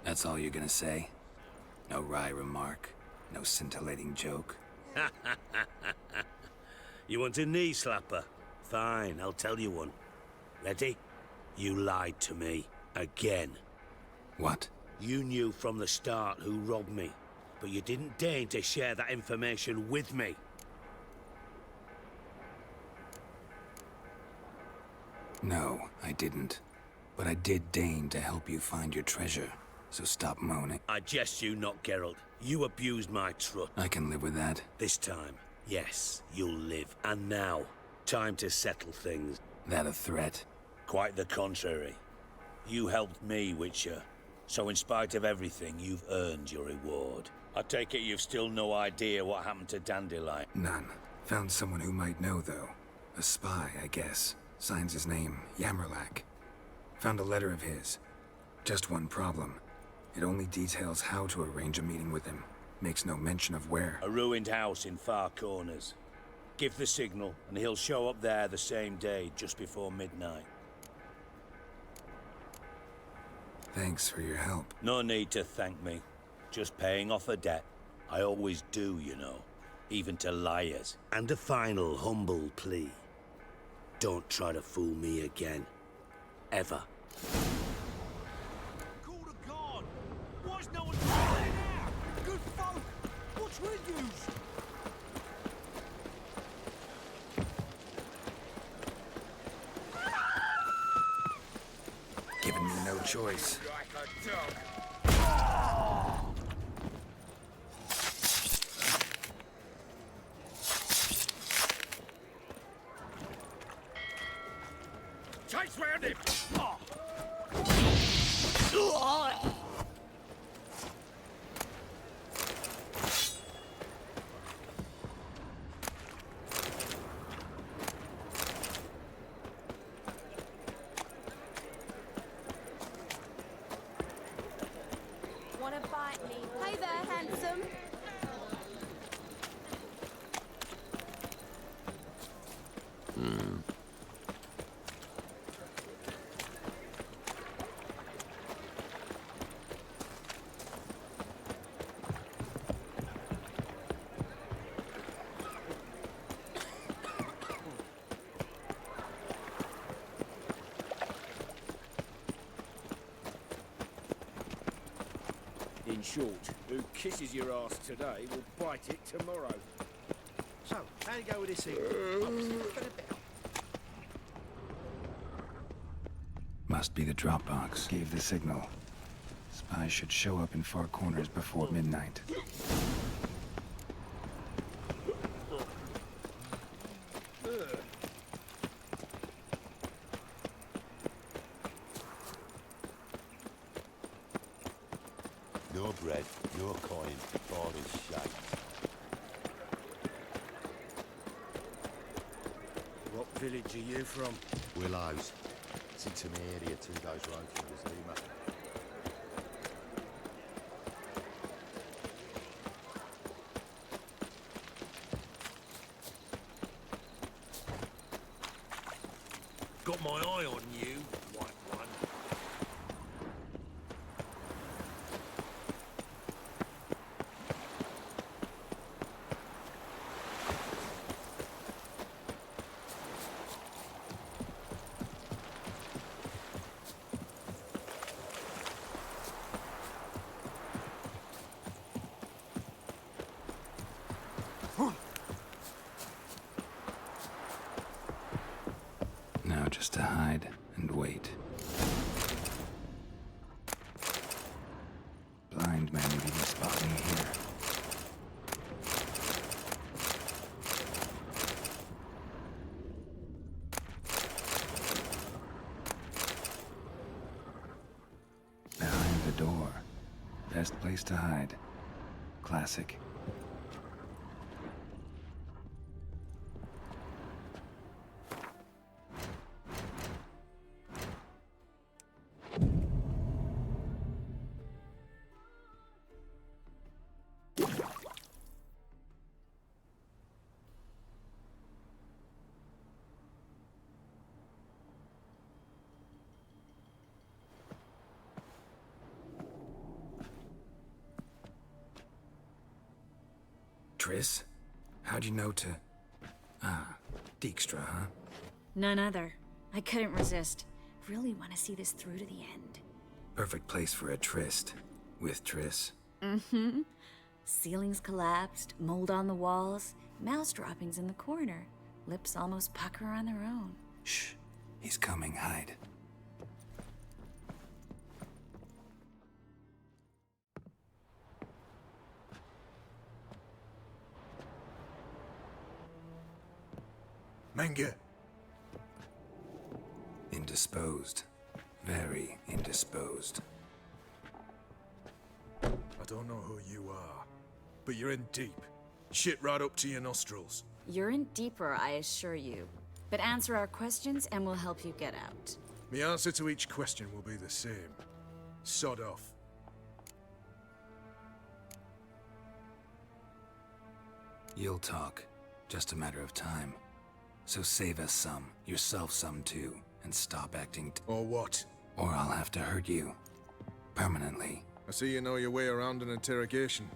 That's all you're gonna say? No wry remark? No scintillating joke? You want a knee slapper? Fine, I'll tell you one. Ready? You lied to me. Again. What? You knew from the start who robbed me, but you didn't deign to share that information with me. No, I didn't. But I did deign to help you find your treasure. So stop moaning. I jest you not, Geralt. You abused my trust. I can live with that. This time, yes, you'll live. And now, time to settle things. That a threat? Quite the contrary. You helped me, Witcher. So in spite of everything, you've earned your reward. I take it you've still no idea what happened to Dandelion? None. Found someone who might know, though. A spy, I guess. Signs his name, Yammerlak. Found a letter of his. Just one problem. It only details how to arrange a meeting with him. Makes no mention of where. A ruined house in Far Corners. Give the signal, and he'll show up there the same day, just before midnight. Thanks for your help. No need to thank me. Just paying off a debt. I always do, you know. Even to liars. And a final humble plea. Don't try to fool me again. Ever. Call to God! Why's no one calling out? Good folk! What's with yous? Giving me no choice. Like a dog. Chase round him! Wanna bite me? Hey there, handsome. In short, who kisses your ass today will bite it tomorrow. So, how you go with this thing? Must be the Dropbox. Gave the signal. Spies should show up in far corners before midnight. No bread, no coin, all is shite. What village are you from? Willows. It's into my area 2 days road from the Zuma. Got my eye on you, white one. Now just to hide and wait. Blind man would even spot me here. Behind the door. Best place to hide. Classic. Triss? How'd you know to... Ah, Dijkstra, huh? None other. I couldn't resist. Really want to see this through to the end. Perfect place for a tryst. With Triss. Mm-hmm. Ceilings collapsed, mold on the walls, mouse droppings in the corner. Lips almost pucker on their own. Shh. He's coming. Hide. Menge. Indisposed. Very indisposed. I don't know who you are, but you're in deep. Shit right up to your nostrils. You're in deeper, I assure you. But answer our questions and we'll help you get out. The answer to each question will be the same. Sod off. You'll talk. Just a matter of time. So save us some, yourself some too, and stop acting Or what? Or I'll have to hurt you. Permanently. I see you know your way around an interrogation.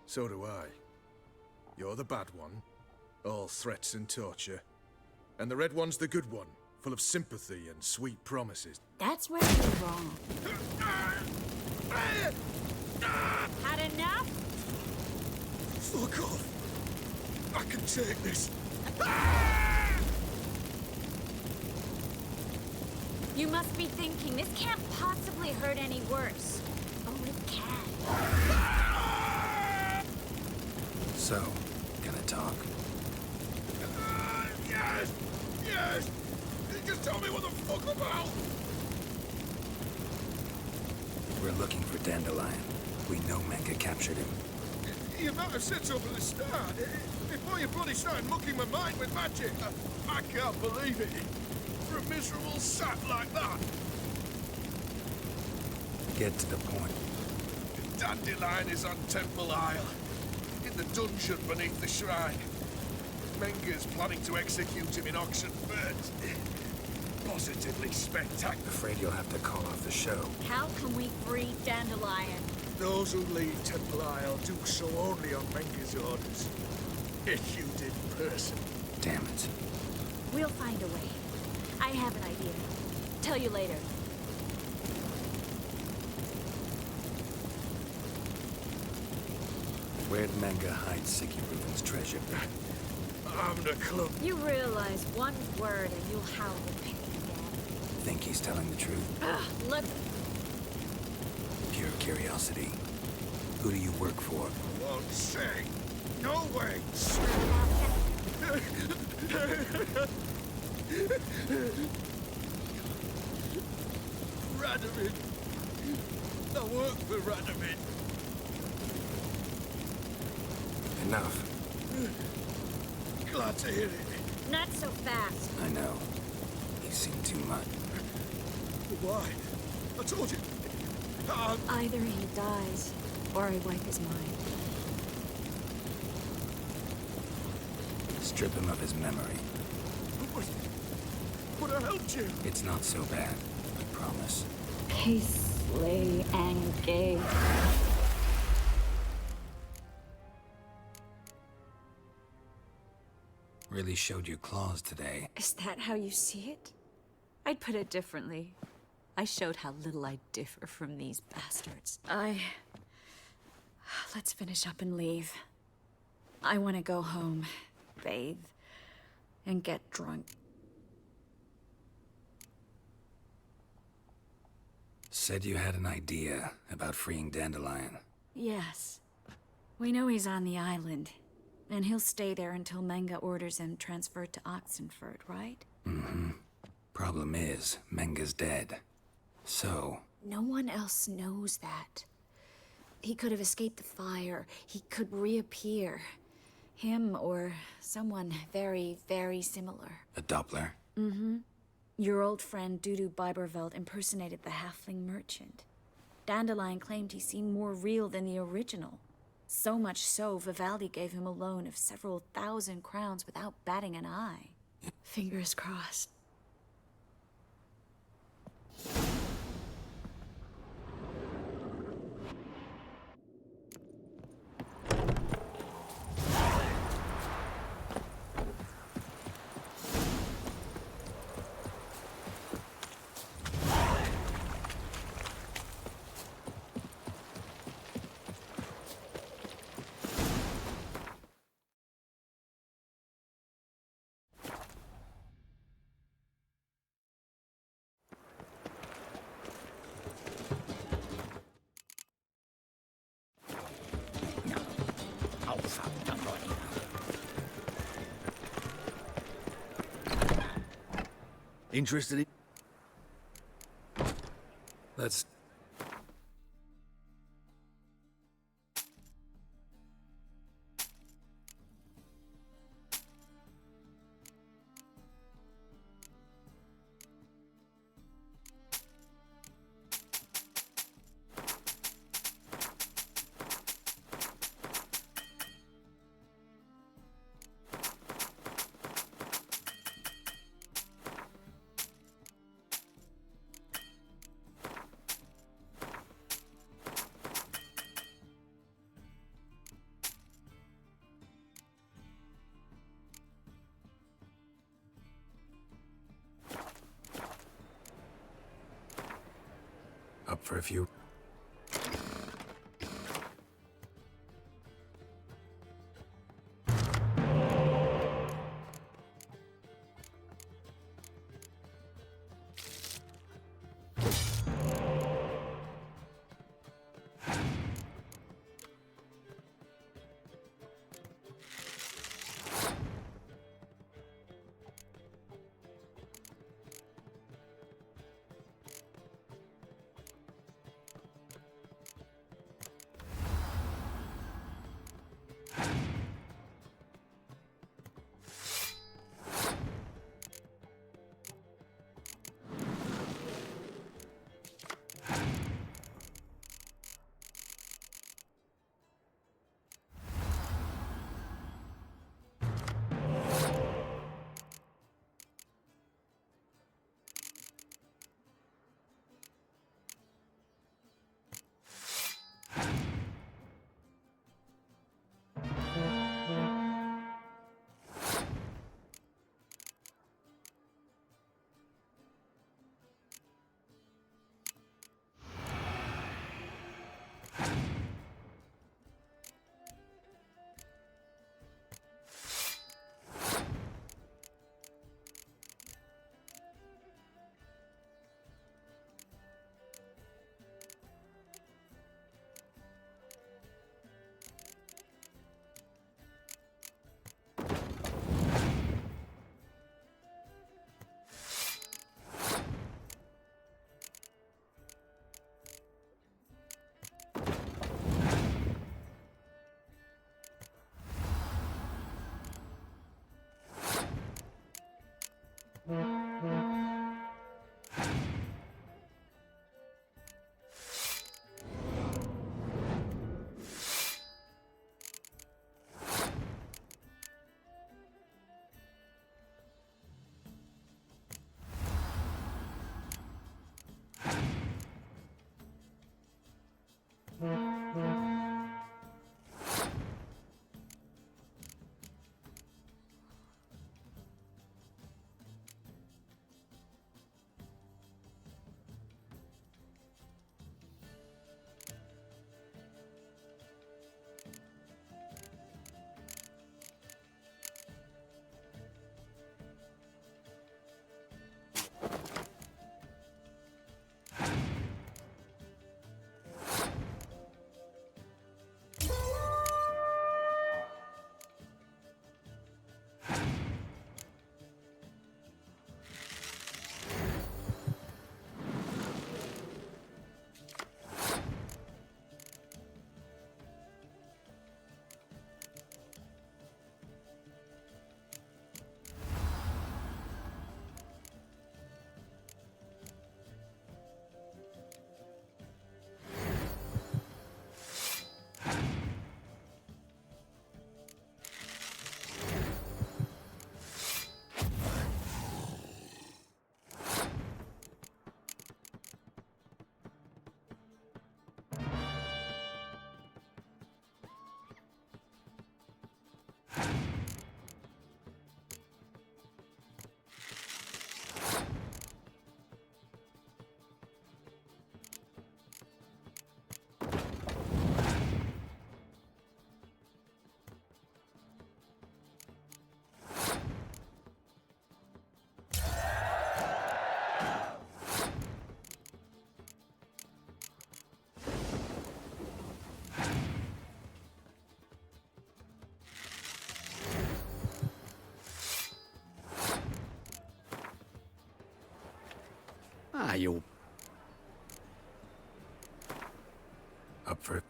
So do I. You're the bad one. All threats and torture. And the red one's the good one, full of sympathy and sweet promises. That's where you're wrong. Had enough? Fuck off! I can take this. You must be thinking, this can't possibly hurt any worse. Oh, it can. So, gonna talk? Yes! Yes! Just tell me what the fuck about! We're looking for Dandelion. We know Menge captured him. You might have said so from the start. Before you bloody started mucking my mind with magic. I can't believe it. For a miserable sap like that. Get to the point. Dandelion is on Temple Isle. In the dungeon beneath the shrine. Menge's planning to execute him in Oxenfurt. Positively spectacular. Afraid you'll have to call off the show. How can we free Dandelion? Those who leave Temple Isle do so only on Menge's orders. Issued in person. Damn it. We'll find a way. I have an idea. Tell you later. Where'd Menge hide Siggy Reuben's treasure? having a club. You realize one word and you'll howl the pain again. Think he's telling the truth? Ugh, look. Pure curiosity. Who do you work for? I won't say. No way. Radovid. I work for Radovid. Enough. Glad to hear it. Not so fast. I know. You've seen too much. Why? I told you. Either he dies, or I wipe his mind. Strip him of his memory. But I helped you. It's not so bad, I promise. Peacefully engage. Really showed your claws today. Is that how you see it? I'd put it differently. I showed how little I differ from these bastards. Let's finish up and leave. I want to go home, bathe, and get drunk. Said you had an idea about freeing Dandelion. Yes. We know he's on the island, and he'll stay there until Menga orders him transferred to Oxenford, right? Mm-hmm. Problem is, Menga's dead. So... No one else knows that. He could have escaped the fire. He could reappear. Him or someone very, very similar. a Doppler. Mm-hmm. Your old friend Dudu Biberveld impersonated the halfling merchant. Dandelion claimed he seemed more real than the original. So much so, Vivaldi gave him a loan of several thousand crowns without batting an eye. Fingers crossed. Interested in... Let's... Up for a few. Are you Up for it?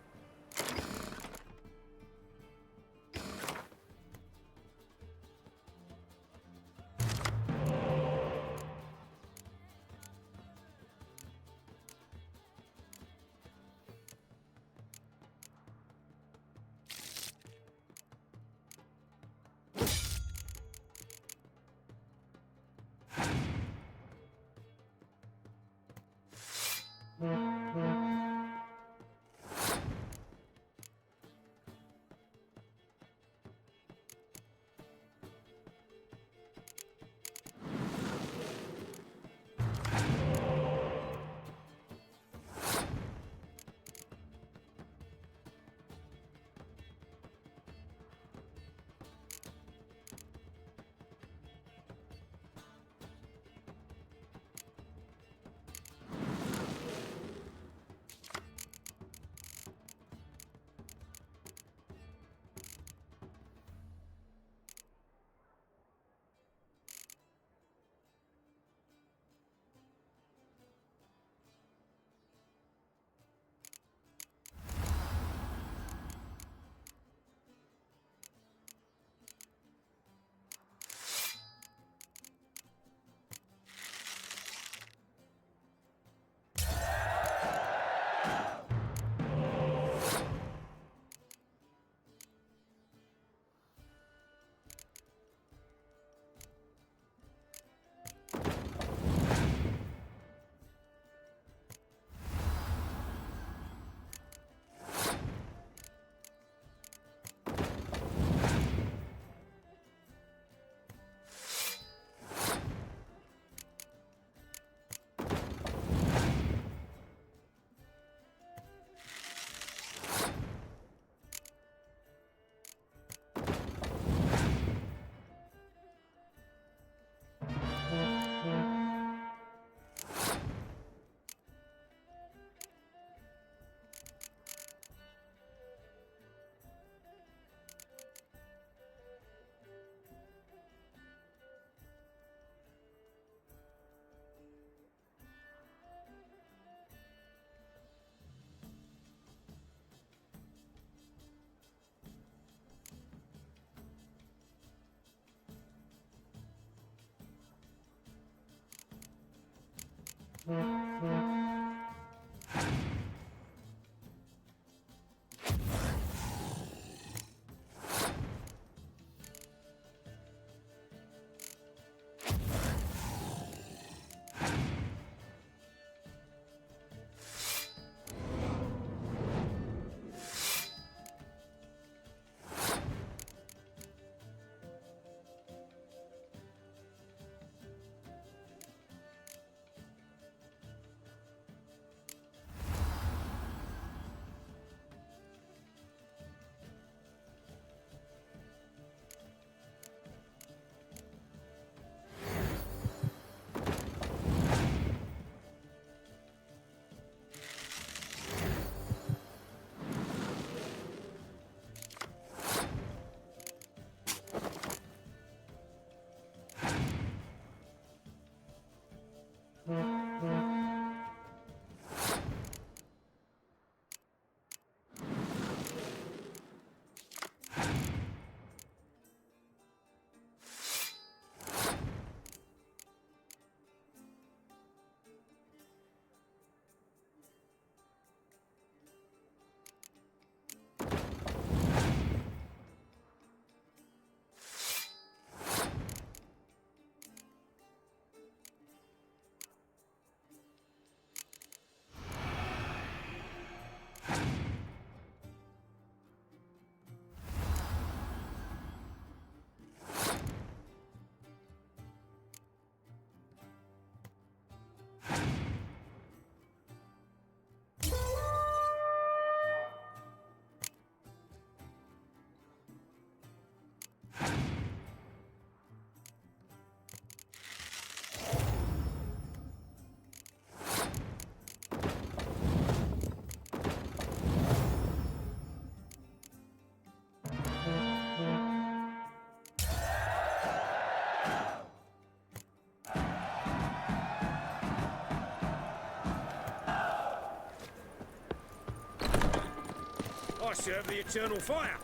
I serve the eternal fire.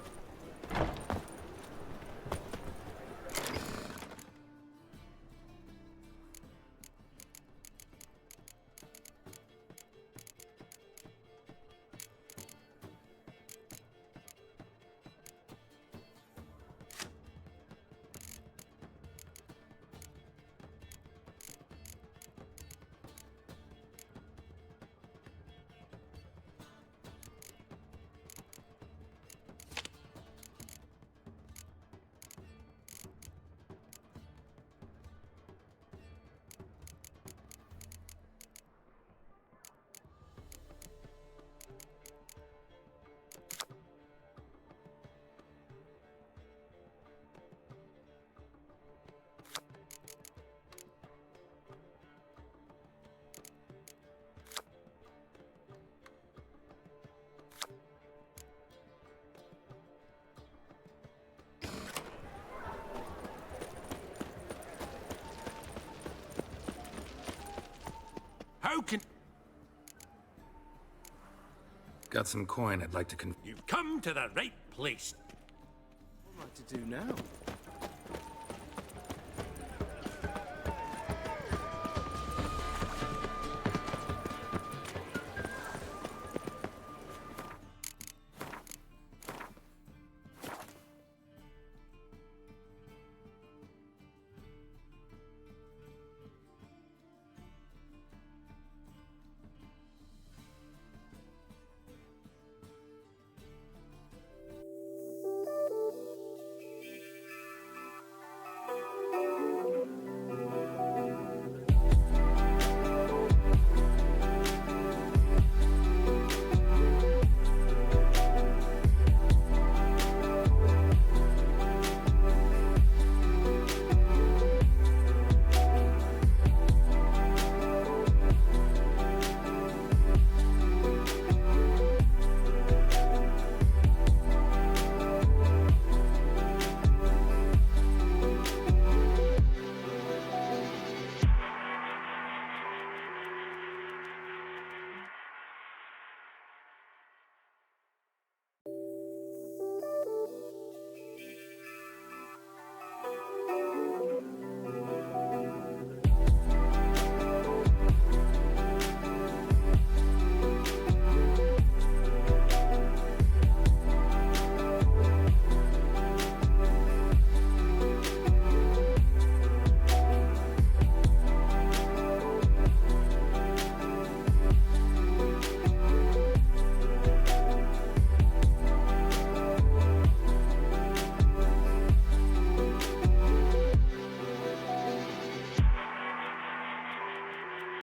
How can... Got some coin I'd like to You've come to the right place. What am I to do now?